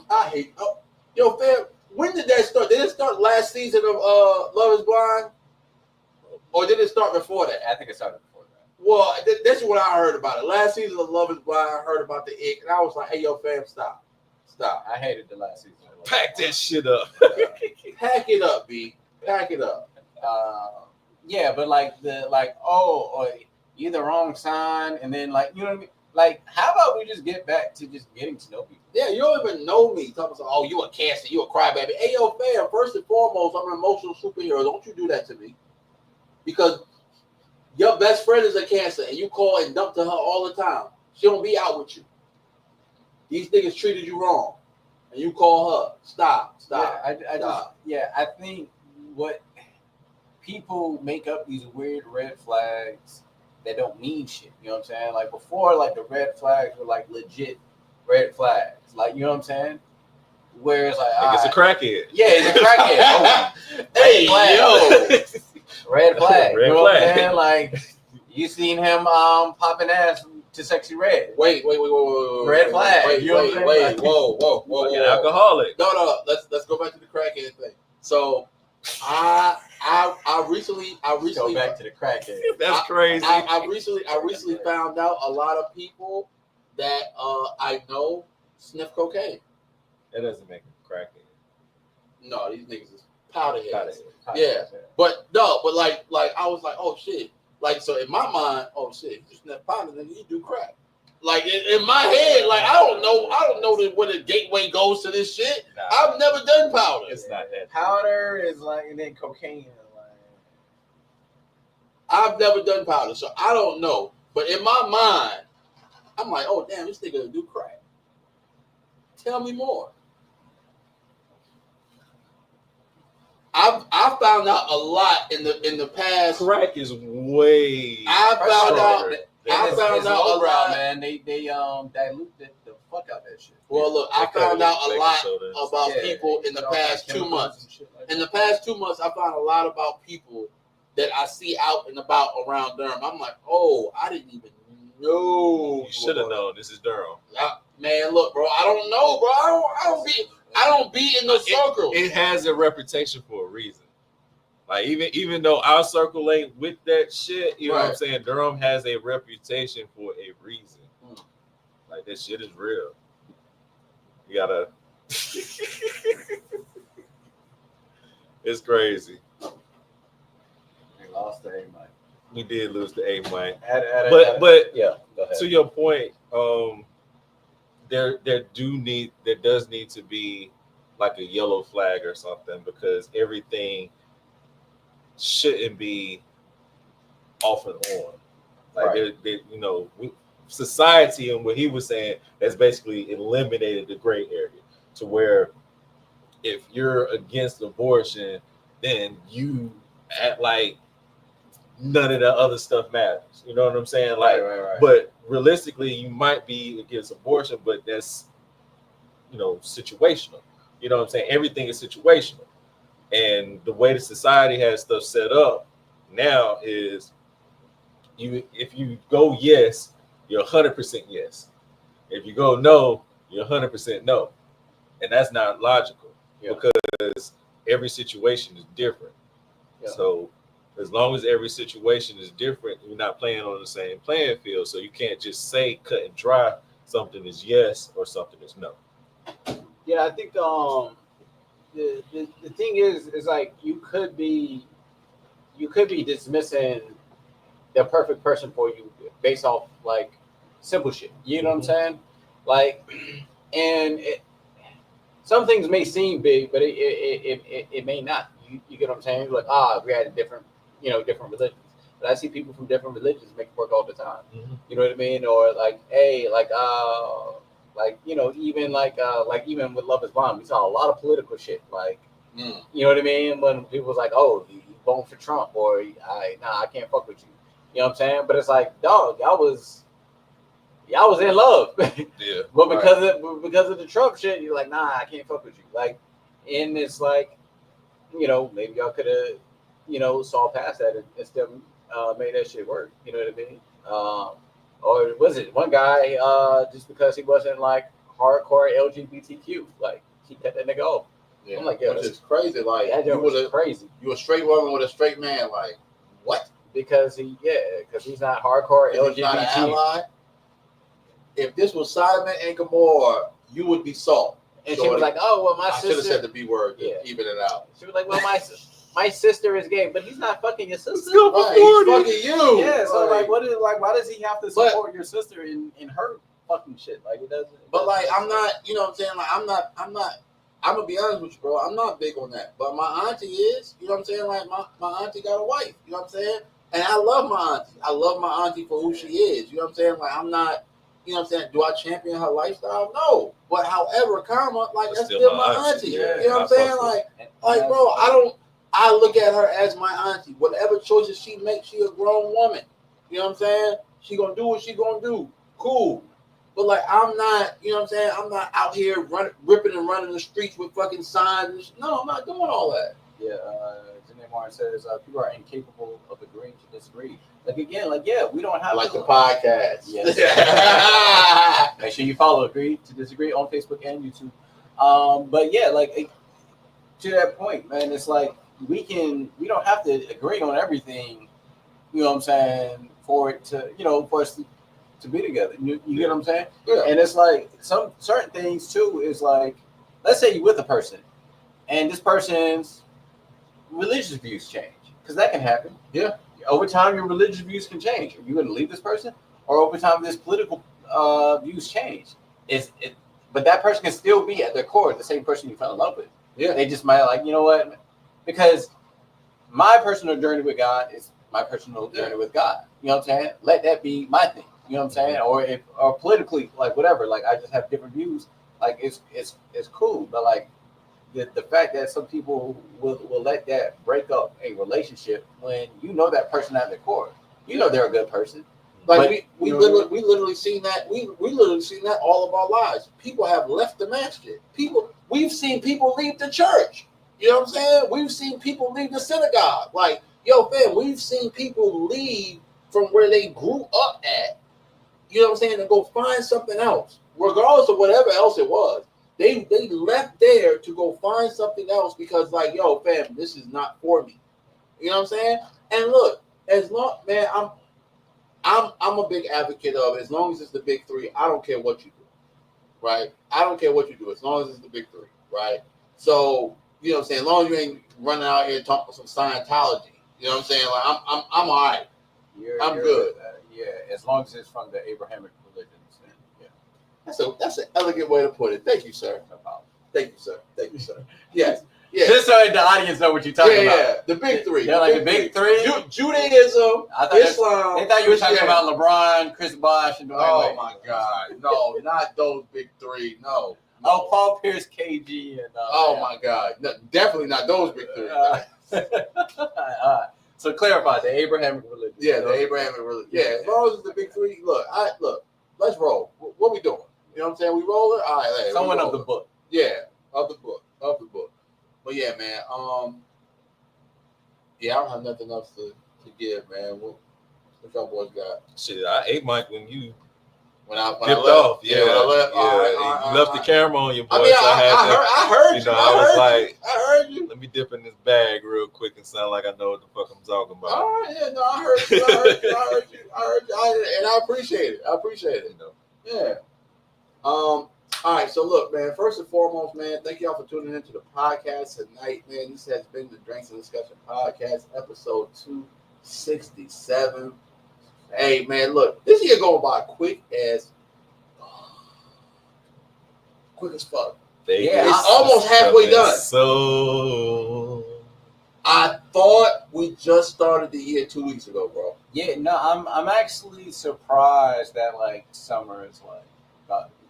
I hate. Yo, fam, when did that start? Did it start last season of Love Is Blind, or did it start before that? I think it started before that. Well, this is what I heard about it. Last season of Love Is Blind, I heard about the ick, and I was like, "Hey, yo, fam, stop." I hated the last season. Pack that shit up. Pack it up, B. Pack it up. Yeah, but like or you're the wrong sign, and then like, you know what I mean? Like, how about we just get back to just getting to know people? Yeah, you don't even know me. Talking about, oh, you a cancer, you a crybaby. Hey, yo, fam, first and foremost, I'm an emotional superhero. Don't you do that to me. Because your best friend is a cancer, and you call and dump to her all the time. She don't be out with you. These niggas treated you wrong, and you call her. Stop. I think what people make up these weird red flags that don't mean shit. You know what I'm saying? Like before, like the red flags were like legit red flags. Like, you know what I'm saying? Where it's like, it's a crackhead. Yeah, it's a crackhead. Oh, hey, yo. Red flag. Red you know flag. what I'm saying? Like, you seen him popping ass to Sexy Red. Wait. Red flag. Wait. Whoa. An alcoholic. No. Let's go back to the crackhead thing. So I recently go back to the crackhead. That's crazy. I recently found out a lot of people that I know sniff cocaine. That doesn't make him crackhead. No, these niggas is powder heads. Powder Yeah, heads. but like I was like, oh shit. Like, so in my mind, oh shit, you sniff powder, then you do crack. Like in my head, like I don't know where the gateway goes to this shit. Nah, I've never done powder. it's not that. Powder is like, and then cocaine is like. I've never done powder, so I don't know. But in my mind, I'm like, oh damn, this nigga do crack. Tell me more. I found out a lot in the past. Crack is way. I found out It's a lot. man. They dilute the fuck out that shit. Well, look, I found out a lot about people in the past 2 months. In the past 2 months, I found a lot about people that I see out and about around Durham. I'm like, oh, I didn't even No, You should have known. This is Durham. Man, look, bro. I don't know, bro. I don't be in the circle. It has a reputation for a reason. Like even though our circle ain't with that shit, you know what I'm saying? Durham has a reputation for a reason. Like this shit is real. You gotta. It's crazy. We lost the A mic. We did lose the A mic, But yeah. Go ahead. To your point, there does need to be like a yellow flag or something, because everything shouldn't be off and on. Like society, and what he was saying, has basically eliminated the gray area to where if you're against abortion, then you act like none of the other stuff matters. You know what I'm saying? Like, right. But realistically, you might be against abortion, but that's situational. You know what I'm saying? Everything is situational, and the way the society has stuff set up now is if you go yes, you're 100% yes. If you go no, you're 100% no, and that's not logical because every situation is different. Yeah. So as long as every situation is different, you're not playing on the same playing field. So you can't just say cut and dry something is yes or something is no. Yeah, I think the thing is like you could be dismissing the perfect person for you based off like simple shit. You know what I'm saying? Like, and some things may seem big, but it may not. You get what I'm saying? Like, we had different religions. But I see people from different religions make it work all the time. Mm-hmm. You know what I mean? Or like, hey, even with Love Is Blind, we saw a lot of political shit. Like, you know what I mean? When people was like, oh, you voting for Trump, or I can't fuck with you. You know what I'm saying? But it's like, dog, y'all was in love. Yeah. But because of the Trump shit, you're like, nah, I can't fuck with you. Like, and it's like, maybe y'all could have, saw past that and still made that shit work. You know what I mean? Or was it one guy just because he wasn't like hardcore LGBTQ, like he cut that nigga off? Yeah. I'm like, yeah, that's crazy. Like, crazy. You a straight woman with a straight man, like what? Because he's not hardcore LGBT. Not an ally. If this was Sodom and Gomorrah, you would be salt. And she was like, "Oh, well, my sister." I should have said the B word to even it out. She was like, "Well, my sister is gay, but he's not fucking your sister. Right, he's fucking you." Yeah. So why does he have to support your sister in her fucking shit? Like it doesn't. But like, I'm not. You know what I'm saying? Like, I'm not. I'm gonna be honest with you, bro. I'm not big on that. But my auntie is. You know what I'm saying? Like my auntie got a wife. You know what I'm saying? And I love my auntie. I love my auntie for who she is. You know what I'm saying? Like, I'm not. You know what I'm saying? Do I champion her lifestyle? No. But however, karma, like, that's still my auntie. Yeah, you know what I'm saying? Like, bro, I look at her as my auntie. Whatever choices she makes, she a grown woman. You know what I'm saying? She gonna do what she gonna do. Cool. But like, I'm not, you know what I'm saying? I'm not out here ripping and running the streets with fucking signs. No, I'm not doing all that. Yeah, Janae Martin says people are incapable of agreeing to disagree. Like again, like we don't have like the podcast. Yes. Make sure you follow Agree to Disagree on Facebook and YouTube. But yeah, like to that point, man, it's like we don't have to agree on everything. You know what I'm saying? For it to, for us to be together. You get what I'm saying? Yeah. And it's like some certain things too is like, let's say you're with a person, and this person's religious views change, because that can happen. Yeah. Over time, your religious views can change. Are you going to leave this person, or over time, this political views change? But that person can still be at their core the same person you fell in love with. Yeah. They just might like, you know what? Because my personal journey with God is my personal journey with God. You know what I'm saying? Let that be my thing. You know what I'm saying? Or politically, like whatever. Like I just have different views. Like it's cool, but like. The fact that some people will let that break up a relationship when you know that person at their core, they're a good person. Like we literally seen that. We literally seen that all of our lives. People have left the masjid. We've seen people leave the church. You know what I'm saying? We've seen people leave the synagogue. Like, yo, fam, we've seen people leave from where they grew up at You know what I'm saying? And go find something else, regardless of whatever else it was. They left there to go find something else because, like, yo, fam, this is not for me. You know what I'm saying? And look, as long, man, I'm a big advocate of as long as it's the big three, I don't care what you do, right? I don't care what you do as long as it's the big three, right? So, you know what I'm saying? As long as you ain't running out here talking some Scientology, you know what I'm saying? Like, I'm all right. I'm good. Yeah, as long as it's from the Abrahamic religions, then yeah. That's an elegant way to put it. Thank you, sir. No problem. Thank you, sir. Thank you, sir. Yes. Yeah. Just so the audience know what you're talking about. Yeah, the big three. They're like the big three. Judaism, Islam. They thought you were talking about LeBron, Chris Bosh, and Dwayne Oh Wade. my God, no, not those big three. No. Oh, Paul Pierce, KG, and oh my God, no, definitely not those big three. So clarify the Abrahamic religion. Yeah, the Abrahamic religion. Yeah, as long as it's the big three. Look, let's roll. What we doing? You know what I'm saying? We rolling. All right, hey, someone of the book. Yeah, of the book. But yeah, man. Yeah, I don't have nothing else to give, man. What y'all boys got? Shit, I ate Mike when you when I dipped left. off. Yeah, when I left. You left the camera on your boy. I mean, so I heard you. I heard you. Let me dip in this bag real quick and sound like I know what the fuck I'm talking about. All right, yeah, no, I heard you. And I appreciate it. You know. Yeah. All right, so look, man, first and foremost, man, thank y'all for tuning into the podcast tonight, man. This has been the Drinks and Discussion Podcast, episode 267. Hey, man, look, this year going by quick as fuck. Yeah, it's almost halfway done. So I thought we just started the year 2 weeks ago, bro. Yeah, no, I'm actually surprised that like summer is like about to be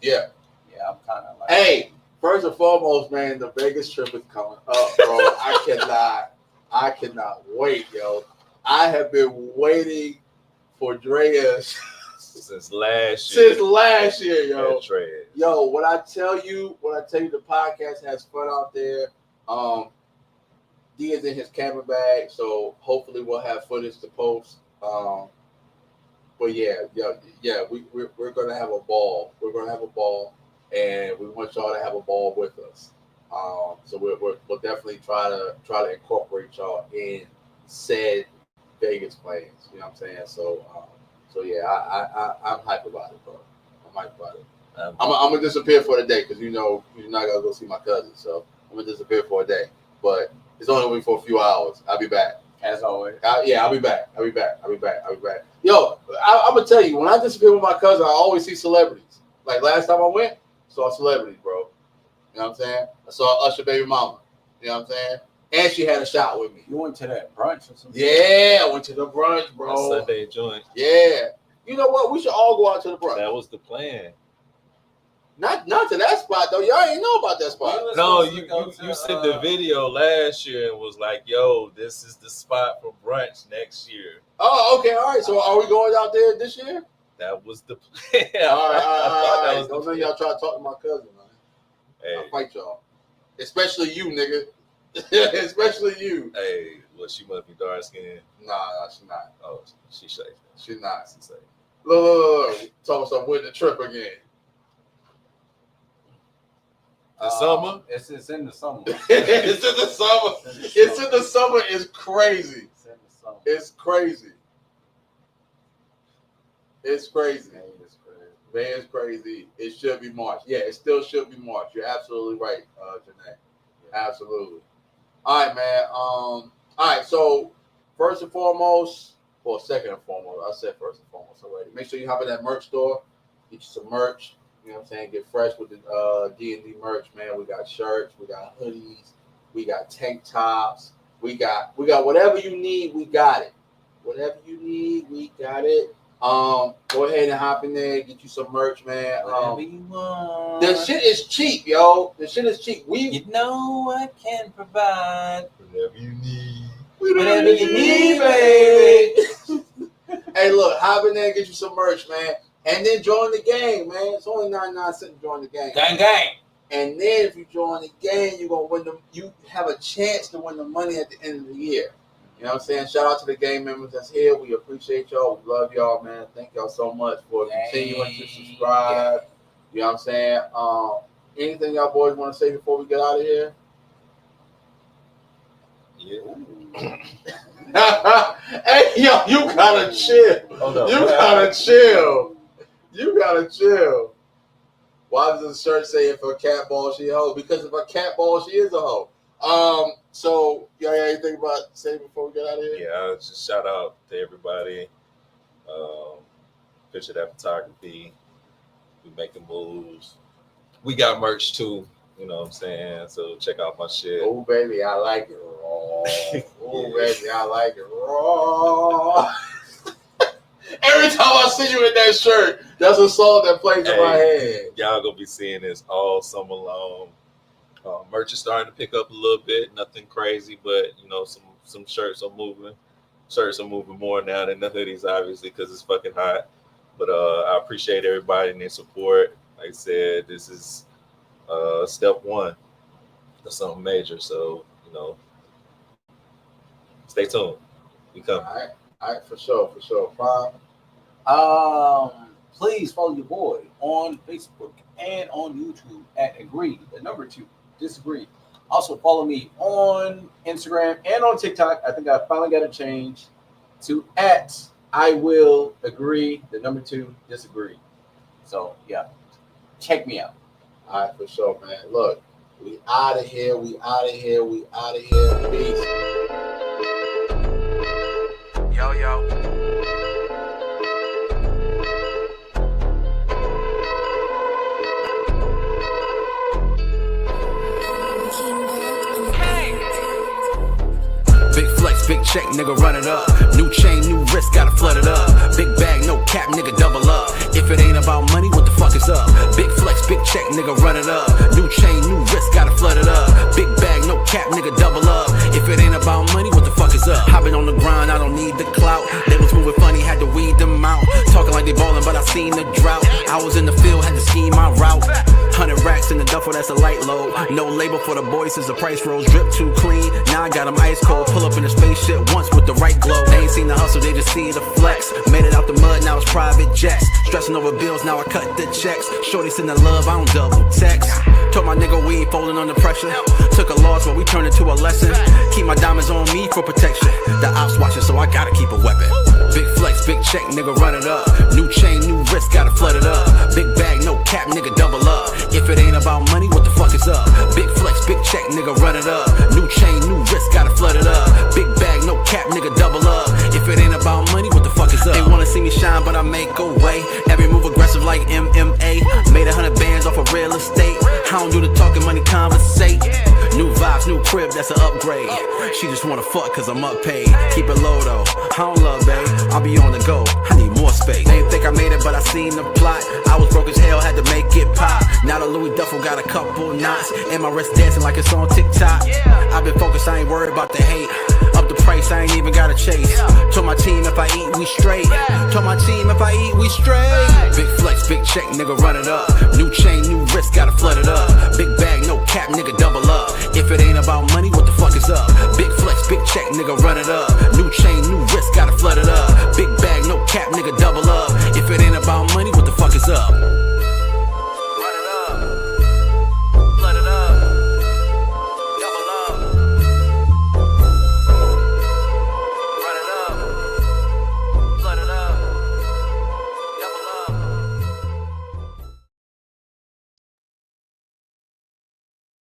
here. Yeah, I'm kind of like. Hey, first and foremost, man, the Vegas trip is coming up, bro. I cannot wait, yo. I have been waiting for Drea's since last year, yo. Yo, when I tell you, the podcast has fun out there. D is in his camera bag, so hopefully we'll have footage to post. But yeah, we're gonna have a ball. And we want y'all to have a ball with us. So we'll definitely try to incorporate y'all in said Vegas plans. You know what I'm saying? So yeah, I'm hyped about it, bro. I'm hyped about it. I'm gonna disappear for the day because you know you're not gonna go see my cousin, so I'm gonna disappear for a day. But it's only gonna be for a few hours. I'll be back as always. I'll be back. Yo, I'm gonna tell you, when I disappear with my cousin, I always see celebrities. Like last time I went, saw celebrities, bro. You know what I'm saying? I saw Usher baby mama. You know what I'm saying? And she had a shot with me. You went to that brunch or something? Yeah, I went to the brunch, bro. That Sunday joint. Yeah. You know what? We should all go out to the brunch. That was the plan. Not to that spot though. Y'all ain't know about that spot. No, you sent the video last year and was like, "Yo, this is the spot for brunch next year." Oh, okay, all right. So are we going out there this year? That was the plan. All right. Don't let y'all try to talk to my cousin, man. Hey. I'll fight y'all, especially you, nigga. Especially you. Hey, well, she must be dark skinned. Nah, she not. Oh, she safe. She not. She safe. Look. Talking some with the trip again. The summer? It's in the summer. It's in the summer. It's in the summer. It's crazy. It's in the summer. It's crazy. It's crazy. Man, it's crazy. Man, it's crazy. It should be March. Yeah, it still should be March. You're absolutely right, Janae. Absolutely. All right, man. All right, so first and foremost, or second and foremost, I said first and foremost already. Make sure you hop in that merch store, get you some merch. You know what I'm saying? Get fresh with the D&D merch, man. We got shirts, we got hoodies, we got tank tops, we got whatever you need, we got it. Whatever you need, we got it. Go ahead and hop in there, get you some merch, man. Whatever you want. The shit is cheap, yo. The shit is cheap. You know I can provide whatever you need. Whatever you need, baby. Hey, look, hop in there, get you some merch, man. And then join the gang, man. It's only 99 cents to join the gang. Gang. And then if you join the gang, you're gonna win them. You have a chance to win the money at the end of the year. You know what I'm saying? Shout out to the gang members that's here. We appreciate y'all. We love y'all, man. Thank y'all so much for continuing to subscribe. You know what I'm saying? Anything y'all boys want to say before we get out of here? Yeah. Hey, yo, you gotta chill. Hold on. You gotta chill. You gotta chill. Why does the shirt say if a cat ball, she a hoe? Because if a cat ball, she is a hoe. So y'all got anything about to say before we get out of here? Yeah, just shout out to everybody. Picture that photography. We making moves. We got merch too. You know what I'm saying? So check out my shit. Oh baby, I like it raw. Oh baby, I like it raw. Every time I see you in that shirt, that's a song that plays in my head. Y'all gonna be seeing this all summer long. Merch is starting to pick up a little bit. Nothing crazy, but you know, some shirts are moving. Shirts are moving more now than the hoodies, obviously, because it's fucking hot. But I appreciate everybody and their support. Like I said, this is step one of something major. So, you know, stay tuned. We coming. All right, for sure. Fine. Please follow your boy on Facebook and on YouTube at Agree, the number 2, Disagree. Also follow me on Instagram and on TikTok. I think I finally got to change to at I Will Agree, the number 2, Disagree. So yeah, check me out. All right, for sure, man. Look, we out of here. Peace. Yo. Big flex, big check, nigga, run it up. New chain, new wrist, gotta flood it up. Big bag, no cap, nigga, double up. If it ain't about money, what the fuck is up? Big flex, big check, nigga, run it up. New chain, new wrist, gotta flood it up. Big bag, no cap, nigga, double up. If it ain't about money, what the fuck is up? I've been on the grind, I don't need the clout. They was moving funny, had to weed them out. Talking like they ballin', but I seen the drought. I was in the field, had to scheme my route. 100 racks in the duffel, that's a light load. No label for the boys since the price rose. Drip too clean, now I got them ice cold. Pull up in the spaceship once with the right glow. They ain't seen the hustle, they just see the flex. Made it out the mud, now it's private jets. Stressing over bills, now I cut the checks. Shorty send the love, I don't double text. Told my nigga we ain't folding under pressure. Took a loss, but we turned it to a lesson. Keep my diamonds on me for protection. The ops watching, so I gotta keep a weapon. Big flex, big check, nigga, run it up. New chain, new wrist, gotta flood it up. Big bag, no cap, nigga, double up. If it ain't about money, what the fuck is up? Big flex, big check, nigga, run it up. New chain, new wrist, gotta flood it up. Big bag, no cap, nigga, double up. If it ain't about money, what the fuck is up? They wanna see me shine, but I make a way. Every move aggressive like MMA. Made 100 bands off of real estate. I don't do the talking, money conversate. New vibes, new crib, that's an upgrade. She just wanna fuck cause I'm up paid. Keep it low though, I don't love babe. I'll be on the go, I need more space. They didn't think I made it, but I seen the plot. I was broke as hell, had to make it pop. Now the Louis duffel got a couple knots. And my wrist dancing like it's on TikTok. I've been focused, I ain't worried about the hate. Up the price, I ain't even gotta chase. Told my team if I eat, we straight. Told my team if I eat, we straight. Big flex, big check, nigga, run it up. New chain, new wrist, gotta flood it up. Big bag, no cap, nigga, double up. If it ain't about money, what the fuck is up? Big flex, big check, nigga, run it up.